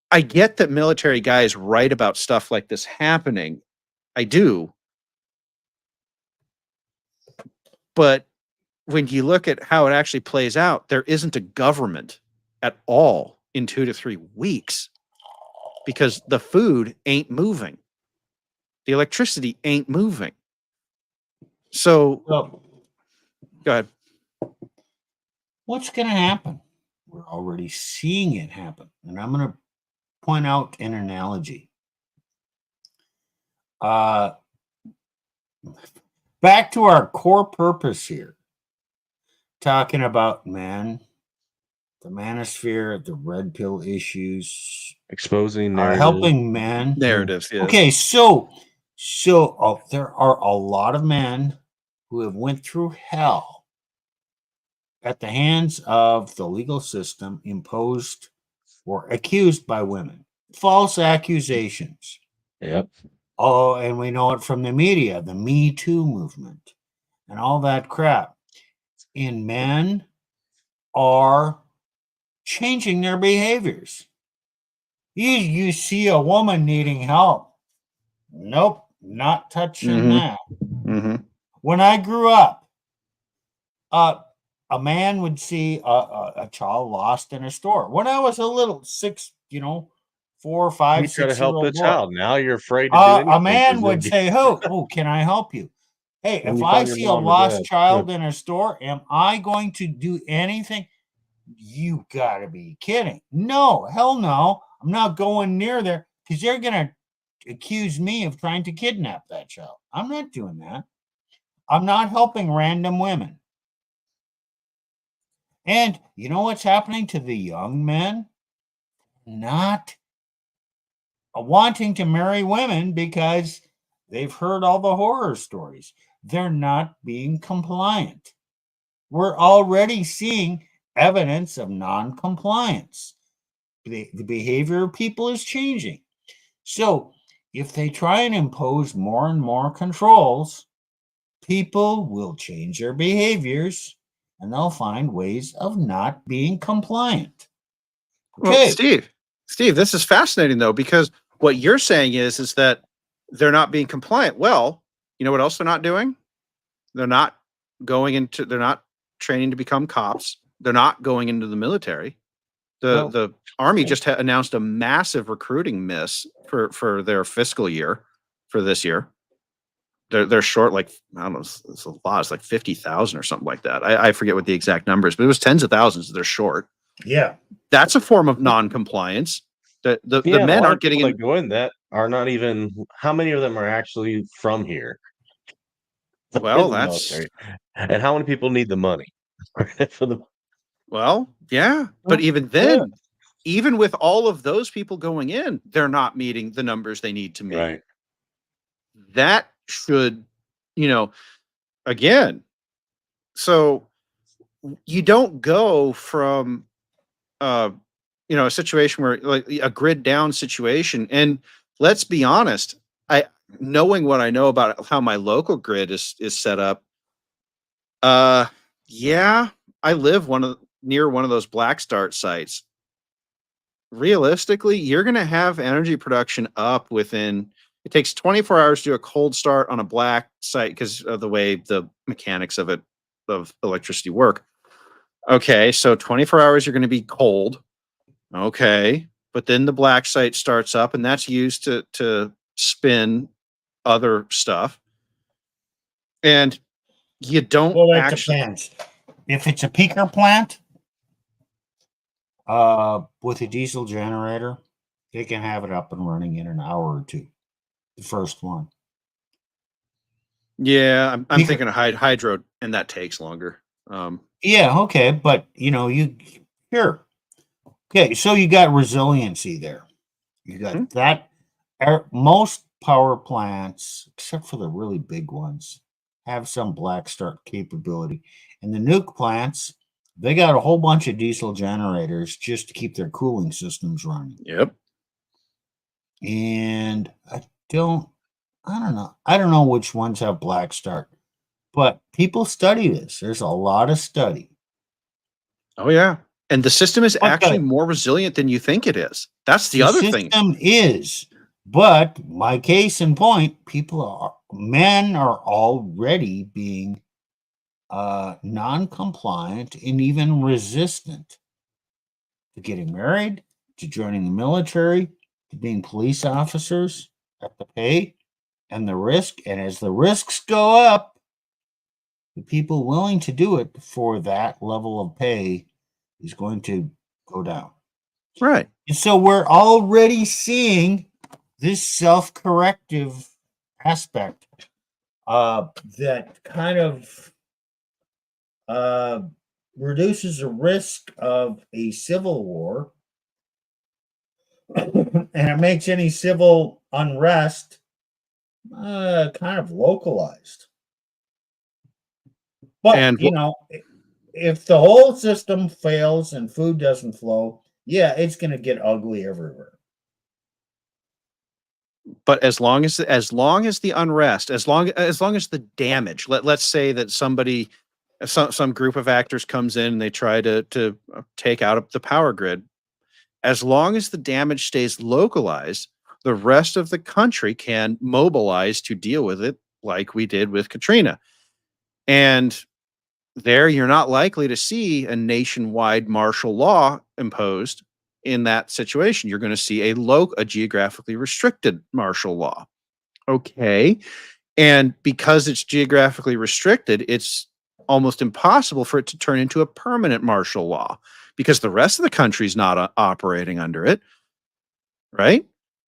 I get that military guys write about stuff like this happening. I do. But when you look at how it actually plays out, there isn't a government at all in 2 to 3 weeks because the food ain't moving. The electricity ain't moving. So, go ahead. What's going to happen? We're already seeing it happen. And I'm going to point out an analogy. Back to our core purpose here, talking about the manosphere, the red pill issues, Exposing helping men. Narratives, yes. Okay, so there are a lot of men who have went through hell at the hands of the legal system imposed or accused by women. False accusations. Yep. Oh, and we know it from the media, the Me Too movement, and all that crap. And men are changing their behaviors. You see a woman needing help. Nope, not touching that. Mm-hmm. When I grew up, a man would see a child lost in a store. When I was a little 4, 5, You try to 6 help year the old boy, child. Now you're afraid to do anything. a man would say, "Oh, can I help you?" Hey, When if you I find your see a mom or lost dad, child in a store, am I going to do anything? You gotta be kidding. No, hell no. I'm not going near there because they're gonna accuse me of trying to kidnap that child. I'm not doing that. I'm not helping random women. And you know what's happening to the young men? Not wanting to marry women because they've heard all the horror stories. They're not being compliant. We're already seeing evidence of non-compliance. The behavior of people is changing. So if they try and impose more and more controls, people will change their behaviors and they'll find ways of not being compliant. Well, Steve, this is fascinating though, because what you're saying is that they're not being compliant. Well, you know what else they're not doing? They're not training to become cops. They're not going into the military. The Army just announced a massive recruiting miss for their fiscal year for this year. They're short, like, I don't know, it's a lot. It's like 50,000 or something like that. I forget what the exact number is, but it was tens of thousands they're short. Yeah. That's a form of non-compliance. The men aren't getting in. Go in that are not even. How many of them are actually from here? Well, that's military. And how many people need the money for the? Well, yeah, but even then, even with all of those people going in, they're not meeting the numbers they need to meet. Right. That should, again. So you don't go from, a situation where, like, a grid down situation. And let's be honest, knowing what I know about how my local grid is set up, yeah, I live near one of those black start sites. Realistically, you're going to have energy production up within. It takes 24 hours to do a cold start on a black site because of the way the mechanics of electricity work. Okay, so 24 hours you're going to be cold. Okay, but then the black site starts up, and that's used to spin other stuff. And you don't Well, it actually. depends. If it's a peaker plant, with a diesel generator, they can have it up and running in an hour or two. The first one. Yeah, I'm Peaker- thinking of hydro, and that takes longer. Yeah, okay, but you here. Okay, so you got resiliency there. You got Mhm. that. Most power plants, except for the really big ones, have some black start capability. And the nuke plants, they got a whole bunch of diesel generators just to keep their cooling systems running. Yep. And I don't know. I don't know which ones have black start, but people study this. There's a lot of study. Oh yeah. And the system is But actually more resilient than you think it is. That's the the other thing. system is, but my case in point, men are already being non-compliant and even resistant to getting married, to joining the military, to being police officers at the pay and the risk. And as the risks go up, the people willing to do it for that level of pay is going to go down. Right. And so we're already seeing this self-corrective aspect that kind of reduces the risk of a civil war and it makes any civil unrest kind of localized. But, And if the whole system fails and food doesn't flow, yeah, it's going to get ugly everywhere. but as long as the unrest, as long as the damage, let's say that some group of actors comes in and they try to take out the power grid, as long as the damage stays localized, the rest of the country can mobilize to deal with it like we did with Katrina. And there you're not likely to see a nationwide martial law imposed in that situation. You're going to see a geographically restricted martial law. Okay. And because it's geographically restricted, it's almost impossible for it to turn into a permanent martial law because the rest of the country is not operating under it. Right.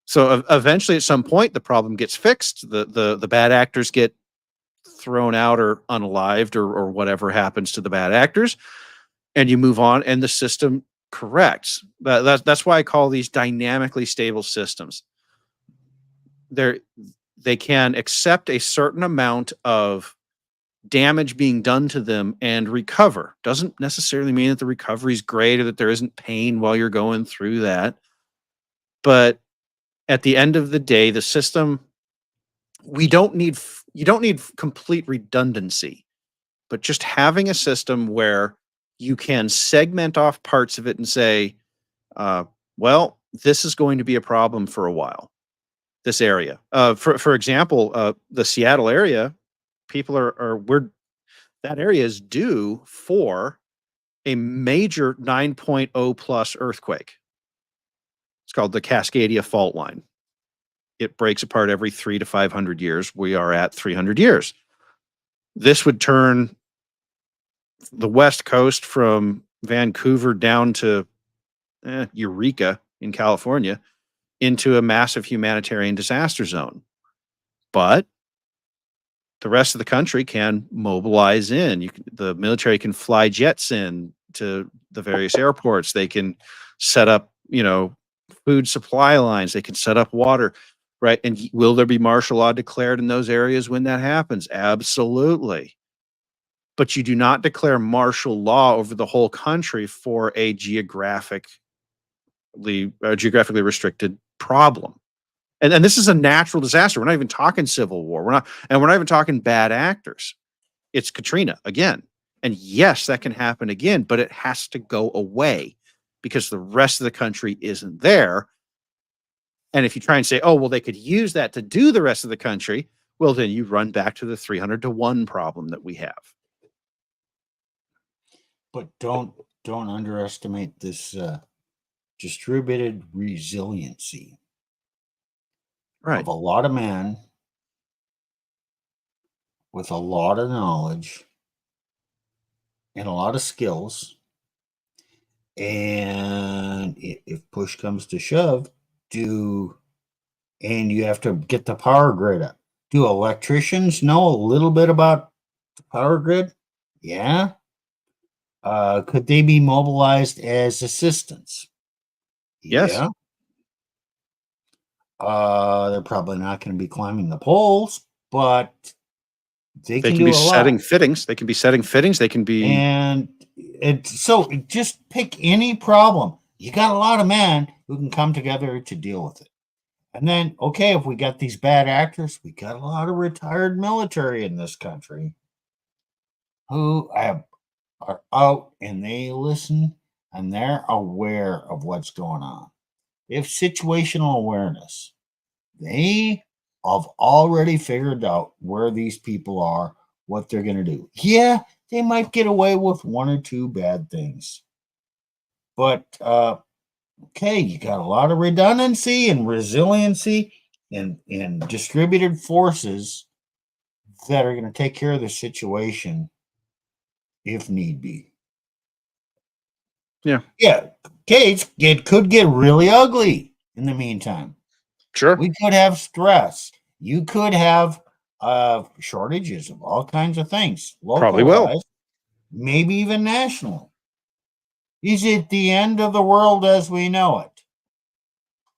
So eventually, at some point, the problem gets fixed. The bad actors get thrown out or unalived or whatever happens to the bad actors, and you move on, and the system corrects. That's why I call these dynamically stable systems. They can accept a certain amount of damage being done to them and recover. Doesn't necessarily mean that the recovery is great or that there isn't pain while you're going through that. But at the end of the day, the system, you don't need complete redundancy, but just having a system where you can segment off parts of it and say, well, this is going to be a problem for a while. This area, for example, the Seattle area, people that area is due for a major 9.0 plus earthquake. It's called the Cascadia Fault Line. It breaks apart every 300 to 500 years. We are at 300 years. This would turn the West Coast from Vancouver down to Eureka in California into a massive humanitarian disaster zone. But the rest of the country can mobilize in. The military can fly jets in to the various airports. They can set up, food supply lines. They can set up water, right? And will there be martial law declared in those areas when that happens? Absolutely. But you do not declare martial law over the whole country for a geographically restricted problem. And this is a natural disaster. We're not even talking civil war. We're not even talking bad actors. It's Katrina again. And yes, that can happen again, but it has to go away because the rest of the country isn't there. And if you try and say, oh, well, they could use that to do the rest of the country, well, then you run back to the 300-to-1 problem that we have. But don't underestimate this distributed resiliency Right. of a lot of men with a lot of knowledge and a lot of skills. And if push comes to shove, and you have to get the power grid up. Do electricians know a little bit about the power grid? Yeah. Could they be mobilized as assistants? Yes. Yeah. They're probably not going to be climbing the poles, but they can do be a lot. setting fittings. They can be setting fittings. They can be. And just pick any problem. You got a lot of men who can come together to deal with it. And then, okay, if we got these bad actors, we got a lot of retired military in this country who are out and they listen and they're aware of what's going on. They have situational awareness. They have already figured out where these people are, what they're going to do. Yeah, they might get away with one or two bad things. But, okay, you got a lot of redundancy and resiliency and distributed forces that are going to take care of the situation if need be. Yeah. Yeah. Okay, it could get really ugly in the meantime. Sure. We could have stress. You could have shortages of all kinds of things. Probably will. Localized, maybe even national. Is it the end of the world as we know it?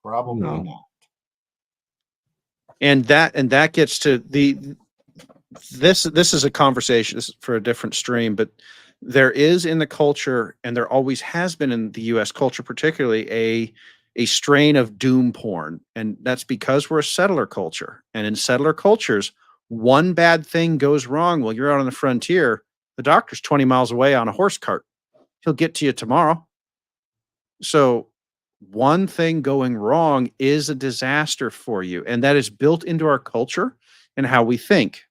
Probably No. not. And that gets to this is a conversation. This is for a different stream, but there is in the culture, and there always has been in the US culture, particularly a strain of doom porn. And that's because we're a settler culture. And in settler cultures, one bad thing goes wrong while you're out on the frontier. The doctor's 20 miles away on a horse cart. He'll get to you tomorrow. So one thing going wrong is a disaster for you. And that is built into our culture and how we think.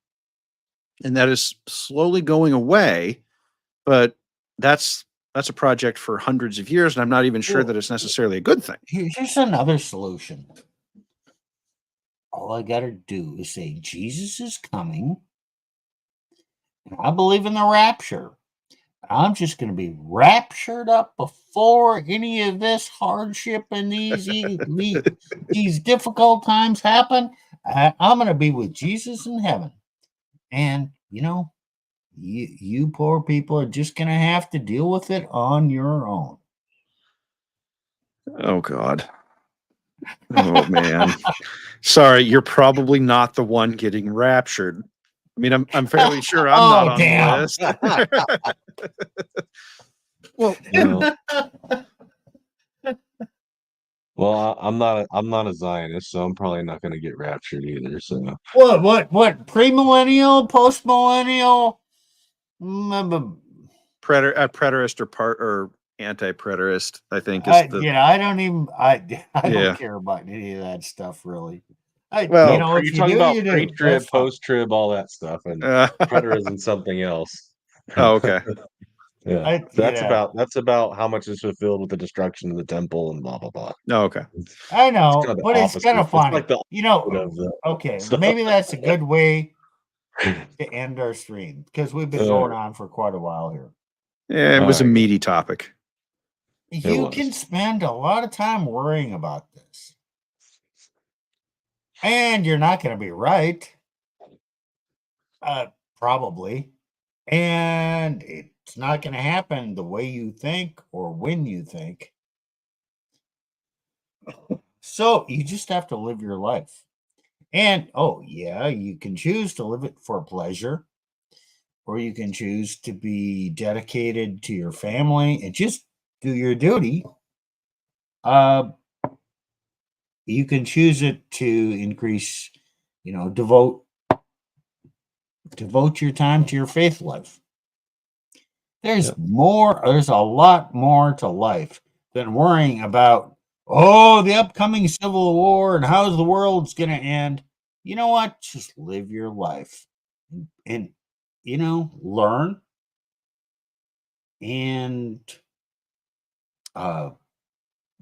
And that is slowly going away. But that's a project for hundreds of years. And I'm not even sure that it's necessarily a good thing. Here's another solution. All I got to do is say, Jesus is coming. And I believe in the rapture. I'm just going to be raptured up before any of this hardship and these difficult times happen. I'm going to be with Jesus in heaven. And, you poor people are just going to have to deal with it on your own. Oh, God. Oh, man. Sorry, you're probably not the one getting raptured. I mean, I'm fairly sure I'm not on the list. Well, Well, I'm not a Zionist, so I'm probably not going to get raptured either. So what premillennial, postmillennial, preterist or anti-preterist, I think is the. I don't even I Yeah. don't care about any of that stuff really. well, if you're you talking do, about you do. pre-trib, That's fine. post-trib, all that stuff, and preterism something else. Oh, okay. Yeah, that's about how much is fulfilled with the destruction of the temple and blah blah blah. Oh, okay. I know, kinda the but it's kind of opposite. funny. It's like the opposite of the Okay, stuff. maybe that's a good way to end our stream because we've been going on for quite a while here. Yeah, it was a meaty topic. You can spend a lot of time worrying about this. And you're not going to be right. Probably. And it's not going to happen the way you think or when you think. So you just have to live your life. And, you can choose to live it for pleasure, or you can choose to be dedicated to your family and just do your duty. You can choose it to increase, devote your time to your faith life. There's more, there's a lot more to life than worrying about, oh, the upcoming civil war and how the world's going to end. You know what? Just live your life and learn and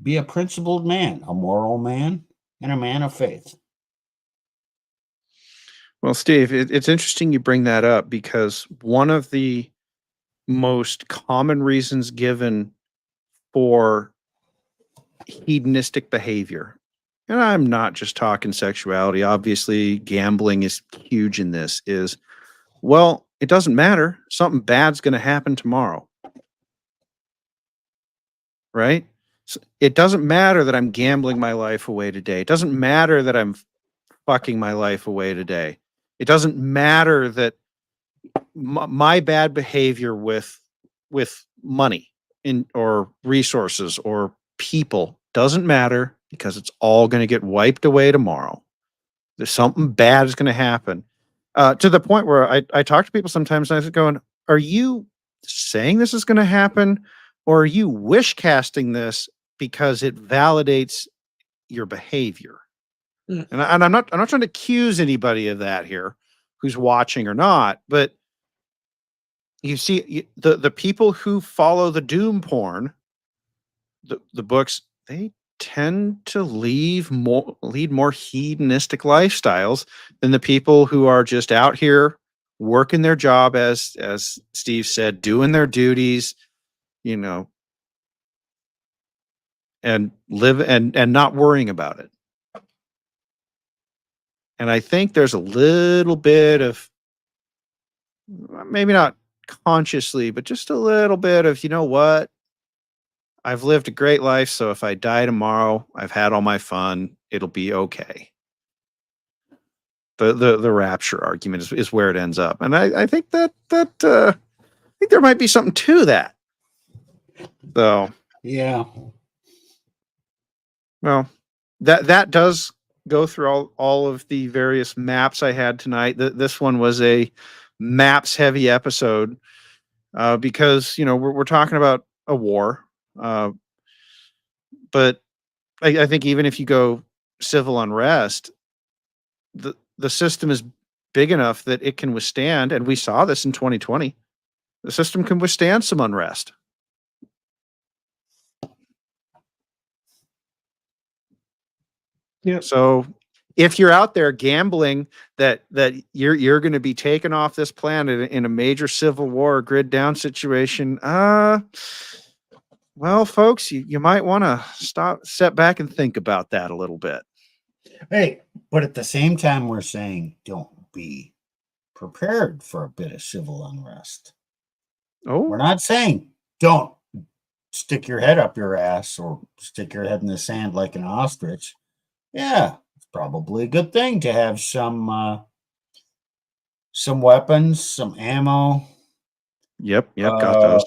be a principled man, a moral man, and a man of faith. Well, Steve, it's interesting you bring that up because one of the most common reasons given for hedonistic behavior, and I'm not just talking sexuality, obviously, gambling is huge in this, is, well, it doesn't matter. Something bad's going to happen tomorrow. Right? So it doesn't matter that I'm gambling my life away today. It doesn't matter that I'm fucking my life away today. It doesn't matter that my bad behavior with money or resources or people doesn't matter because it's all going to get wiped away tomorrow. There's something bad is going to happen. To the point where I talk to people sometimes and I was going, are you saying this is going to happen, or are you wish casting this because it validates your behavior? Mm. And I'm not trying to accuse anybody of that here who's watching or not, but you see the people who follow the doom porn, the books, they tend to lead more hedonistic lifestyles than the people who are just out here working their job, as Steve said, doing their duties, and live and not worrying about it. And I think there's a little bit of, maybe not consciously, but just a little bit of, you know what? I've lived a great life, so if I die tomorrow, I've had all my fun. It'll be okay. The rapture argument is where it ends up, and I think that I think there might be something to that. So Yeah. Well, that does go through all of the various maps I had tonight. This one was a maps heavy episode because we're talking about a war, but I think even if you go civil unrest, the system is big enough that it can withstand, and we saw this in 2020. The system can withstand some unrest. Yeah. So if you're out there gambling that you're going to be taken off this planet in a major civil war or grid down situation, well, folks, you might want to step back and think about that a little bit. Hey, but at the same time, we're saying don't be prepared for a bit of civil unrest. Oh, We're not saying don't stick your head up your ass or stick your head in the sand like an ostrich. Yeah, it's probably a good thing to have some weapons, some ammo. Yep, got those.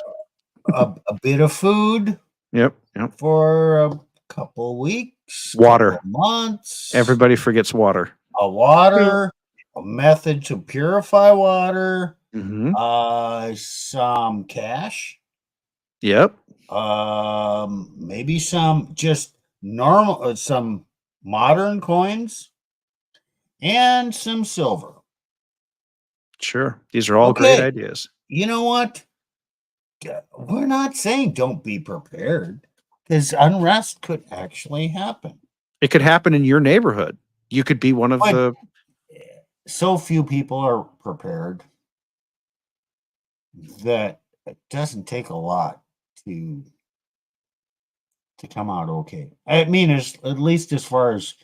A bit of food. Yep. For a couple weeks, Water. couple months. Everybody forgets water. A water, a method to purify water. Mm-hmm. Some cash. Yep. Maybe some just normal, some modern coins, and some silver. Sure. These are all great ideas. You know what? We're not saying don't be prepared, because unrest could actually happen. It could happen in your neighborhood. You could be one of the. So few people are prepared that it doesn't take a lot to come out okay. I mean, at least as far as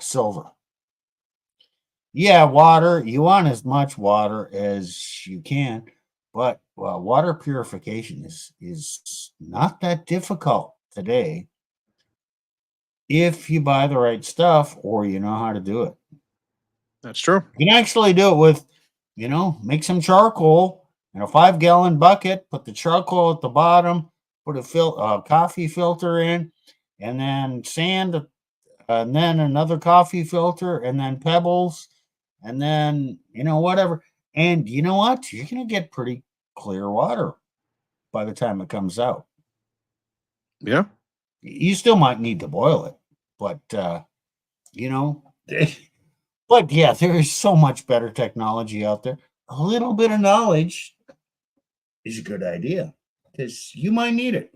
silver. Yeah, water. You want as much water as you can, but water purification is not that difficult today if you buy the right stuff or you know how to do it. That's true. You can actually do it with, make some charcoal in a 5-gallon bucket, put the charcoal at the bottom, put a coffee filter in, and then sand, and then another coffee filter, and then pebbles, and then, whatever. And you know what? You're going to get pretty clear water by the time it comes out. Yeah. You still might need to boil it, but you know, but yeah, there is so much better technology out there. A little bit of knowledge is a good idea because you might need it.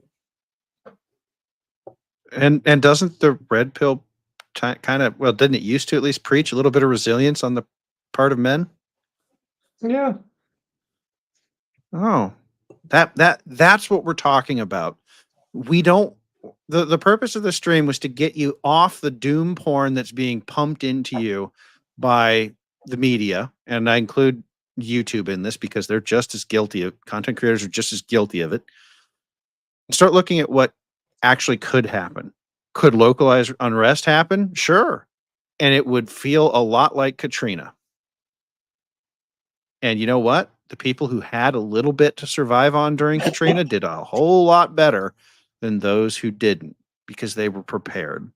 And doesn't the red pill kind of, well, didn't it used to at least preach a little bit of resilience on the part of men? Yeah. Oh, that's what we're talking about. We don't. The purpose of the stream was to get you off the doom porn that's being pumped into you by the media, and I include YouTube in this because they're just as guilty of, content creators are just as guilty of it. Start looking at what actually could happen. Could localized unrest happen? Sure. And it would feel a lot like Katrina. And you know what? The people who had a little bit to survive on during Katrina did a whole lot better than those who didn't because they were prepared.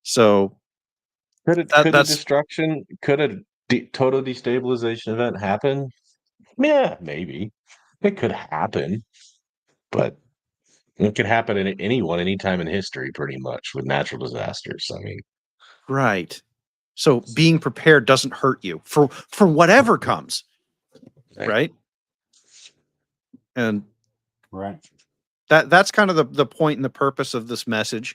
So Could a that's destruction, could a total destabilization event happen? Yeah, maybe. It could happen, but it could happen in anyone, anytime in history, pretty much, with natural disasters. I mean, right. So being prepared doesn't hurt you for whatever comes. Right. And Right. that's kind of the point and the purpose of this message.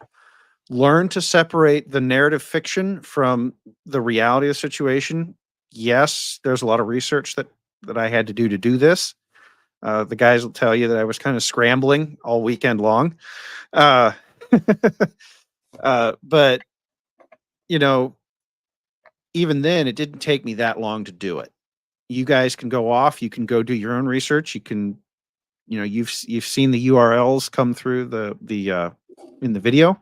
Learn to separate the narrative fiction from the reality of the situation. Yes, there's a lot of research that I had to do this. The guys will tell you that I was kind of scrambling all weekend long. But you know, even then, it didn't take me that long to do it. You guys can go off. You can go do your own research. You can, you've seen the URLs come through the in the video.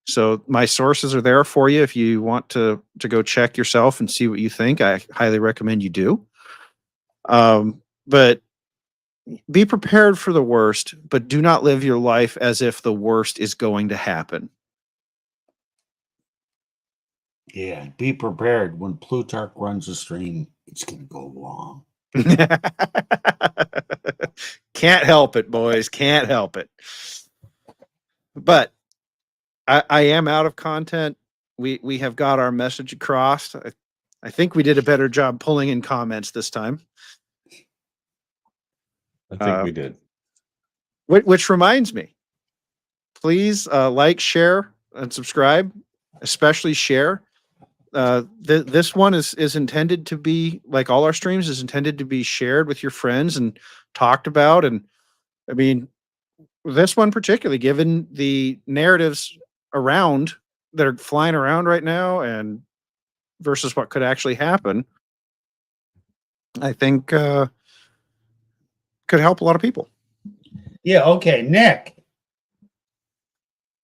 So my sources are there for you if you want to go check yourself and see what you think. I highly recommend you do. But be prepared for the worst, but do not live your life as if the worst is going to happen. Yeah, be prepared. When Plutarch runs a stream, it's going to go long. Can't help it, boys. Can't help it. But I am out of content. We have got our message across. I think we did a better job pulling in comments this time. I think we did. Which reminds me, please like, share, and subscribe. Especially share. This one is intended to be, like all our streams, is intended to be shared with your friends and talked about. And I mean, this one particularly, given the narratives around that are flying around right now and versus what could actually happen, I think could help a lot of people. Yeah, okay, Nick.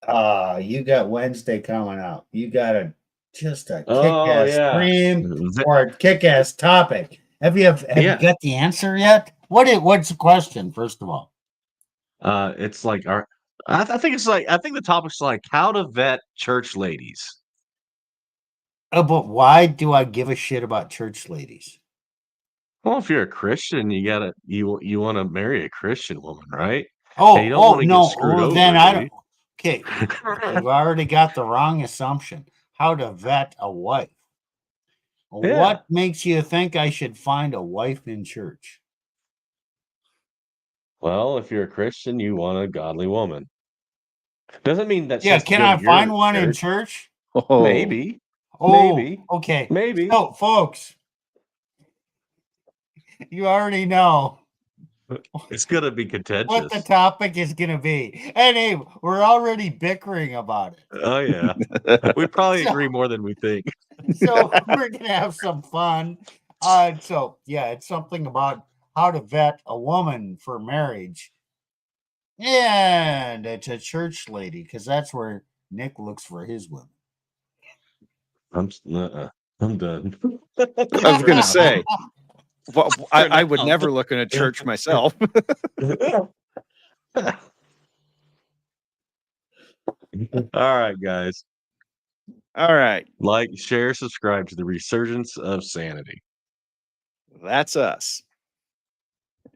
You got Wednesday coming up. You got a kick-ass stream or a kick-ass topic. Have you got the answer yet? What's the question, first of all? It's like I think the topic's like how to vet church ladies. Oh, but why do I give a shit about church ladies? Well, if you're a Christian, you want to marry a Christian woman, right? Oh, and you don't want to no. get screwed Well, over. then I don't. Okay, you've already got the wrong assumption. How to vet a wife? Yeah. What makes you think I should find a wife in church? Well, if you're a Christian, you want a godly woman. Doesn't mean that. Yeah, can I find one in church? Oh. Maybe. Oh, Maybe. okay. Maybe. So, folks, you already know It's gonna be contentious. what the topic is gonna be. And hey, we're already bickering about it. Oh yeah, we probably agree more than we think. So we're gonna have some fun. So yeah, it's something about how to vet a woman for marriage. And it's a church lady, because that's where Nick looks for his women. I'm done. I was going to say, well, I would never look in a church myself. All right, guys. All right. Like, share, subscribe to the Resurgence of Sanity. That's us.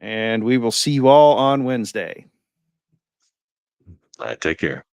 And we will see you all on Wednesday. All right, take care.